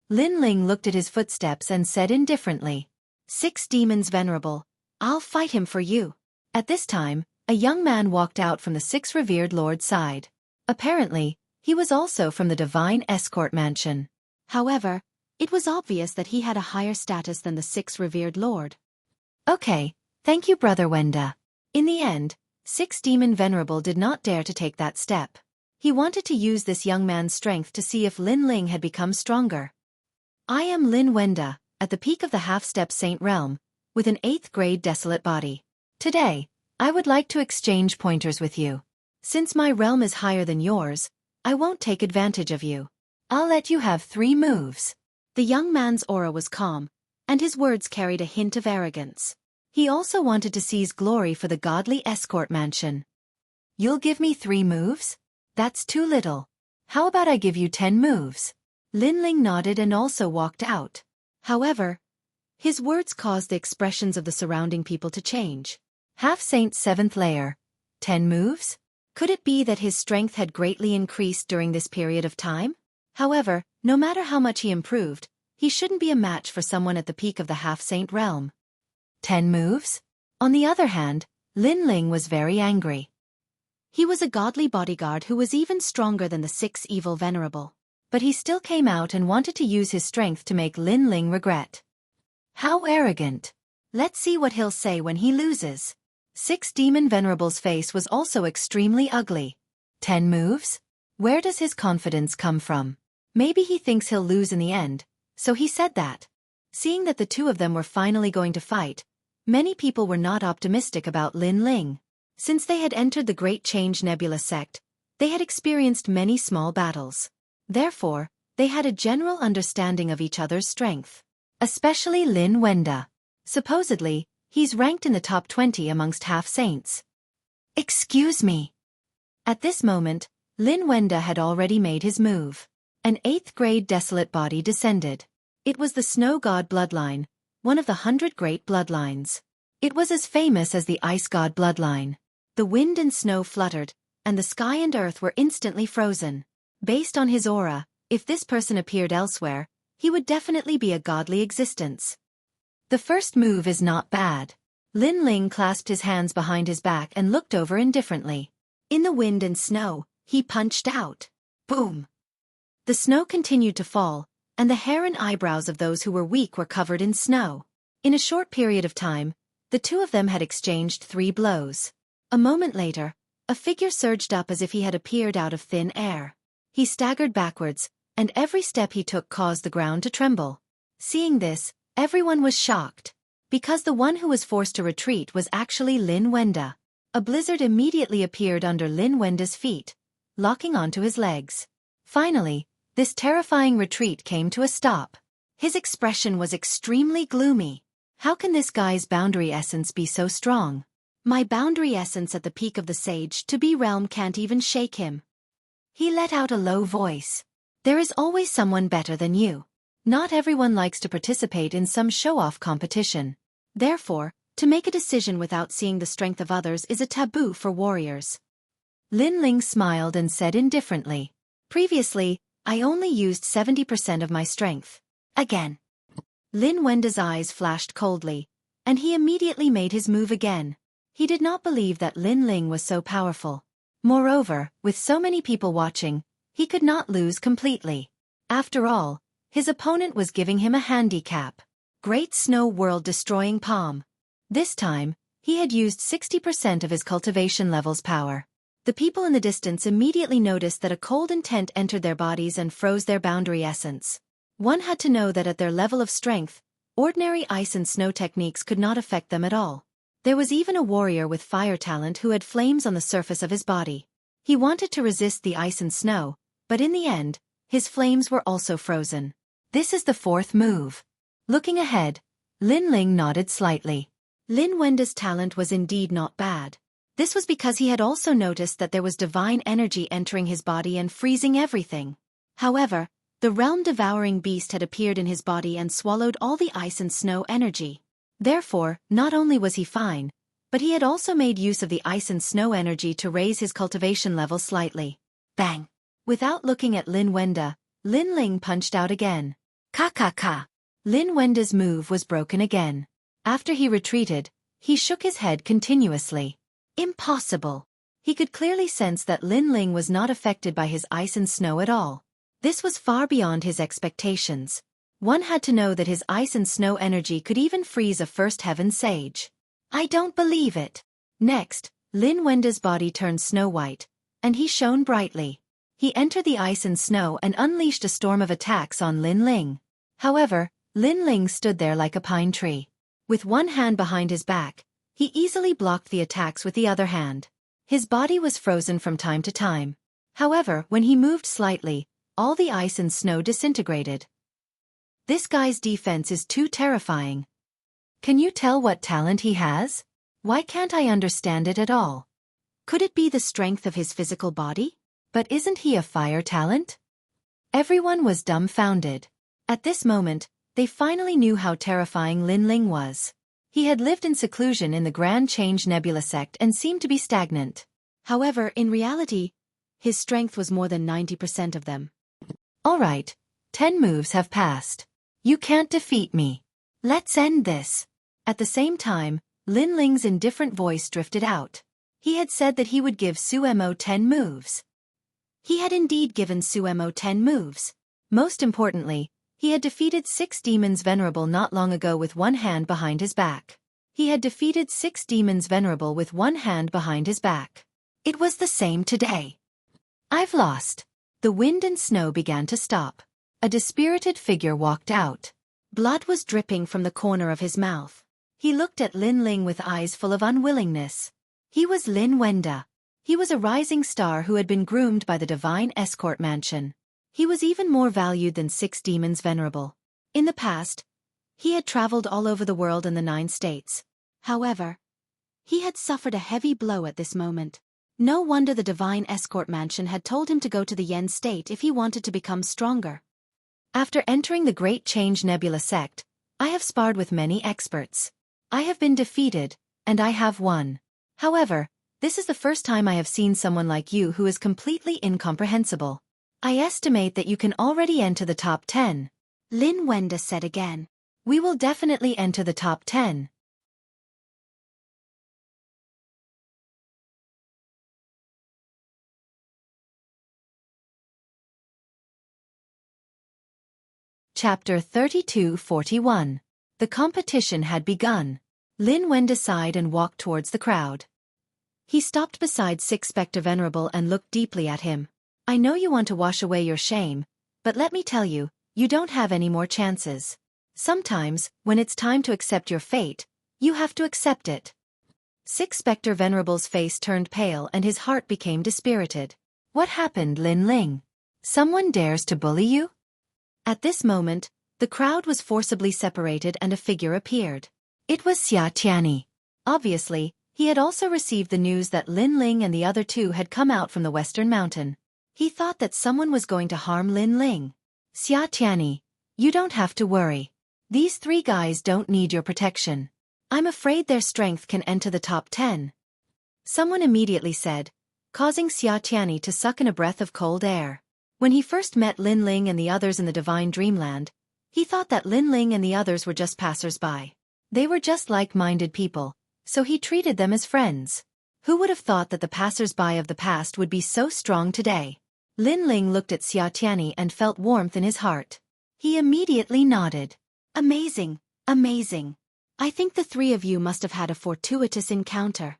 Lin Ling looked at his footsteps and said indifferently. 6 demons venerable. I'll fight him for you. At this time, a young man walked out from the 6 revered lord's side. Apparently, he was also from the divine escort mansion. However, it was obvious that he had a higher status than the 6 revered lord. Okay, thank you Brother Wenda. In the end, 6 demon venerable did not dare to take that step. He wanted to use this young man's strength to see if Lin Ling had become stronger. I am Lin Wenda, at the peak of the half-step saint realm, with an 8th grade desolate body. Today, I would like to exchange pointers with you. Since my realm is higher than yours, I won't take advantage of you. I'll let you have 3 moves. The young man's aura was calm, and his words carried a hint of arrogance. He also wanted to seize glory for the godly escort mansion. You'll give me 3 moves? That's too little. How about I give you 10 moves? Lin Ling nodded and also walked out. However, his words caused the expressions of the surrounding people to change. Half-Saint 7th layer. 10 moves? Could it be that his strength had greatly increased during this period of time? However, no matter how much he improved, he shouldn't be a match for someone at the peak of the half-saint realm. 10 moves? On the other hand, Lin Ling was very angry. He was a godly bodyguard who was even stronger than the 6 evil venerable. But he still came out and wanted to use his strength to make Lin Ling regret. How arrogant. Let's see what he'll say when he loses. 6 demon venerable's face was also extremely ugly. 10 moves? Where does his confidence come from? Maybe he thinks he'll lose in the end, so he said that. Seeing that the 2 of them were finally going to fight, many people were not optimistic about Lin Ling. Since they had entered the Great Change Nebula sect, they had experienced many small battles. Therefore, they had a general understanding of each other's strength. Especially Lin Wenda. Supposedly, he's ranked in the top 20 amongst half-saints. Excuse me. At this moment, Lin Wenda had already made his move. An 8th grade desolate body descended. It was the Snow God bloodline, one of the 100 great bloodlines. It was as famous as the Ice God bloodline. The wind and snow fluttered, and the sky and earth were instantly frozen. Based on his aura, if this person appeared elsewhere, he would definitely be a godly existence. The first move is not bad. Lin Ling clasped his hands behind his back and looked over indifferently. In the wind and snow, he punched out. Boom! The snow continued to fall, and the hair and eyebrows of those who were weak were covered in snow. In a short period of time, The two of them had exchanged 3 blows. A moment later, a figure surged up as if he had appeared out of thin air. He staggered backwards, and every step he took caused the ground to tremble. Seeing this, everyone was shocked. Because the one who was forced to retreat was actually Lin Wenda. A blizzard immediately appeared under Lin Wenda's feet, locking onto his legs. Finally, this terrifying retreat came to a stop. His expression was extremely gloomy. How can this guy's boundary essence be so strong? My boundary essence at the peak of the Sage to Be realm can't even shake him. He let out a low voice. There is always someone better than you. Not everyone likes to participate in some show-off competition. Therefore, to make a decision without seeing the strength of others is a taboo for warriors. Lin Ling smiled and said indifferently, "Previously, I only used 70% of my strength." Again. Lin Wenda's eyes flashed coldly, and he immediately made his move again. He did not believe that Lin Ling was so powerful. Moreover, with so many people watching, he could not lose completely. After all, his opponent was giving him a handicap. Great Snow World-destroying palm. This time, he had used 60% of his cultivation level's power. The people in the distance immediately noticed that a cold intent entered their bodies and froze their boundary essence. One had to know that at their level of strength, ordinary ice and snow techniques could not affect them at all. There was even a warrior with fire talent who had flames on the surface of his body. He wanted to resist the ice and snow, but in the end, his flames were also frozen. This is the 4th move. Looking ahead, Lin Ling nodded slightly. Lin Wenda's talent was indeed not bad. This was because he had also noticed that there was divine energy entering his body and freezing everything. However, the realm-devouring beast had appeared in his body and swallowed all the ice and snow energy. Therefore, not only was he fine, but he had also made use of the ice and snow energy to raise his cultivation level slightly. Bang! Without looking at Lin Wenda, Lin Ling punched out again. Ka. Lin Wenda's move was broken again. After he retreated, he shook his head continuously. Impossible. He could clearly sense that Lin Ling was not affected by his ice and snow at all. This was far beyond his expectations. One had to know that his ice and snow energy could even freeze a First Heaven Sage. I don't believe it. Next, Lin Wenda's body turned snow-white, and he shone brightly. He entered the ice and snow and unleashed a storm of attacks on Lin Ling. However, Lin Ling stood there like a pine tree. With one hand behind his back, he easily blocked the attacks with the other hand. His body was frozen from time to time. However, when he moved slightly, all the ice and snow disintegrated. This guy's defense is too terrifying. Can you tell what talent he has? Why can't I understand it at all? Could it be the strength of his physical body? But isn't he a fire talent? Everyone was dumbfounded. At this moment, they finally knew how terrifying Lin Ling was. He had lived in seclusion in the Grand Change Nebula sect and seemed to be stagnant. However, in reality, his strength was more than 90% of them. Alright, 10 moves have passed. You can't defeat me. Let's end this. At the same time, Lin Ling's indifferent voice drifted out. He had said that he would give Xueqi 10 moves. He had indeed given Xueqi 10 moves. Most importantly, he had defeated 6 demons venerable not long ago with one hand behind his back. He had defeated 6 demons venerable with one hand behind his back. It was the same today. I've lost. The wind and snow began to stop. A dispirited figure walked out. Blood was dripping from the corner of his mouth. He looked at Lin Ling with eyes full of unwillingness. He was Lin Wenda. He was a rising star who had been groomed by the divine escort mansion. He was even more valued than 6 demons venerable. In the past, he had traveled all over the world in the 9 states. However, he had suffered a heavy blow at this moment. No wonder the divine escort mansion had told him to go to the Yen state if he wanted to become stronger. After entering the Great Change Nebula sect, I have sparred with many experts. I have been defeated, and I have won. However, this is the first time I have seen someone like you who is completely incomprehensible. I estimate that you can already enter the top 10. Lin Wenda said again. We will definitely enter the top 10. Chapter 32-41. The competition had begun. Lin went aside and walked towards the crowd. He stopped beside Six Spectre Venerable and looked deeply at him. I know you want to wash away your shame, but let me tell you, you don't have any more chances. Sometimes, when it's time to accept your fate, you have to accept it. Six Spectre Venerable's face turned pale and his heart became dispirited. What happened, Lin Ling? Someone dares to bully you? At this moment, the crowd was forcibly separated and a figure appeared. It was Xia Tianyi. Obviously, he had also received the news that Lin Ling and the other two had come out from the Western Mountain. He thought that someone was going to harm Lin Ling. Xia Tianyi, you don't have to worry. These three guys don't need your protection. I'm afraid their strength can enter the top 10. Someone immediately said, causing Xia Tianyi to suck in a breath of cold air. When he first met Lin Ling and the others in the Divine Dreamland, he thought that Lin Ling and the others were just passers-by. They were just like-minded people, so he treated them as friends. Who would have thought that the passers-by of the past would be so strong today? Lin Ling looked at Xia Tianyi and felt warmth in his heart. He immediately nodded. Amazing, amazing. I think the three of you must have had a fortuitous encounter.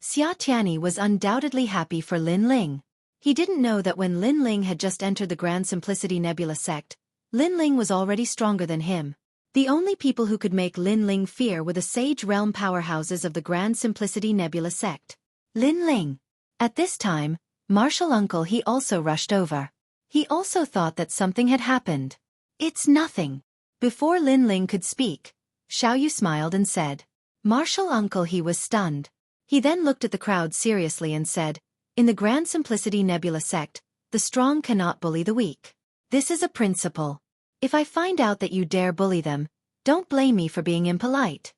Xia Tianyi was undoubtedly happy for Lin Ling. He didn't know that when Lin Ling had just entered the Grand Simplicity Nebula sect, Lin Ling was already stronger than him. The only people who could make Lin Ling fear were the Sage Realm powerhouses of the Grand Simplicity Nebula sect. Lin Ling. At this time, Martial Uncle He also rushed over. He also thought that something had happened. It's nothing. Before Lin Ling could speak, Xiaoyu smiled and said. Martial Uncle He was stunned. He then looked at the crowd seriously and said, in the Grand Simplicity Nebula sect, the strong cannot bully the weak. This is a principle. If I find out that you dare bully them, don't blame me for being impolite.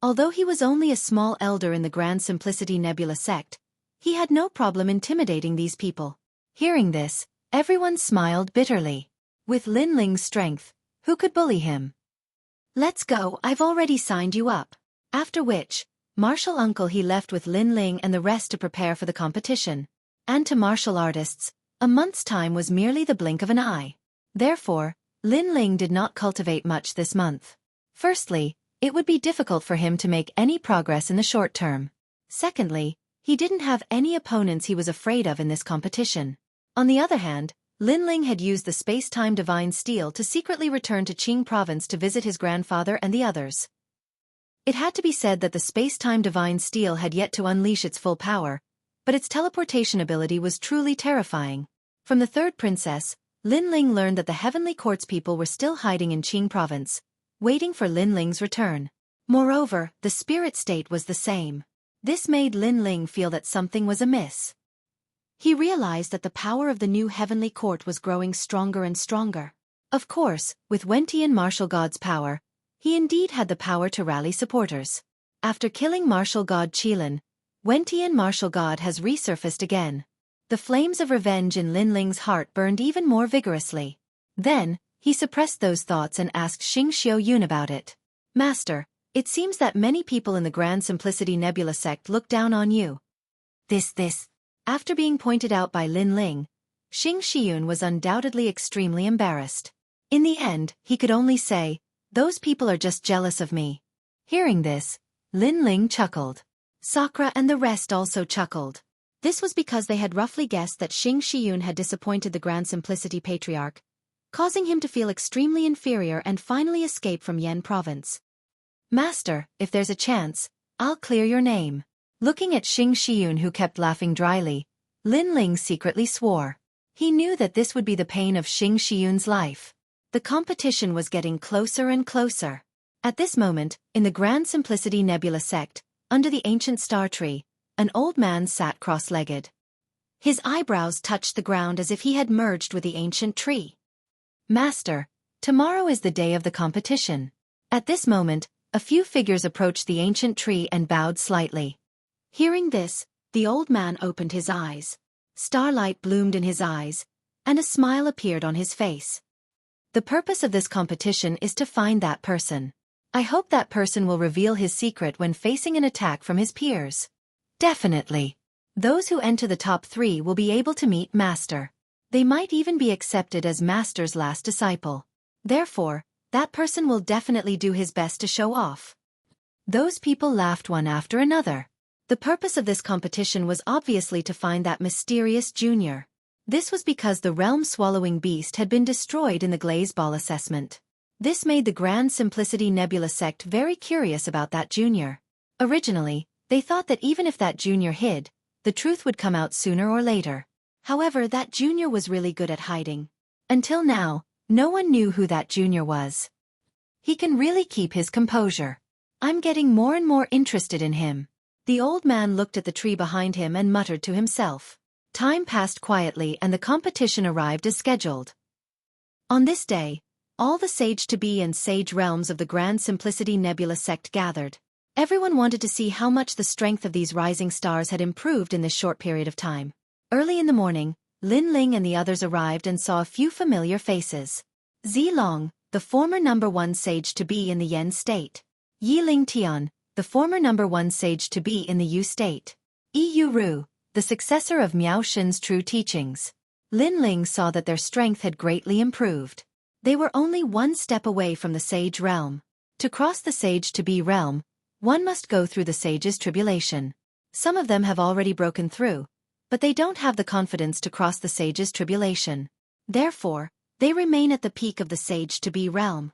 Although he was only a small elder in the Grand Simplicity Nebula sect, he had no problem intimidating these people. Hearing this, everyone smiled bitterly. With Lin Ling's strength, who could bully him? Let's go, I've already signed you up. After which, Martial Uncle He left with Lin Ling and the rest to prepare for the competition. And to martial artists, a month's time was merely the blink of an eye. Therefore, Lin Ling did not cultivate much this month. Firstly, it would be difficult for him to make any progress in the short term. Secondly, he didn't have any opponents he was afraid of in this competition. On the other hand, Lin Ling had used the space-time divine steel to secretly return to Qing province to visit his grandfather and the others. It had to be said that the space-time divine steel had yet to unleash its full power, but its teleportation ability was truly terrifying. From the third princess, Lin Ling learned that the Heavenly Court's people were still hiding in Qing province, waiting for Lin Ling's return. Moreover, the spirit state was the same. This made Lin Ling feel that something was amiss. He realized that the power of the new Heavenly Court was growing stronger and stronger. Of course, with Wentian Martial God's power, he indeed had the power to rally supporters. After killing Martial God Qilin, Wentian Martial God has resurfaced again. The flames of revenge in Lin Ling's heart burned even more vigorously. Then, he suppressed those thoughts and asked Xing Xiaoyun about it. Master, it seems that many people in the Grand Simplicity Nebula sect look down on you. This. After being pointed out by Lin Ling, Xing Xiaoyun was undoubtedly extremely embarrassed. In the end, he could only say, those people are just jealous of me. Hearing this, Lin Ling chuckled. Sakura and the rest also chuckled. This was because they had roughly guessed that Xing Xiaoyun had disappointed the Grand Simplicity Patriarch, causing him to feel extremely inferior and finally escape from Yan province. Master, if there's a chance, I'll clear your name. Looking at Xing Xiaoyun who kept laughing dryly, Lin Ling secretly swore. He knew that this would be the pain of Xing Xiaoyun's life. The competition was getting closer and closer. At this moment, in the Grand Simplicity Nebula sect, under the ancient star tree, an old man sat cross-legged. His eyebrows touched the ground as if he had merged with the ancient tree. Master, tomorrow is the day of the competition. At this moment, a few figures approached the ancient tree and bowed slightly. Hearing this, the old man opened his eyes. Starlight bloomed in his eyes, and a smile appeared on his face. The purpose of this competition is to find that person. I hope that person will reveal his secret when facing an attack from his peers. Definitely. Those who enter the top 3 will be able to meet Master. They might even be accepted as Master's last disciple. Therefore, that person will definitely do his best to show off. Those people laughed one after another. The purpose of this competition was obviously to find that mysterious junior. This was because the realm-swallowing beast had been destroyed in the glaze ball assessment. This made the Grand Simplicity Nebula sect very curious about that junior. Originally, they thought that even if that junior hid, the truth would come out sooner or later. However, that junior was really good at hiding. Until now, no one knew who that junior was. He can really keep his composure. I'm getting more and more interested in him. The old man looked at the tree behind him and muttered to himself. Time passed quietly and the competition arrived as scheduled. On this day, all the Sage-to-Be and Sage realms of the Grand Simplicity Nebula sect gathered. Everyone wanted to see how much the strength of these rising stars had improved in this short period of time. Early in the morning, Lin Ling and the others arrived and saw a few familiar faces. Zi Long, the former #1 Sage-to-Be in the Yen state. Yi Ling Tian, the former #1 Sage-to-Be in the Yu state. Yu Ru, the successor of Miao Shen's true teachings. Lin Ling saw that their strength had greatly improved. They were only one step away from the Sage realm. To cross the Sage-to-Be realm, one must go through the Sage's tribulation. Some of them have already broken through, but they don't have the confidence to cross the Sage's tribulation. Therefore, they remain at the peak of the Sage-to-Be realm.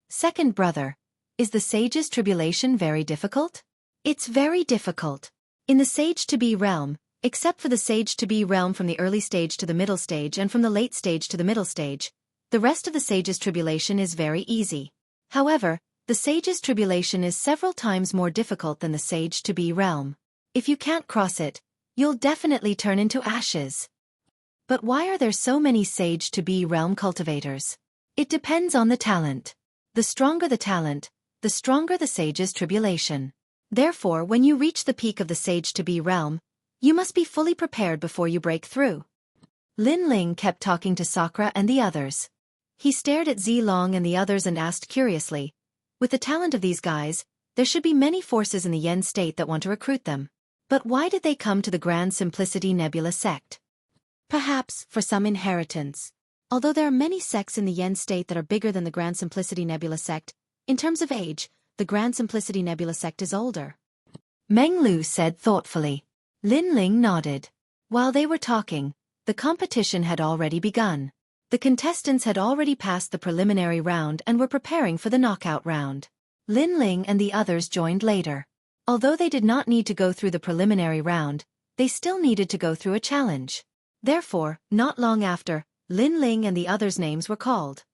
Second brother, is the Sage's tribulation very difficult? It's very difficult. In the Sage-to-Be realm, except for the Sage-to-Be realm from the early stage to the middle stage and from the late stage to the middle stage, the rest of the Sage's tribulation is very easy. However, the Sage's tribulation is several times more difficult than the Sage-to-Be realm. If you can't cross it, you'll definitely turn into ashes. But why are there so many Sage-to-Be realm cultivators? It depends on the talent. The stronger the talent, the stronger the Sage's tribulation. Therefore, when you reach the peak of the Sage-to-Be realm, you must be fully prepared before you break through. Lin Ling kept talking to Sakura and the others. He stared at Zi Long and the others and asked curiously, with the talent of these guys, there should be many forces in the Yen state that want to recruit them. But why did they come to the Grand Simplicity Nebula sect? Perhaps for some inheritance. Although there are many sects in the Yen state that are bigger than the Grand Simplicity Nebula sect, in terms of age, the Grand Simplicity Nebula sect is older. Meng Lu said thoughtfully. Lin Ling nodded. While they were talking, the competition had already begun. The contestants had already passed the preliminary round and were preparing for the knockout round. Lin Ling and the others joined later. Although they did not need to go through the preliminary round, they still needed to go through a challenge. Therefore, not long after, Lin Ling and the others' names were called.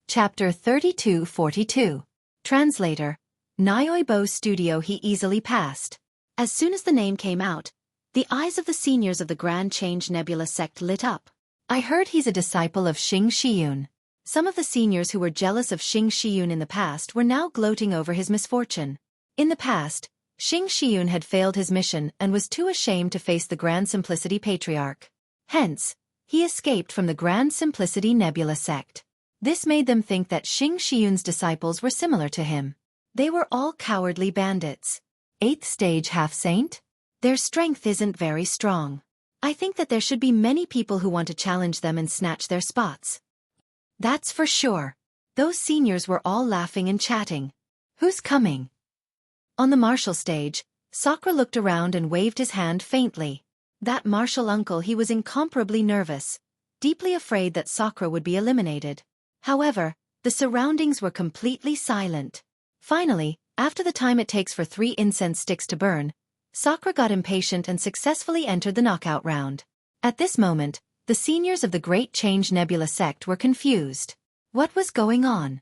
Chapter 3242. Translator. Nyoibo Studio. He easily passed. As soon as the name came out, the eyes of the seniors of the Grand Change Nebula sect lit up. I heard he's a disciple of Xing Shiyun. Some of the seniors who were jealous of Xing Shiyun in the past were now gloating over his misfortune. In the past, Xing Shiyun had failed his mission and was too ashamed to face the Grand Simplicity Patriarch. Hence, he escaped from the Grand Simplicity Nebula sect. This made them think that Xing Shiyun's disciples were similar to him. They were all cowardly bandits. 8th stage half-saint? Their strength isn't very strong. I think that there should be many people who want to challenge them and snatch their spots. That's for sure. Those seniors were all laughing and chatting. Who's coming? On the martial stage, Sakura looked around and waved his hand faintly. That martial uncle, he was incomparably nervous, deeply afraid that Sakura would be eliminated. However, the surroundings were completely silent. Finally, after the time it takes for 3 incense sticks to burn, Sakura got impatient and successfully entered the knockout round. At this moment, the seniors of the Great Change Nebula sect were confused. What was going on?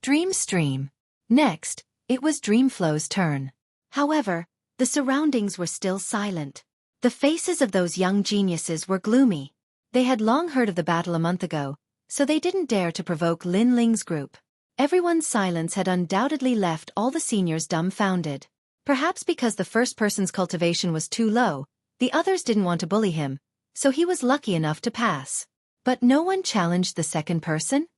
Dreamstream. Next, it was Dreamflow's turn. However, the surroundings were still silent. The faces of those young geniuses were gloomy. They had long heard of the battle a month ago, so they didn't dare to provoke Lin Ling's group. Everyone's silence had undoubtedly left all the seniors dumbfounded. Perhaps because the first person's cultivation was too low, the others didn't want to bully him, so he was lucky enough to pass. But no one challenged the second person?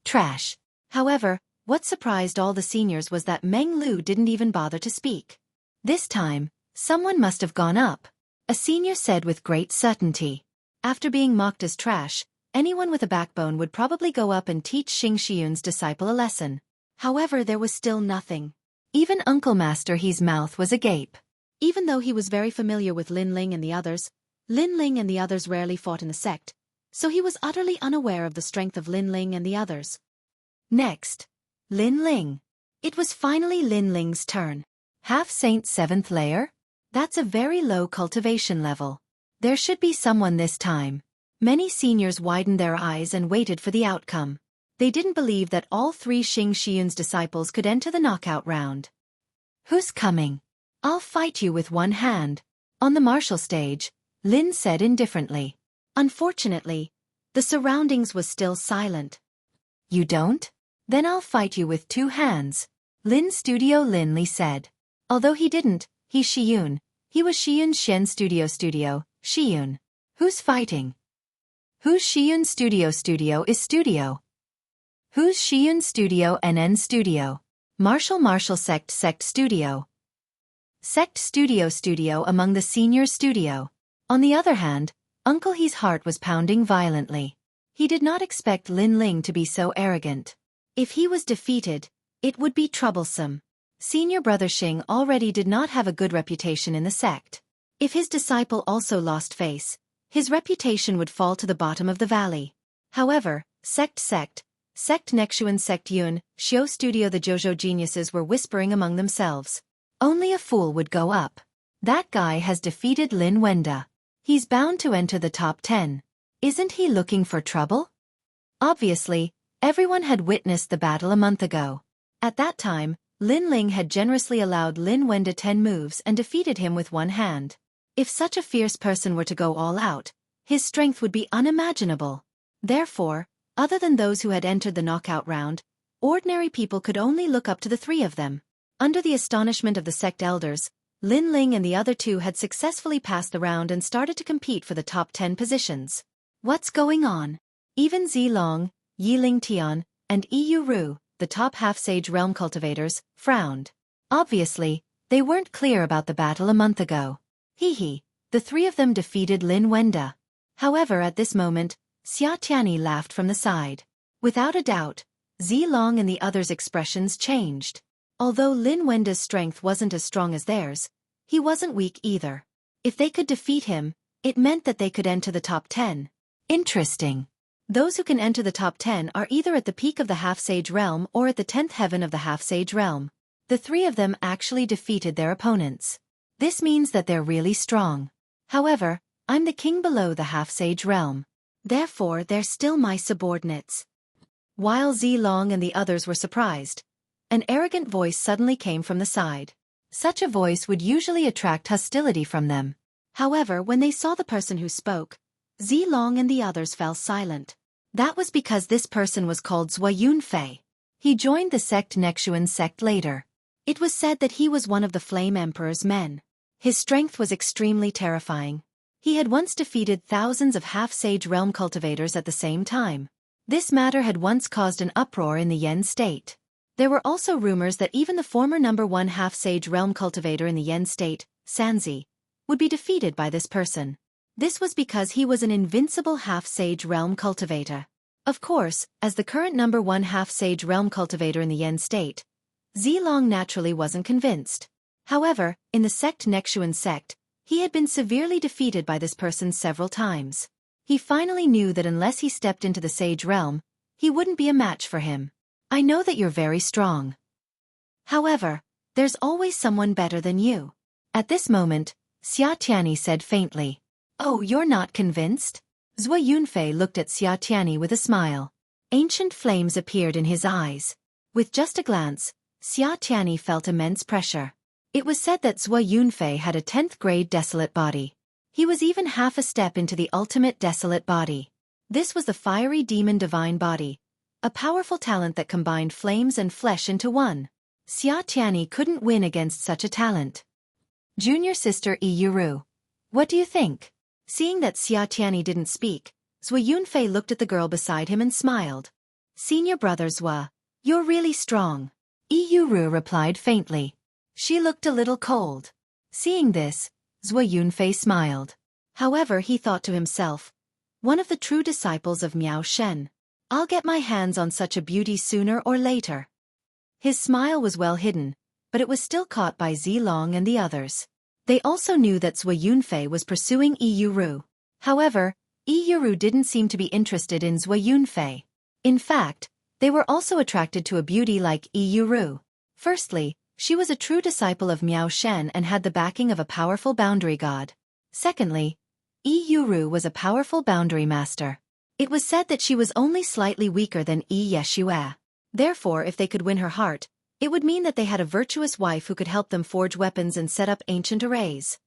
Trash. However, what surprised all the seniors was that Meng Lu didn't even bother to speak. This time, someone must have gone up. a senior said with great certainty. After being mocked as trash, anyone with a backbone would probably go up and teach Xing Xiyun's disciple a lesson. However, there was still nothing. Even Uncle Master He's mouth was agape. Even though he was very familiar with Lin Ling and the others, Lin Ling and the others rarely fought in the sect, so he was utterly unaware of the strength of Lin Ling and the others. Next, Lin Ling. It was finally Lin Ling's turn. Half-Saint 7th layer? That's a very low cultivation level. There should be someone this time. Many seniors widened their eyes and waited for the outcome. They didn't believe that all 3 Xing Xiyun's disciples could enter the knockout round. Who's coming? I'll fight you with one hand. On the martial stage, Lin said indifferently. Unfortunately, the surroundings was still silent. You don't? Then I'll fight you with 2 hands. Lin Studio Lin Li said. Although he didn't, he's Xiyun. He was Xiyun Shen Studio Xiyun. Who's fighting? Who's Xiyun Studio is Studio. Who's Xiyun Studio NN Studio? Martial Sect Studio. Sect Studio among the senior studio. On the other hand, Uncle He's heart was pounding violently. He did not expect Lin Ling to be so arrogant. If he was defeated, it would be troublesome. Senior brother Xing already did not have a good reputation in the sect. If his disciple also lost face, his reputation would fall to the bottom of the valley. However, Sect Nexuan Sect Yun, Xiao Studio the Jojo geniuses were whispering among themselves. Only a fool would go up. That guy has defeated Lin Wenda. He's bound to enter the top 10. Isn't he looking for trouble? Obviously, everyone had witnessed the battle a month ago. At that time, Lin Ling had generously allowed Lin Wenda 10 moves and defeated him with one hand. If such a fierce person were to go all out, his strength would be unimaginable. Therefore, other than those who had entered the knockout round, ordinary people could only look up to the 3 of them. Under the astonishment of the sect elders, Lin Ling and the other 2 had successfully passed the round and started to compete for the top 10 positions. What's going on? Even Zilong, Yiling Tian, and Yu Ru, the top half-sage realm cultivators, frowned. Obviously, they weren't clear about the battle a month ago. The 3 of them defeated Lin Wenda. However, at this moment, Xia Tianyi laughed from the side. Without a doubt, Zilong and the others' expressions changed. Although Lin Wenda's strength wasn't as strong as theirs, he wasn't weak either. If they could defeat him, it meant that they could enter the top 10. Interesting. Those who can enter the top 10 are either at the peak of the half-sage realm or at the 10th heaven of the half-sage realm. The 3 of them actually defeated their opponents. This means that they're really strong. However, I'm the king below the half-sage realm. Therefore, they're still my subordinates. While Zilong and the others were surprised, an arrogant voice suddenly came from the side. Such a voice would usually attract hostility from them. However, when they saw the person who spoke, Zilong and the others fell silent. That was because this person was called Xueqi. He joined the sect Nexuan sect later. It was said that he was one of the Flame Emperor's men. His strength was extremely terrifying. He had once defeated thousands of half-sage realm cultivators at the same time. This matter had once caused an uproar in the Yen state. There were also rumors that even the former number 1 half-sage realm cultivator in the Yen state, Sanzi, would be defeated by this person. This was because he was an invincible half-sage realm cultivator. Of course, as the current number 1 half-sage realm cultivator in the Yen state, Zilong naturally wasn't convinced. However, in the sect Nexuan sect, he had been severely defeated by this person several times. He finally knew that unless he stepped into the sage realm, he wouldn't be a match for him. I know that you're very strong. However, there's always someone better than you. At this moment, Xia Tianyi said faintly. Oh, you're not convinced? Xueqi looked at Xia Tianyi with a smile. Ancient flames appeared in his eyes. With just a glance, Xia Tianyi felt immense pressure. It was said that Xueqi had a 10th grade desolate body. He was even half a step into the ultimate desolate body. This was the fiery demon divine body, a powerful talent that combined flames and flesh into one. Xia Tianyi couldn't win against such a talent. Junior sister Yu, what do you think? Seeing that Xia Tianyi didn't speak, Xueqi looked at the girl beside him and smiled. Senior brother Zua, you're really strong. Yu replied faintly. She looked a little cold. Seeing this, Yunfei smiled. However, he thought to himself, one of the true disciples of Miao Shen. I'll get my hands on such a beauty sooner or later. His smile was well hidden, but it was still caught by Zilong and the others. They also knew that Yunfei was pursuing Yuru. However, Yuru didn't seem to be interested in Yunfei. In fact, they were also attracted to a beauty like Yuru. Firstly, she was a true disciple of Miao Shen and had the backing of a powerful boundary god. Secondly, Yuru was a powerful boundary master. It was said that she was only slightly weaker than Yeshua. Therefore, if they could win her heart, it would mean that they had a virtuous wife who could help them forge weapons and set up ancient arrays.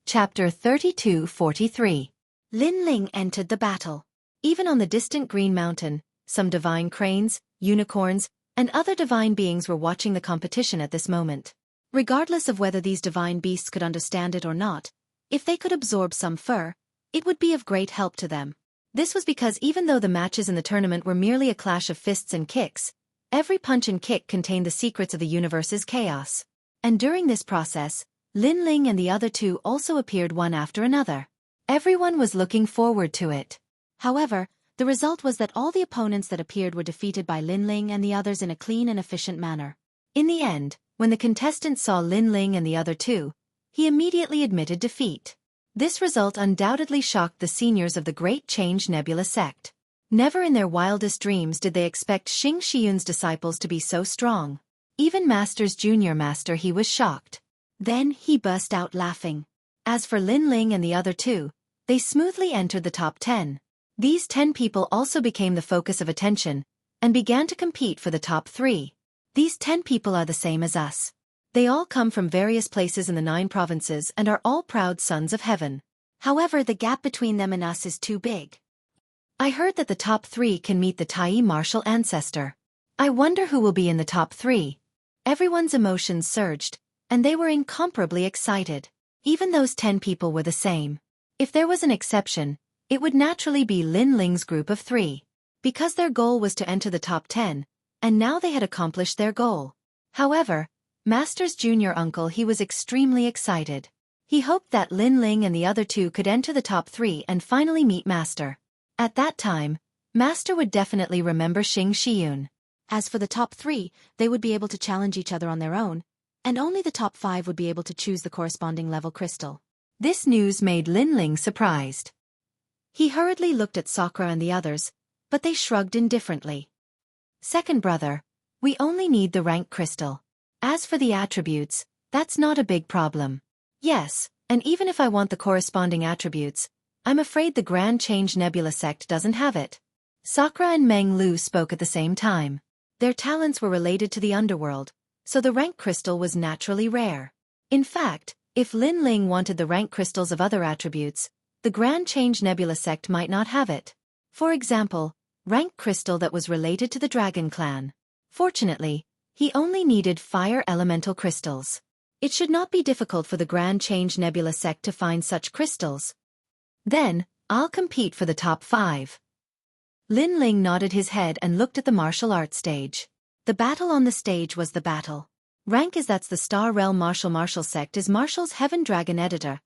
Chapter 32-43. Lin Ling entered the battle. Even on the distant Green Mountain, some divine cranes, unicorns, and other divine beings were watching the competition at this moment. Regardless of whether these divine beasts could understand it or not, if they could absorb some fur, it would be of great help to them. This was because even though the matches in the tournament were merely a clash of fists and kicks, every punch and kick contained the secrets of the universe's chaos. And during this process, Lin Ling and the other two also appeared one after another. Everyone was looking forward to it. However, the result was that all the opponents that appeared were defeated by Lin Ling and the others in a clean and efficient manner. In the end, when the contestant saw Lin Ling and the other two, he immediately admitted defeat. This result undoubtedly shocked the seniors of the Great Change Nebula sect. Never in their wildest dreams did they expect Xing Shiyun's disciples to be so strong. Even Master's junior master, he was shocked. Then he burst out laughing. As for Lin Ling and the other two, they smoothly entered the top 10. These 10 people also became the focus of attention, and began to compete for the top 3. These 10 people are the same as us. They all come from various places in the 9 provinces and are all proud sons of heaven. However, the gap between them and us is too big. I heard that the top 3 can meet the Tai martial ancestor. I wonder who will be in the top 3. Everyone's emotions surged, and they were incomparably excited. Even those 10 people were the same. If there was an exception, it would naturally be Lin Ling's group of 3. Because their goal was to enter the top 10, and now they had accomplished their goal. However, Master's junior uncle, he was extremely excited. He hoped that Lin Ling and the other two could enter the top 3 and finally meet Master. At that time, Master would definitely remember Xing Shiyun. As for the top 3, they would be able to challenge each other on their own, and only the top 5 would be able to choose the corresponding level crystal. This news made Lin Ling surprised. He hurriedly looked at Sakura and the others, but they shrugged indifferently. Second brother, we only need the rank crystal. As for the attributes, that's not a big problem. Yes, and even if I want the corresponding attributes, I'm afraid the Grand Change Nebula sect doesn't have it. Sakura and Meng Lu spoke at the same time. Their talents were related to the underworld, so the rank crystal was naturally rare. In fact, if Lin Ling wanted the rank crystals of other attributes, the Grand Change Nebula sect might not have it. For example, rank crystal that was related to the Dragon Clan. Fortunately, he only needed fire elemental crystals. It should not be difficult for the Grand Change Nebula sect to find such crystals. Then, I'll compete for the top 5. Lin Ling nodded his head and looked at the martial arts stage. The battle on the stage was the battle. Rank is that's the Star Realm Martial sect is Martial's Heaven Dragon Editor.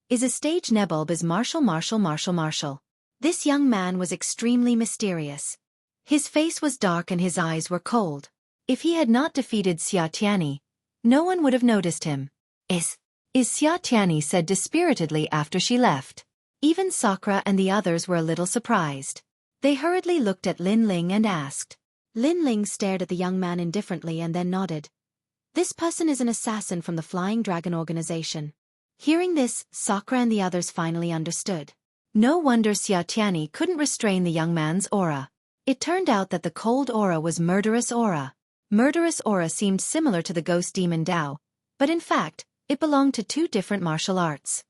Is a stage Nebulb is Martial. This young man was extremely mysterious. His face was dark and his eyes were cold. If he had not defeated Xia Tianyi, no one would have noticed him. Is Xia Tianyi said dispiritedly after she left. Even Sakura and the others were a little surprised. They hurriedly looked at Lin Ling and asked. Lin Ling stared at the young man indifferently and then nodded. This person is an assassin from the Flying Dragon organization. Hearing this, Sakura and the others finally understood. No wonder Xia Tianyi couldn't restrain the young man's aura. It turned out that the cold aura was murderous aura. Murderous aura seemed similar to the ghost demon Dao, but in fact, it belonged to 2 different martial arts.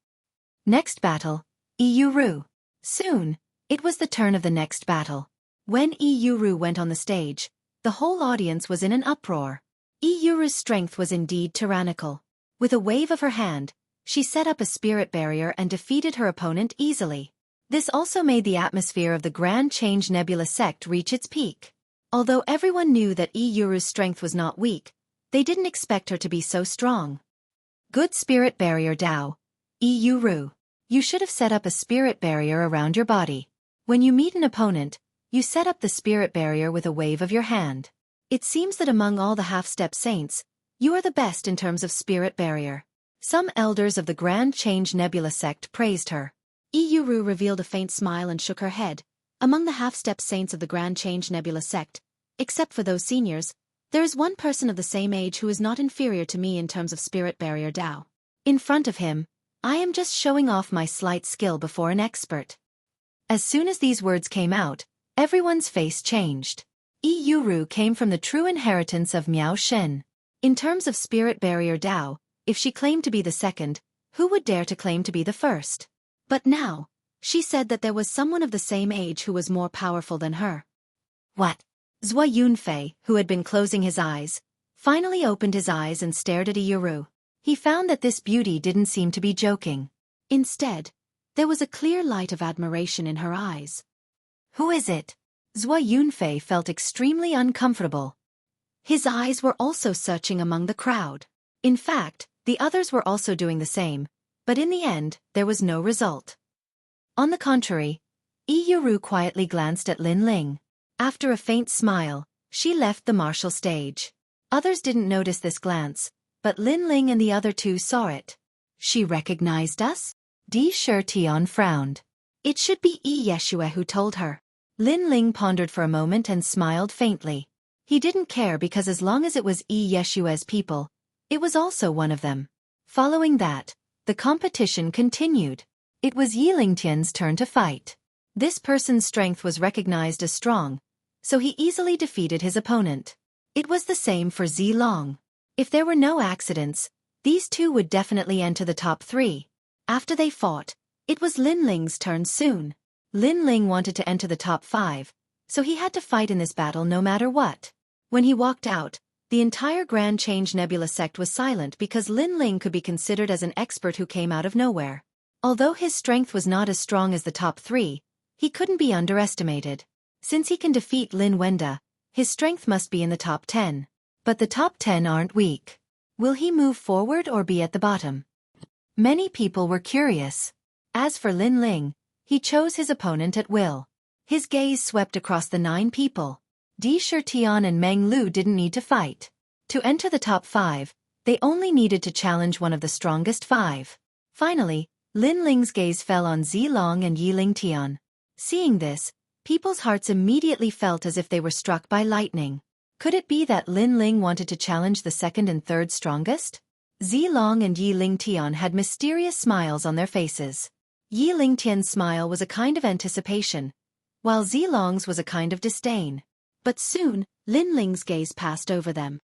Next battle, Yuru. Soon, it was the turn of the next battle. When Yuru went on the stage, the whole audience was in an uproar. Yuru's strength was indeed tyrannical. With a wave of her hand, she set up a spirit barrier and defeated her opponent easily. This also made the atmosphere of the Grand Change Nebula sect reach its peak. Although everyone knew that Yuru's strength was not weak, they didn't expect her to be so strong. Good spirit barrier Dao. Yuru. You should have set up a spirit barrier around your body. When you meet an opponent, you set up the spirit barrier with a wave of your hand. It seems that among all the half-step saints, you are the best in terms of spirit barrier. Some elders of the Grand Change Nebula sect praised her. Yuru revealed a faint smile and shook her head. Among the half-step saints of the Grand Change Nebula sect, except for those seniors, there is one person of the same age who is not inferior to me in terms of spirit barrier Dao. In front of him, I am just showing off my slight skill before an expert. As soon as these words came out, everyone's face changed. Yuru came from the true inheritance of Miao Shen. In terms of spirit barrier Dao, if she claimed to be the second, who would dare to claim to be the first? But now, she said that there was someone of the same age who was more powerful than her. What? Zhua Yunfei, who had been closing his eyes, finally opened his eyes and stared at Yuru. He found that this beauty didn't seem to be joking. Instead, there was a clear light of admiration in her eyes. Who is it? Zhua Yunfei felt extremely uncomfortable. His eyes were also searching among the crowd. In fact, the others were also doing the same, but in the end, there was no result. On the contrary, Yuru quietly glanced at Lin Ling. After a faint smile, she left the martial stage. Others didn't notice this glance, but Lin Ling and the other two saw it. She recognized us? Di Shutian frowned. It should be Yeshua who told her. Lin Ling pondered for a moment and smiled faintly. He didn't care because as long as it was Yeshua's people, it was also one of them. Following that, the competition continued. It was Yi Lingtian's turn to fight. This person's strength was recognized as strong, so he easily defeated his opponent. It was the same for Zilong. If there were no accidents, these two would definitely enter the top 3. After they fought, it was Lin Ling's turn soon. Lin Ling wanted to enter the top 5, so he had to fight in this battle no matter what. When he walked out, the entire Grand Change Nebula sect was silent because Lin Ling could be considered as an expert who came out of nowhere. Although his strength was not as strong as the top 3, he couldn't be underestimated. Since he can defeat Lin Wenda, his strength must be in the top 10. But the top 10 aren't weak. Will he move forward or be at the bottom? Many people were curious. As for Lin Ling, he chose his opponent at will. His gaze swept across the 9 people. Di Shutian and Meng Lu didn't need to fight. To enter the top 5, they only needed to challenge one of the strongest 5. Finally, Lin Ling's gaze fell on Zilong and Yi Lingtian. Seeing this, people's hearts immediately felt as if they were struck by lightning. Could it be that Lin Ling wanted to challenge the second and third strongest? Zilong and Yi Lingtian had mysterious smiles on their faces. Yi Lingtian's smile was a kind of anticipation, while Zilong's was a kind of disdain. But soon, Lin Ling's gaze passed over them.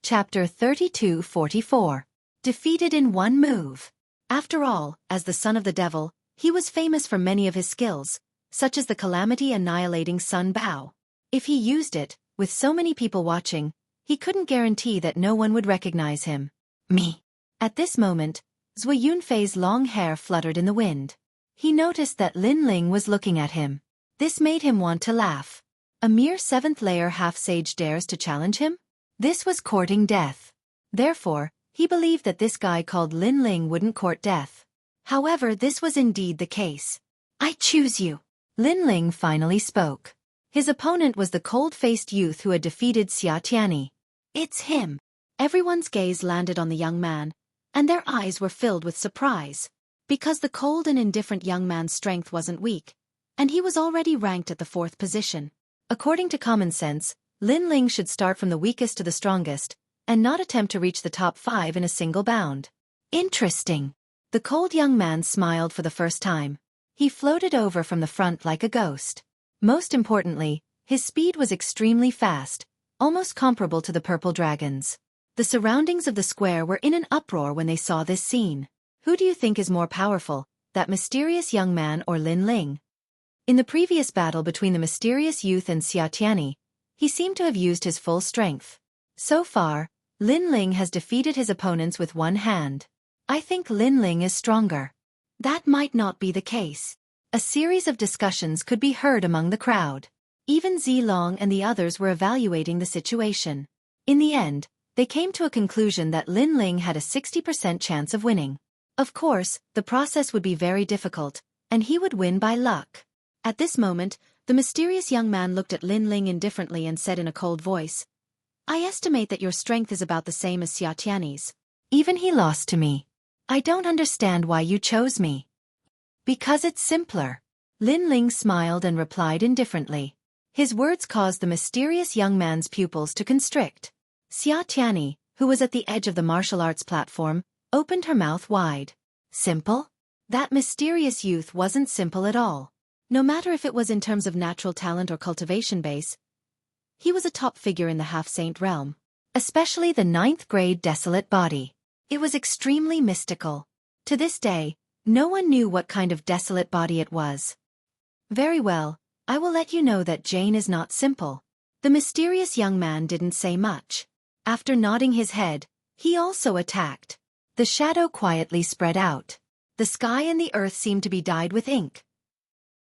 Chapter 32-44. Defeated in one move. After all, as the son of the devil, he was famous for many of his skills, such as the calamity-annihilating Sun Bao. If he used it, with so many people watching, he couldn't guarantee that no one would recognize him. Me. At this moment, Zhua Yunfei's long hair fluttered in the wind. He noticed that Lin Ling was looking at him. This made him want to laugh. A mere 7th-layer half-sage dares to challenge him? This was courting death. Therefore, he believed that this guy called Lin Ling wouldn't court death. However, this was indeed the case. I choose you. Lin Ling finally spoke. His opponent was the cold-faced youth who had defeated Xia Tianyi. It's him. Everyone's gaze landed on the young man, and their eyes were filled with surprise. Because the cold and indifferent young man's strength wasn't weak, and he was already ranked at the 4th position. According to common sense, Lin Ling should start from the weakest to the strongest, and not attempt to reach the top 5 in a single bound. Interesting. The cold young man smiled for the first time. He floated over from the front like a ghost. Most importantly, his speed was extremely fast, almost comparable to the purple dragons. The surroundings of the square were in an uproar when they saw this scene. Who do you think is more powerful, that mysterious young man or Lin Ling? In the previous battle between the mysterious youth and Xueqi, he seemed to have used his full strength. So far, Lin Ling has defeated his opponents with one hand. I think Lin Ling is stronger. That might not be the case. A series of discussions could be heard among the crowd. Even Zilong and the others were evaluating the situation. In the end, they came to a conclusion that Lin Ling had a 60% chance of winning. Of course, the process would be very difficult, and he would win by luck. At this moment, the mysterious young man looked at Lin Ling indifferently and said in a cold voice, "I estimate that your strength is about the same as Xueqi's. Even he lost to me. I don't understand why you chose me." "Because it's simpler." Lin Ling smiled and replied indifferently. His words caused the mysterious young man's pupils to constrict. Xueqi, who was at the edge of the martial arts platform, opened her mouth wide. Simple? That mysterious youth wasn't simple at all. No matter if it was in terms of natural talent or cultivation base, he was a top figure in the half-saint realm. Especially the 9th grade desolate body. It was extremely mystical. To this day, no one knew what kind of desolate body it was. "Very well, I will let you know that Jane is not simple." The mysterious young man didn't say much. After nodding his head, he also attacked. The shadow quietly spread out. The sky and the earth seemed to be dyed with ink.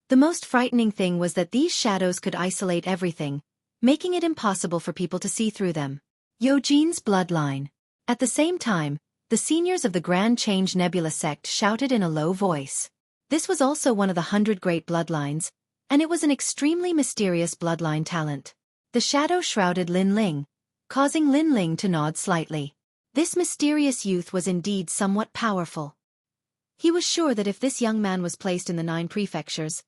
The most frightening thing was that these shadows could isolate everything, making it impossible for people to see through them. Yojine's bloodline. At the same time, the seniors of the Grand Change Nebula sect shouted in a low voice. This was also one of the 100 great bloodlines, and it was an extremely mysterious bloodline talent. The shadow shrouded Lin Ling, causing Lin Ling to nod slightly. This mysterious youth was indeed somewhat powerful. He was sure that if this young man was placed in the 9 prefectures,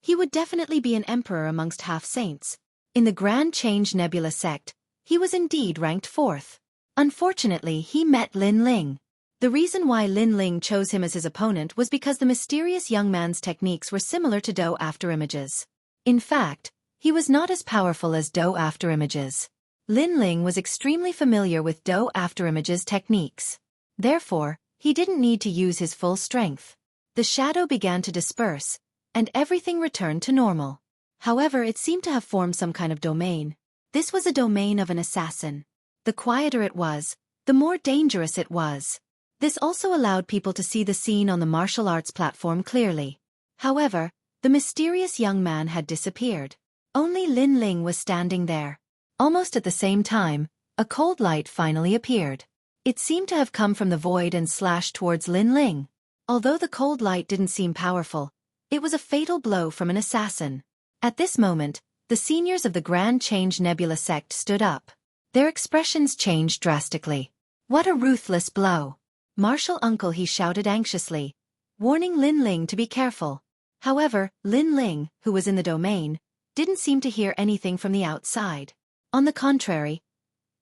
he would definitely be an emperor amongst half-saints. In the Grand Change Nebula sect, he was indeed ranked 4th. Unfortunately, he met Lin Ling. The reason why Lin Ling chose him as his opponent was because the mysterious young man's techniques were similar to Do afterimages. In fact, he was not as powerful as Do afterimages. Lin Ling was extremely familiar with Do afterimages techniques. Therefore, he didn't need to use his full strength. The shadow began to disperse, and everything returned to normal. However, it seemed to have formed some kind of domain. This was a domain of an assassin. The quieter it was, the more dangerous it was. This also allowed people to see the scene on the martial arts platform clearly. However, the mysterious young man had disappeared. Only Lin Ling was standing there. Almost at the same time, a cold light finally appeared. It seemed to have come from the void and slashed towards Lin Ling. Although the cold light didn't seem powerful, it was a fatal blow from an assassin. At this moment, the seniors of the Grand Change Nebula sect stood up. Their expressions changed drastically. "What a ruthless blow!" "Martial uncle," he shouted anxiously, warning Lin Ling to be careful. However, Lin Ling, who was in the domain, didn't seem to hear anything from the outside. On the contrary,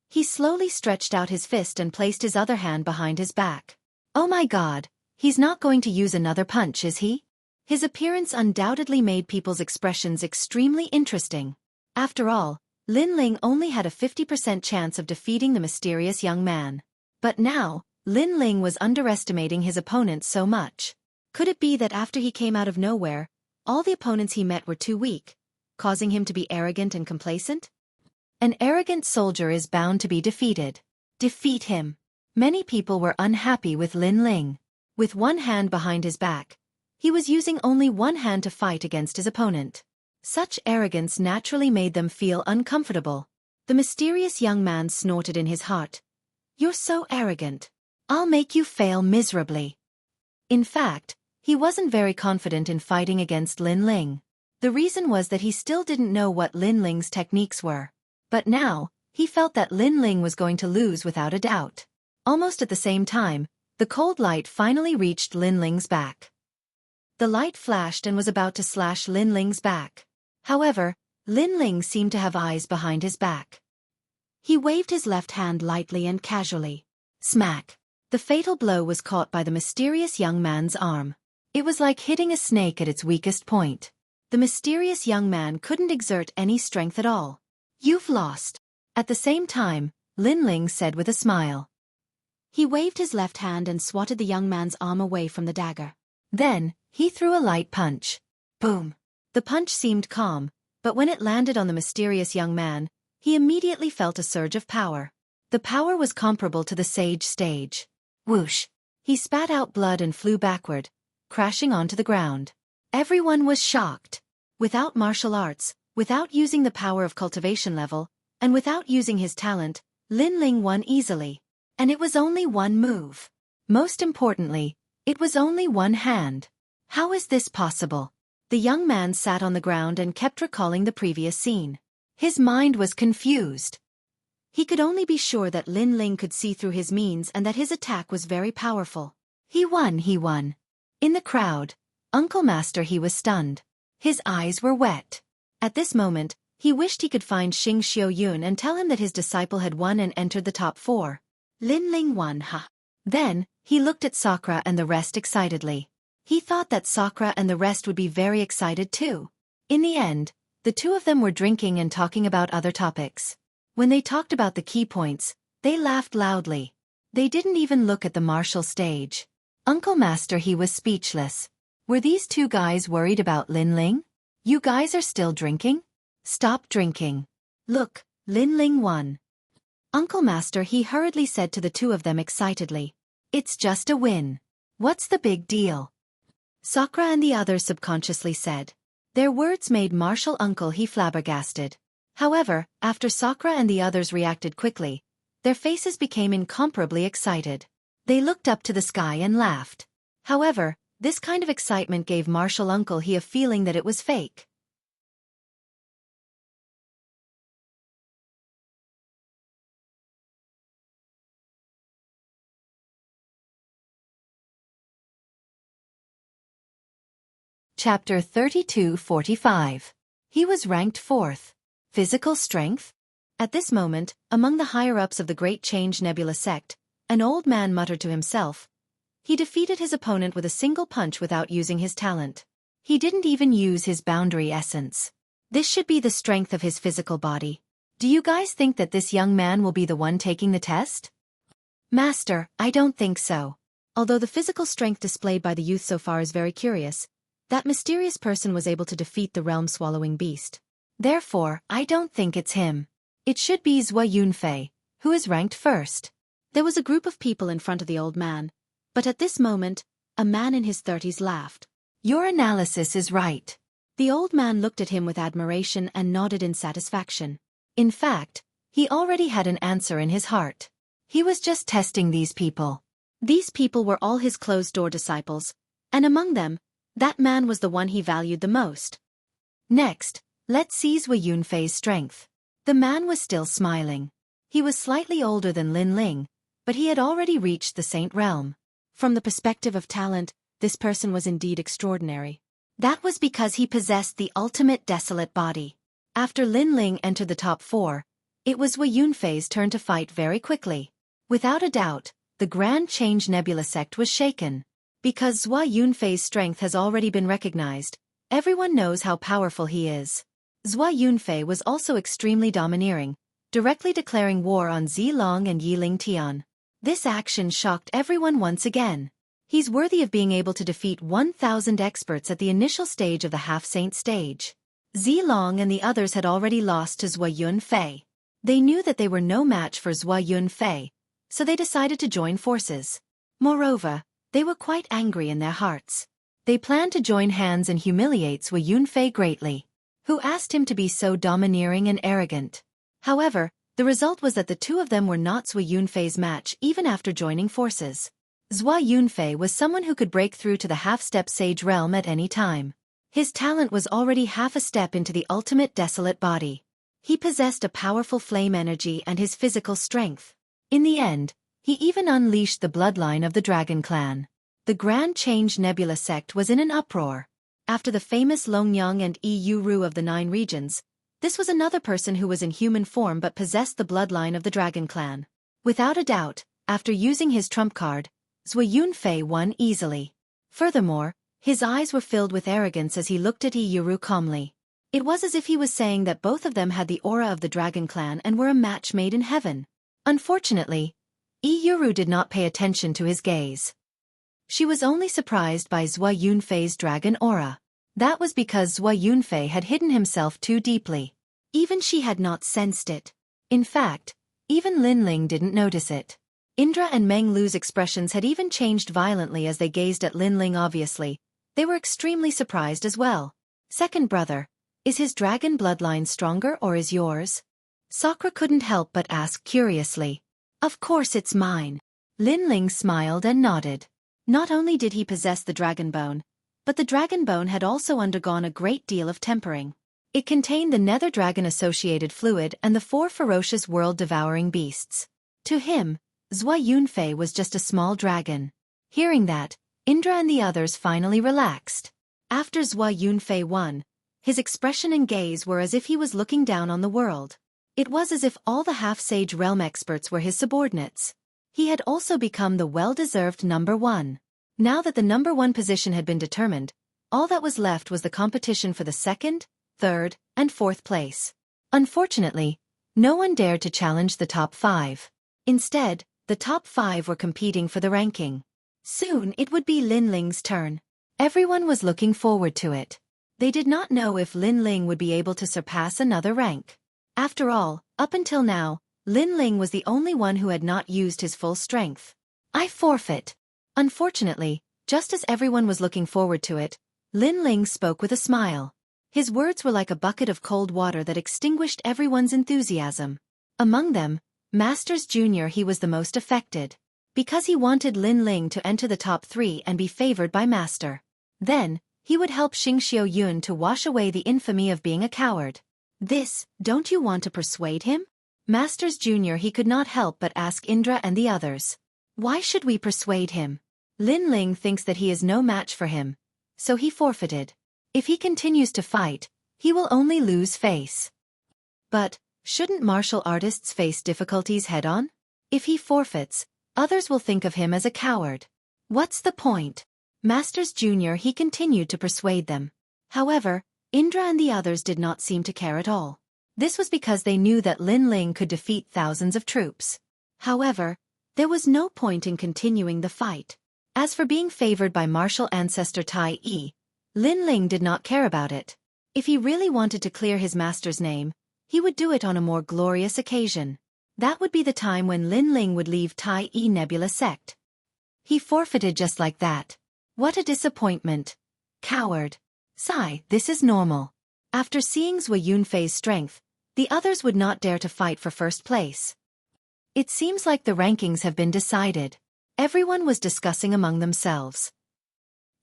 he slowly stretched out his fist and placed his other hand behind his back. "Oh my God, he's not going to use another punch, is he?" His appearance undoubtedly made people's expressions extremely interesting. After all, Lin Ling only had a 50% chance of defeating the mysterious young man. But now, Lin Ling was underestimating his opponents so much. Could it be that after he came out of nowhere, all the opponents he met were too weak, causing him to be arrogant and complacent? An arrogant soldier is bound to be defeated. Defeat him. Many people were unhappy with Lin Ling. With one hand behind his back, he was using only one hand to fight against his opponent. Such arrogance naturally made them feel uncomfortable. The mysterious young man snorted in his heart. "You're so arrogant. I'll make you fail miserably." In fact, he wasn't very confident in fighting against Lin Ling. The reason was that he still didn't know what Lin Ling's techniques were. But now, he felt that Lin Ling was going to lose without a doubt. Almost at the same time, the cold light finally reached Lin Ling's back. The light flashed and was about to slash Lin Ling's back. However, Lin Ling seemed to have eyes behind his back. He waved his left hand lightly and casually. Smack! The fatal blow was caught by the mysterious young man's arm. It was like hitting a snake at its weakest point. The mysterious young man couldn't exert any strength at all. "You've lost." At the same time, Lin Ling said with a smile. He waved his left hand and swatted the young man's arm away from the dagger. Then, he threw a light punch. Boom! The punch seemed calm, but when it landed on the mysterious young man, he immediately felt a surge of power. The power was comparable to the sage stage. Whoosh! He spat out blood and flew backward, crashing onto the ground. Everyone was shocked. Without martial arts, without using the power of cultivation level, and without using his talent, Lin Ling won easily. And it was only one move. Most importantly, it was only one hand. How is this possible? The young man sat on the ground and kept recalling the previous scene. His mind was confused. He could only be sure that Lin Ling could see through his means and that his attack was very powerful. He won. In the crowd, Uncle Master he was stunned. His eyes were wet. At this moment, he wished he could find Xing Xiaoyun and tell him that his disciple had won and entered the top 4. Lin Ling won, ha. Then, he looked at Sakura and the rest excitedly. He thought that Sakura and the rest would be very excited too. In the end, the two of them were drinking and talking about other topics. When they talked about the key points, they laughed loudly. They didn't even look at the martial stage. Uncle Master he was speechless. Were these two guys worried about Lin Ling? You guys are still drinking? Stop drinking. Look, Lin Ling won. Uncle Master he hurriedly said to the two of them excitedly. It's just a win. What's the big deal? Sakura and the others subconsciously said. Their words made martial uncle he flabbergasted. However, after Sakura and the others reacted quickly, their faces became incomparably excited. They looked up to the sky and laughed. However, this kind of excitement gave martial uncle he a feeling that it was fake. Chapter 32:45. He was ranked 4th. Physical strength? At this moment, among the higher-ups of the Great Change Nebula sect, an old man muttered to himself. He defeated his opponent with a single punch without using his talent. He didn't even use his boundary essence. This should be the strength of his physical body. Do you guys think that this young man will be the one taking the test? Master, I don't think so. Although the physical strength displayed by the youth so far is very curious, that mysterious person was able to defeat the realm-swallowing beast. Therefore, I don't think it's him. It should be Zhua Yunfei, who is ranked 1st. There was a group of people in front of the old man, but at this moment, a man in his 30s laughed. Your analysis is right. The old man looked at him with admiration and nodded in satisfaction. In fact, he already had an answer in his heart. He was just testing these people. These people were all his closed-door disciples, and among them, that man was the one he valued the most. Next, let's see Zhua Yunfei's strength. The man was still smiling. He was slightly older than Lin Ling, but he had already reached the Saint Realm. From the perspective of talent, this person was indeed extraordinary. That was because he possessed the ultimate desolate body. After Lin Ling entered the top 4, it was Zhua Yunfei's turn to fight very quickly. Without a doubt, the Grand Change Nebula sect was shaken. Because Zhua Yunfei's strength has already been recognized, everyone knows how powerful he is. Zhua Yunfei was also extremely domineering, directly declaring war on Zilong and Yiling Tian. This action shocked everyone once again. He's worthy of being able to defeat 1,000 experts at the initial stage of the half-saint stage. Zilong and the others had already lost to Zhua Yunfei. They knew that they were no match for Zhua Yunfei, so they decided to join forces. Moreover, they were quite angry in their hearts. They planned to join hands and humiliate Zhua Yunfei greatly, who asked him to be so domineering and arrogant. However, the result was that the two of them were not Zhua Yunfei's match even after joining forces. Zhua Yunfei was someone who could break through to the half-step sage realm at any time. His talent was already half a step into the ultimate desolate body. He possessed a powerful flame energy and his physical strength. In the end, he even unleashed the bloodline of the Dragon Clan. The Grand Change Nebula sect was in an uproar. After the famous Longyang and Yuru of the 9 regions, this was another person who was in human form but possessed the bloodline of the Dragon Clan. Without a doubt, after using his trump card, Zhua Yunfei won easily. Furthermore, his eyes were filled with arrogance as he looked at Yuru calmly. It was as if he was saying that both of them had the aura of the Dragon Clan and were a match made in heaven. Unfortunately, Yuru did not pay attention to his gaze. She was only surprised by Zhua Yunfei's dragon aura. That was because Zhua Yunfei had hidden himself too deeply. Even she had not sensed it. In fact, even Lin Ling didn't notice it. Indra and Meng Lu's expressions had even changed violently as they gazed at Lin Ling. Obviously, they were extremely surprised as well. Second brother, is his dragon bloodline stronger or is yours? Sakura couldn't help but ask curiously. Of course it's mine. Lin Ling smiled and nodded. Not only did he possess the dragon bone, but the dragon bone had also undergone a great deal of tempering. It contained the nether dragon-associated fluid and the 4 ferocious world-devouring beasts. To him, Zhua Yunfei was just a small dragon. Hearing that, Indra and the others finally relaxed. After Zhua Yunfei won, his expression and gaze were as if he was looking down on the world. It was as if all the half-sage realm experts were his subordinates. He had also become the well-deserved number 1. Now that the number 1 position had been determined, all that was left was the competition for the 2nd, 3rd, and 4th place. Unfortunately, no one dared to challenge the top 5. Instead, the top 5 were competing for the ranking. Soon it would be Lin Ling's turn. Everyone was looking forward to it. They did not know if Lin Ling would be able to surpass another rank. After all, up until now, Lin Ling was the only one who had not used his full strength. I forfeit. Unfortunately, just as everyone was looking forward to it, Lin Ling spoke with a smile. His words were like a bucket of cold water that extinguished everyone's enthusiasm. Among them, Masters Jr. he was the most affected. Because he wanted Lin Ling to enter the top 3 and be favored by Master. Then, he would help Xingxiu Yun to wash away the infamy of being a coward. This, don't you want to persuade him? Masters Jr. he could not help but ask Indra and the others. Why should we persuade him? Lin Ling thinks that he is no match for him. So he forfeited. If he continues to fight, he will only lose face. But, shouldn't martial artists face difficulties head-on? If he forfeits, others will think of him as a coward. What's the point? Masters Jr. he continued to persuade them. However, Indra and the others did not seem to care at all. This was because they knew that Lin Ling could defeat thousands of troops. However, there was no point in continuing the fight. As for being favored by martial ancestor Tai Yi, Lin Ling did not care about it. If he really wanted to clear his master's name, he would do it on a more glorious occasion. That would be the time when Lin Ling would leave Tai Yi Nebula sect. He forfeited just like that. What a disappointment. Coward. Sigh, this is normal. After seeing Zhua Yunfei's strength, the others would not dare to fight for first place. It seems like the rankings have been decided. Everyone was discussing among themselves.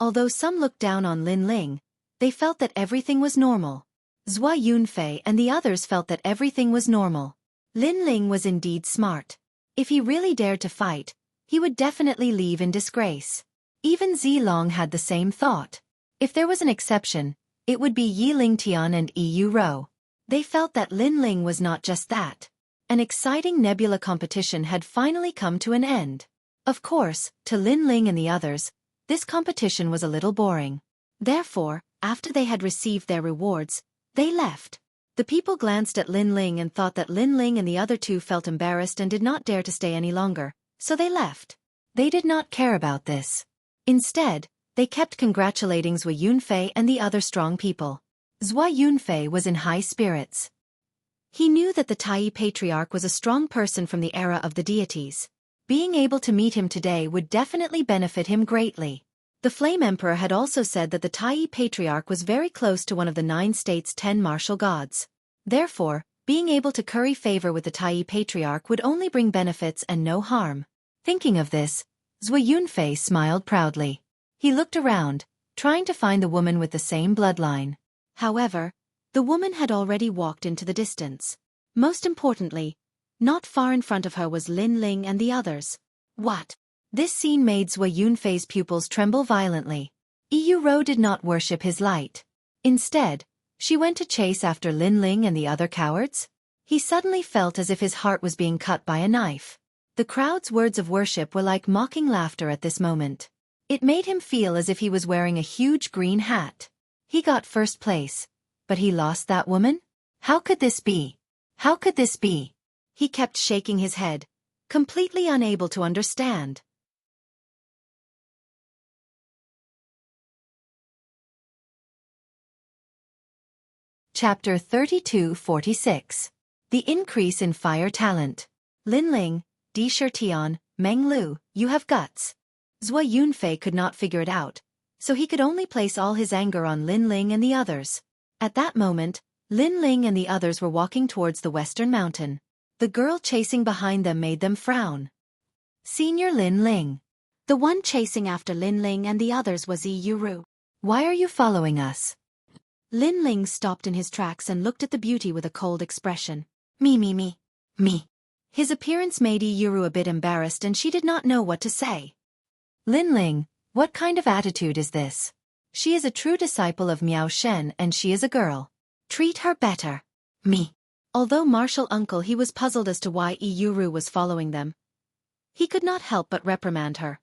Although some looked down on Lin Ling, they felt that everything was normal. Zhua Yunfei and the others felt that everything was normal. Lin Ling was indeed smart. If he really dared to fight, he would definitely leave in disgrace. Even Zilong had the same thought. If there was an exception, it would be Yi Lingtian and Yu Rou. They felt that Lin Ling was not just that. An exciting nebula competition had finally come to an end. Of course, to Lin Ling and the others, this competition was a little boring. Therefore, after they had received their rewards, they left. The people glanced at Lin Ling and thought that Lin Ling and the other 2 felt embarrassed and did not dare to stay any longer, so they left. They did not care about this. Instead, they kept congratulating Zhua Yunfei and the other strong people. Zhua Yunfei was in high spirits. He knew that the Tai Patriarch was a strong person from the era of the deities. Being able to meet him today would definitely benefit him greatly. The Flame Emperor had also said that the Tai Patriarch was very close to one of the 9 states' 10 martial gods. Therefore, being able to curry favor with the Tai Patriarch would only bring benefits and no harm. Thinking of this, Zhua Yunfei smiled proudly. He looked around, trying to find the woman with the same bloodline. However, the woman had already walked into the distance. Most importantly, not far in front of her was Lin Ling and the others. What? This scene made Zhua Yunfei's pupils tremble violently. Yu Rou did not worship his light. Instead, she went to chase after Lin Ling and the other cowards. He suddenly felt as if his heart was being cut by a knife. The crowd's words of worship were like mocking laughter at this moment. It made him feel as if he was wearing a huge green hat. He got first place, but he lost that woman? How could this be? How could this be? He kept shaking his head, completely unable to understand. Chapter 32-46. The Increase in Fire Talent. Lin Ling, Di Shirtian, Meng Lu, you have guts. Zhua Yunfei could not figure it out, so he could only place all his anger on Lin Ling and the others. At that moment, Lin Ling and the others were walking towards the western mountain. The girl chasing behind them made them frown. Senior Lin Ling. The one chasing after Lin Ling and the others was Yi Yuru. Why are you following us? Lin Ling stopped in his tracks and looked at the beauty with a cold expression. Me. His appearance made Yi Yuru a bit embarrassed and she did not know what to say. Lin Ling, what kind of attitude is this? She is a true disciple of Miao Shen and she is a girl. Treat her better. Me. Although martial uncle he was puzzled as to why Yi Yuru was following them. He could not help but reprimand her.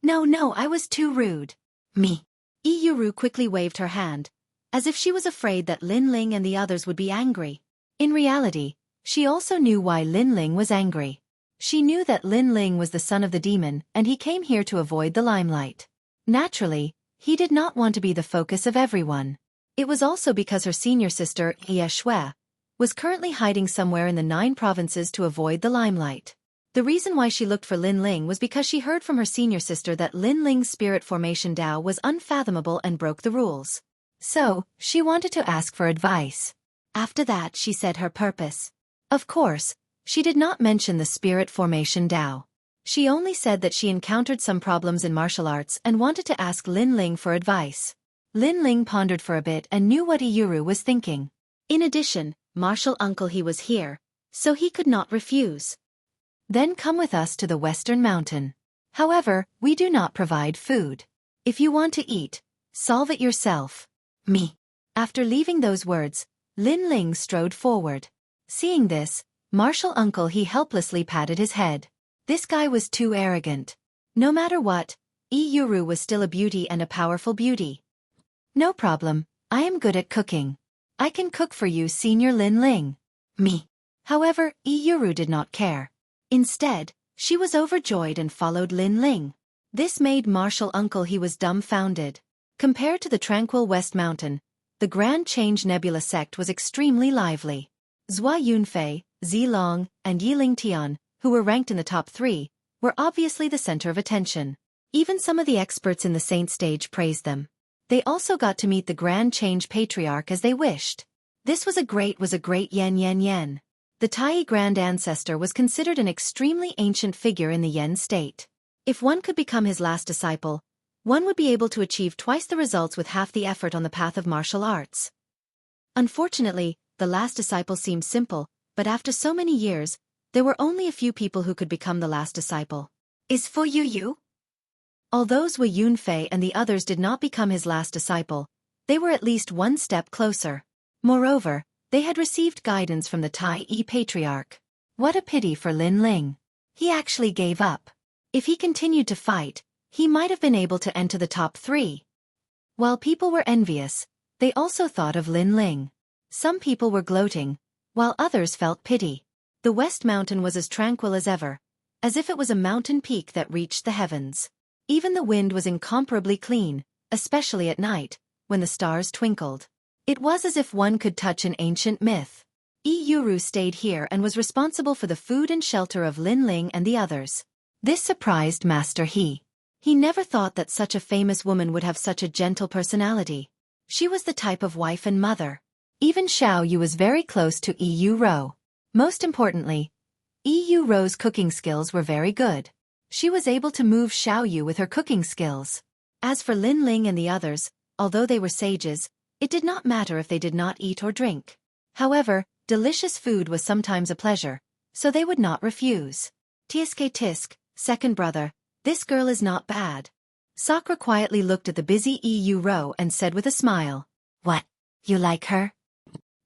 No, I was too rude. Me. Yi Yuru quickly waved her hand, as if she was afraid that Lin Ling and the others would be angry. In reality, she also knew why Lin Ling was angry. She knew that Lin Ling was the son of the demon and he came here to avoid the limelight. Naturally, he did not want to be the focus of everyone. It was also because her senior sister, Xueqi, was currently hiding somewhere in the 9 provinces to avoid the limelight. The reason why she looked for Lin Ling was because she heard from her senior sister that Lin Ling's spirit formation Tao was unfathomable and broke the rules. So, she wanted to ask for advice. After that she said her purpose. Of course, she did not mention the spirit formation Tao. She only said that she encountered some problems in martial arts and wanted to ask Lin Ling for advice. Lin Ling pondered for a bit and knew what Yi Yuru was thinking. In addition, martial uncle he was here, so he could not refuse. Then come with us to the western mountain. However, we do not provide food. If you want to eat, solve it yourself. Me. After leaving those words, Lin Ling strode forward. Seeing this, martial uncle he helplessly patted his head. This guy was too arrogant. No matter what, Yi Yuru was still a beauty and a powerful beauty. No problem, I am good at cooking. I can cook for you, Senior Lin Ling. Me. However, Yi Yuru did not care. Instead, she was overjoyed and followed Lin Ling. This made martial uncle he was dumbfounded. Compared to the tranquil West Mountain, the Grand Change Nebula sect was extremely lively. Zhua Yunfei, Zilong, and Yiling Tian, who were ranked in the top 3, were obviously the center of attention. Even some of the experts in the Saint stage praised them. They also got to meet the Grand Change Patriarch as they wished. This was a great Yen. The Tai Grand Ancestor was considered an extremely ancient figure in the Yen state. If one could become his last disciple, one would be able to achieve twice the results with half the effort on the path of martial arts. Unfortunately, the last disciple seemed simple, but after so many years, there were only a few people who could become the last disciple. Is for you? Although Zhua Yunfei and the others did not become his last disciple, they were at least one step closer. Moreover, they had received guidance from the Tai Patriarch. What a pity for Lin Ling. He actually gave up. If he continued to fight, he might have been able to enter the top 3. While people were envious, they also thought of Lin Ling. Some people were gloating, while others felt pity. The West Mountain was as tranquil as ever, as if it was a mountain peak that reached the heavens. Even the wind was incomparably clean, especially at night, when the stars twinkled. It was as if one could touch an ancient myth. Yi Yuru stayed here and was responsible for the food and shelter of Lin Ling and the others. This surprised Master He. He never thought that such a famous woman would have such a gentle personality. She was the type of wife and mother. Even Xiao Yu was very close to Yi Yuru. Most importantly, Yi Yuru's cooking skills were very good. She was able to move Xiao Yu with her cooking skills. As for Lin Ling and the others, although they were sages, it did not matter if they did not eat or drink. However, delicious food was sometimes a pleasure, so they would not refuse. Tisk, second brother, this girl is not bad. Sakura quietly looked at the busy Yi Yuru and said with a smile. What? You like her?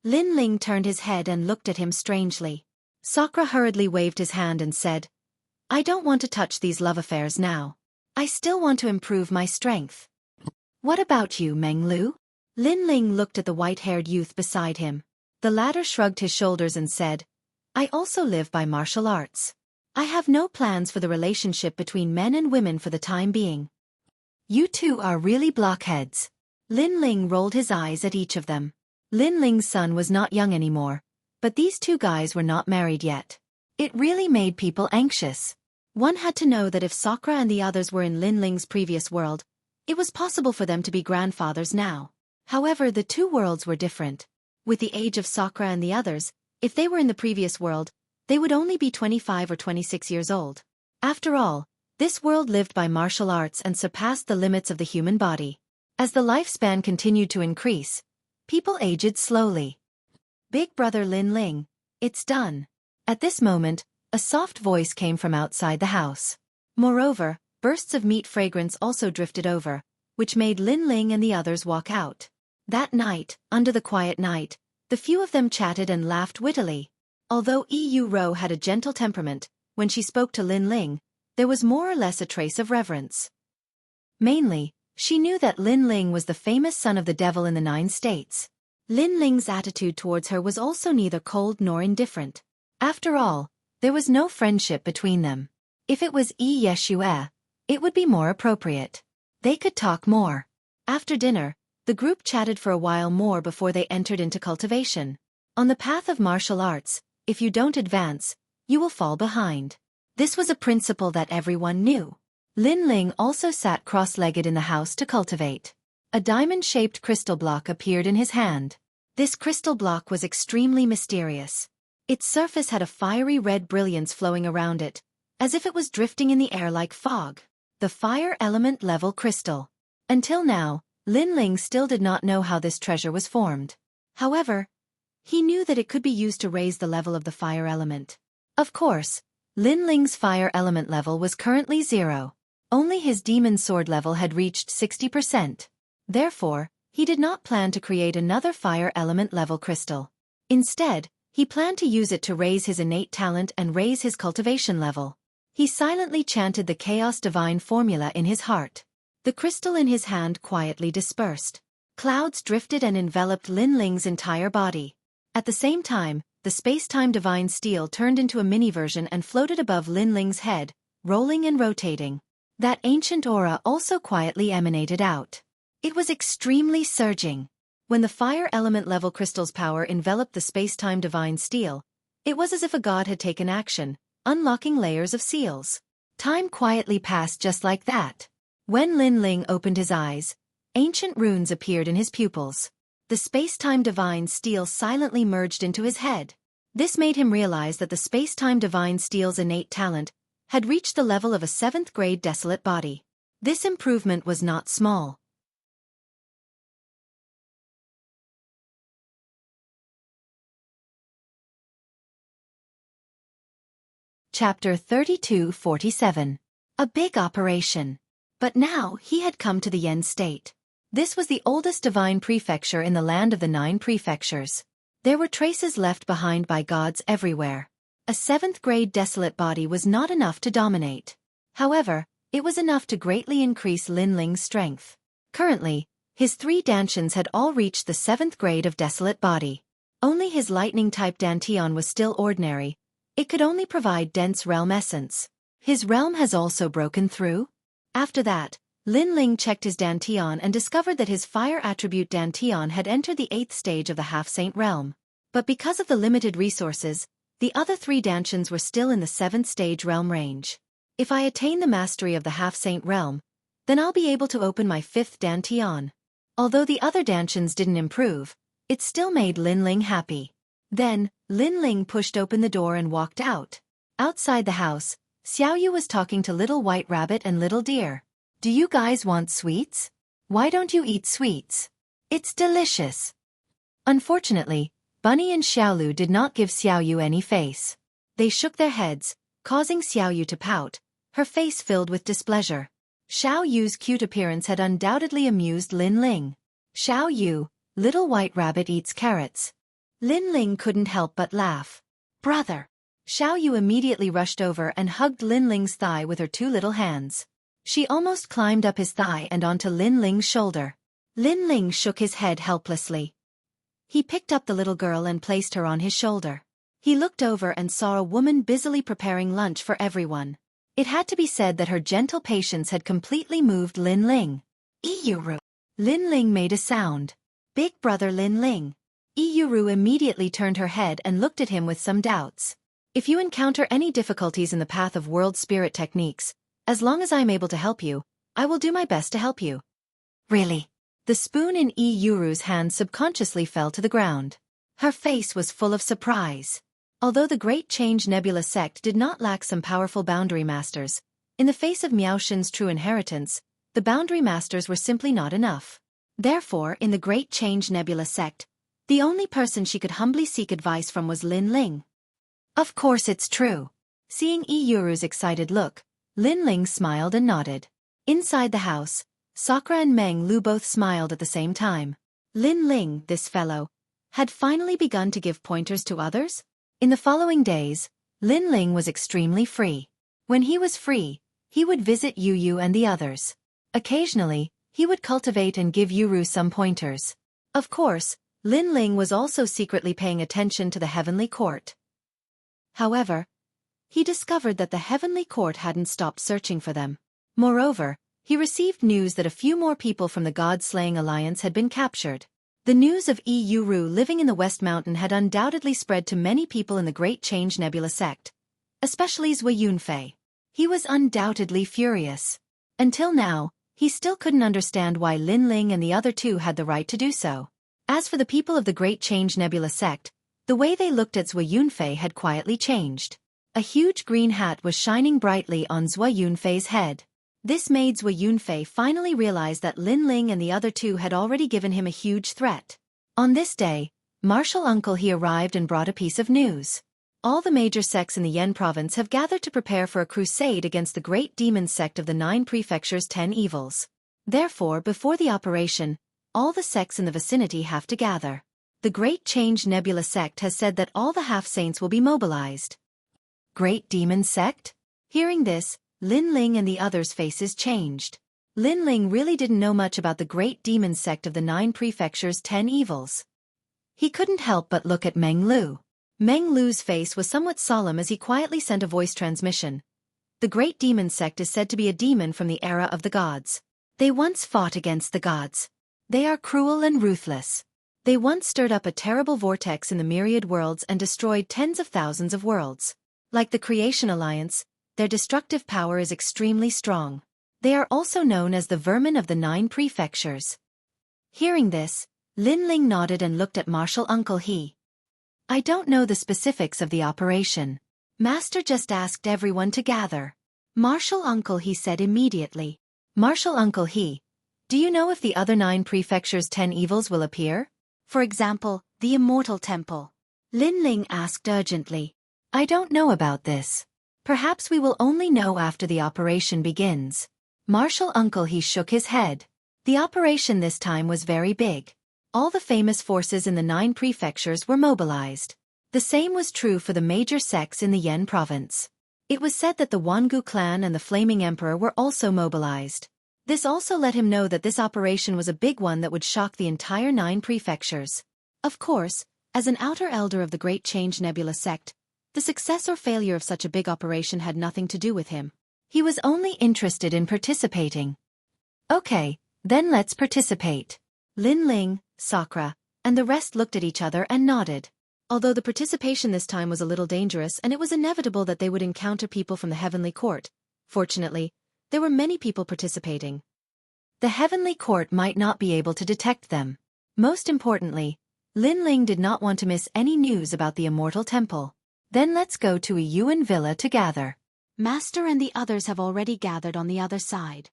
Lin Ling turned his head and looked at him strangely. Sakura hurriedly waved his hand and said, I don't want to touch these love affairs now. I still want to improve my strength. What about you, Meng Lu? Lin Ling looked at the white-haired youth beside him. The latter shrugged his shoulders and said, I also live by martial arts. I have no plans for the relationship between men and women for the time being. You two are really blockheads. Lin Ling rolled his eyes at each of them. Lin Ling's son was not young anymore, but these two guys were not married yet. It really made people anxious. One had to know that if Sakura and the others were in Lin Ling's previous world, it was possible for them to be grandfathers now. However, the two worlds were different. With the age of Sakura and the others, if they were in the previous world, they would only be 25 or 26 years old. After all, this world lived by martial arts and surpassed the limits of the human body. As the lifespan continued to increase, people aged slowly. Big brother Lin Ling, it's done. At this moment, a soft voice came from outside the house. Moreover, bursts of meat fragrance also drifted over, which made Lin Ling and the others walk out. That night, under the quiet night, the few of them chatted and laughed wittily. Although Yu Ro had a gentle temperament, when she spoke to Lin Ling, there was more or less a trace of reverence. Mainly, she knew that Lin Ling was the famous son of the devil in the 9 states. Lin Ling's attitude towards her was also neither cold nor indifferent. After all, there was no friendship between them. If it was Xueqi, it would be more appropriate. They could talk more. After dinner, the group chatted for a while more before they entered into cultivation. On the path of martial arts, if you don't advance, you will fall behind. This was a principle that everyone knew. Lin Ling also sat cross-legged in the house to cultivate. A diamond-shaped crystal block appeared in his hand. This crystal block was extremely mysterious. Its surface had a fiery red brilliance flowing around it, as if it was drifting in the air like fog. The fire element level crystal. Until now, Lin Ling still did not know how this treasure was formed. However, he knew that it could be used to raise the level of the fire element. Of course, Lin Ling's fire element level was currently 0. Only his demon sword level had reached 60%. Therefore, he did not plan to create another fire element level crystal. Instead, he planned to use it to raise his innate talent and raise his cultivation level. He silently chanted the Chaos Divine formula in his heart. The crystal in his hand quietly dispersed. Clouds drifted and enveloped Lin Ling's entire body. At the same time, the space-time divine steel turned into a mini-version and floated above Lin Ling's head, rolling and rotating. That ancient aura also quietly emanated out. It was extremely surging. When the fire element level crystal's power enveloped the space-time divine steel, it was as if a god had taken action, unlocking layers of seals. Time quietly passed just like that. When Lin Ling opened his eyes, ancient runes appeared in his pupils. The space-time divine steel silently merged into his head. This made him realize that the space-time divine steel's innate talent had reached the level of a 7th grade desolate body. This improvement was not small. Chapter 32-47. A big operation. But now he had come to the Yen state. This was the oldest divine prefecture in the land of the 9 prefectures. There were traces left behind by gods everywhere. A 7th grade desolate body was not enough to dominate. However, it was enough to greatly increase Lin Ling's strength. Currently, his 3 dantians had all reached the 7th grade of desolate body. Only his lightning-type dantian was still ordinary. It could only provide dense realm essence. His realm has also broken through. After that, Lin Ling checked his dantian and discovered that his fire attribute dantian had entered the 8th stage of the half-saint realm. But because of the limited resources, the other 3 dantians were still in the 7th stage realm range. If I attain the mastery of the half-saint realm, then I'll be able to open my 5th dantian. Although the other dantians didn't improve, it still made Lin Ling happy. Then, Lin Ling pushed open the door and walked out. Outside the house, Xiaoyu was talking to Little White Rabbit and Little Deer. Do you guys want sweets? Why don't you eat sweets? It's delicious. Unfortunately, Bunny and Xiaolu did not give Xiaoyu any face. They shook their heads, causing Xiaoyu to pout, her face filled with displeasure. Xiaoyu's cute appearance had undoubtedly amused Lin Ling. Xiaoyu, Little White Rabbit eats carrots. Lin Ling couldn't help but laugh. Brother! Xiaoyu immediately rushed over and hugged Lin Ling's thigh with her 2 little hands. She almost climbed up his thigh and onto Lin Ling's shoulder. Lin Ling shook his head helplessly. He picked up the little girl and placed her on his shoulder. He looked over and saw a woman busily preparing lunch for everyone. It had to be said that her gentle patience had completely moved Lin Ling. Eeyuru! Lin Ling made a sound. Big brother Lin Ling. Yuru immediately turned her head and looked at him with some doubts. If you encounter any difficulties in the path of world spirit techniques, as long as I am able to help you, I will do my best to help you. Really? The spoon in Yuru's hand subconsciously fell to the ground. Her face was full of surprise. Although the Great Change Nebula sect did not lack some powerful boundary masters, in the face of Miaoshen's true inheritance, the boundary masters were simply not enough. Therefore, in the Great Change Nebula sect, the only person she could humbly seek advice from was Lin Ling. Of course it's true. Seeing Yuru's excited look, Lin Ling smiled and nodded. Inside the house, Sakura and Meng Lu both smiled at the same time. Lin Ling, this fellow, had finally begun to give pointers to others? In the following days, Lin Ling was extremely free. When he was free, he would visit Yu and the others. Occasionally, he would cultivate and give Yuru some pointers. Of course, Lin Ling was also secretly paying attention to the Heavenly Court. However, he discovered that the Heavenly Court hadn't stopped searching for them. Moreover, he received news that a few more people from the God-slaying alliance had been captured. The news of Yuru living in the West Mountain had undoubtedly spread to many people in the Great Change Nebula sect, especially Xueqi. He was undoubtedly furious. Until now, he still couldn't understand why Lin Ling and the other two had the right to do so. As for the people of the Great Change Nebula sect, the way they looked at Xueqi had quietly changed. A huge green hat was shining brightly on Xueqi's head. This made Xueqi finally realize that Lin Ling and the other two had already given him a huge threat. On this day, Martial Uncle He arrived and brought a piece of news. All the major sects in the Yen province have gathered to prepare for a crusade against the great demon sect of the 9 prefectures' 10 evils. Therefore, before the operation, all the sects in the vicinity have to gather. The Great Change Nebula sect has said that all the half-saints will be mobilized. Great Demon Sect? Hearing this, Lin Ling and the others' faces changed. Lin Ling really didn't know much about the Great Demon Sect of the 9 prefectures' 10 evils. He couldn't help but look at Meng Lu. Meng Lu's face was somewhat solemn as he quietly sent a voice transmission. The Great Demon Sect is said to be a demon from the era of the gods. They once fought against the gods. They are cruel and ruthless. They once stirred up a terrible vortex in the myriad worlds and destroyed tens of thousands of worlds. Like the Creation Alliance, their destructive power is extremely strong. They are also known as the Vermin of the 9 prefectures. Hearing this, Lin Ling nodded and looked at Martial Uncle He. I don't know the specifics of the operation. Master just asked everyone to gather. Martial Uncle He said immediately. Martial Uncle He, do you know if the other 9 prefectures' 10 evils will appear? For example, the Immortal Temple. Lin Ling asked urgently. I don't know about this. Perhaps we will only know after the operation begins. Martial Uncle He shook his head. The operation this time was very big. All the famous forces in the 9 prefectures were mobilized. The same was true for the major sects in the Yen province. It was said that the Wangu clan and the Flaming Emperor were also mobilized. This also let him know that this operation was a big one that would shock the entire 9 prefectures. Of course, as an outer elder of the Great Change Nebula sect, the success or failure of such a big operation had nothing to do with him. He was only interested in participating. Okay, then let's participate. Lin Ling, Sakura, and the rest looked at each other and nodded. Although the participation this time was a little dangerous and it was inevitable that they would encounter people from the Heavenly Court, fortunately, there were many people participating. The Heavenly Court might not be able to detect them. Most importantly, Lin Ling did not want to miss any news about the Immortal Temple. Then let's go to a Yuan villa to gather. Master and the others have already gathered on the other side.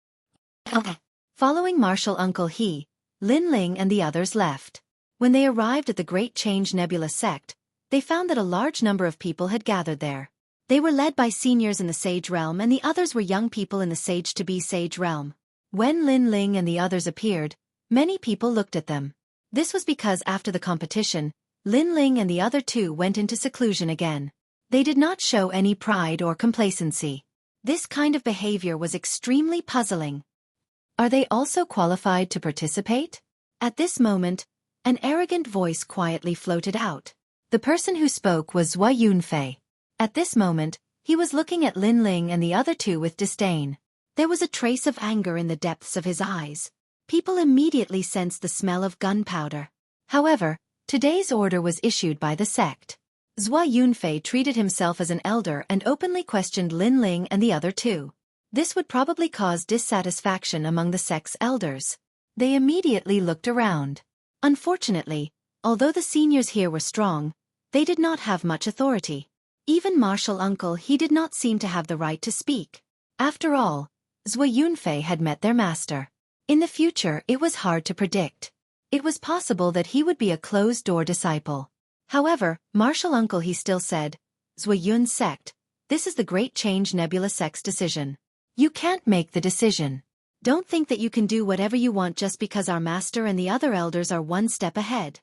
Okay. Following Martial Uncle He, Lin Ling and the others left. When they arrived at the Great Change Nebula sect, they found that a large number of people had gathered there. They were led by seniors in the Sage Realm and the others were young people in the Sage-to-be Sage Realm. When Lin Ling and the others appeared, many people looked at them. This was because after the competition, Lin Ling and the other two went into seclusion again. They did not show any pride or complacency. This kind of behavior was extremely puzzling. Are they also qualified to participate? At this moment, an arrogant voice quietly floated out. The person who spoke was Xueqi. At this moment, he was looking at Lin Ling and the other two with disdain. There was a trace of anger in the depths of his eyes. People immediately sensed the smell of gunpowder. However, Today's order was issued by the sect. Zhua Yunfei treated himself as an elder and openly questioned Lin Ling and the other two. This would probably cause dissatisfaction among the sect's elders. They immediately looked around. Unfortunately, although the seniors here were strong, they did not have much authority. Even Martial Uncle He did not seem to have the right to speak. After all, Zhua Yunfei had met their master. In the future it was hard to predict. It was possible that he would be a closed-door disciple. However, Martial Uncle He still said, Zhua Yun's sect, this is the Great Change Nebula sect's decision. You can't make the decision. Don't think that you can do whatever you want just because our master and the other elders are one step ahead.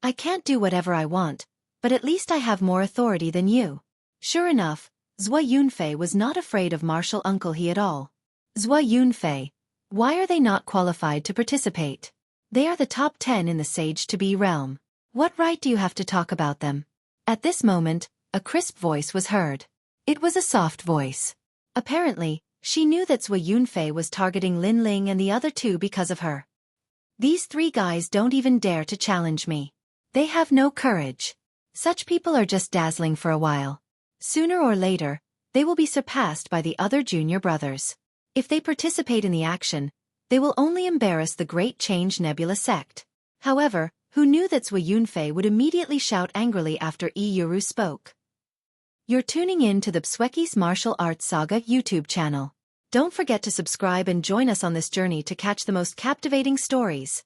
I can't do whatever I want, but at least I have more authority than you. Sure enough, Zhua Yunfei was not afraid of Martial Uncle He at all. Zhua Yunfei, why are they not qualified to participate? They are the top 10 in the Sage-to-Be realm. What right do you have to talk about them? At this moment, a crisp voice was heard. It was a soft voice. Apparently, she knew that Zhua Yunfei was targeting Lin Ling and the other two because of her. These three guys don't even dare to challenge me. They have no courage. Such people are just dazzling for a while. Sooner or later, they will be surpassed by the other junior brothers. If they participate in the action, they will only embarrass the Great Change Nebula sect. However, who knew that Zhua Yunfei would immediately shout angrily after Yuru spoke? You're tuning in to the Xueqi's Martial Arts Saga YouTube channel. Don't forget to subscribe and join us on this journey to catch the most captivating stories.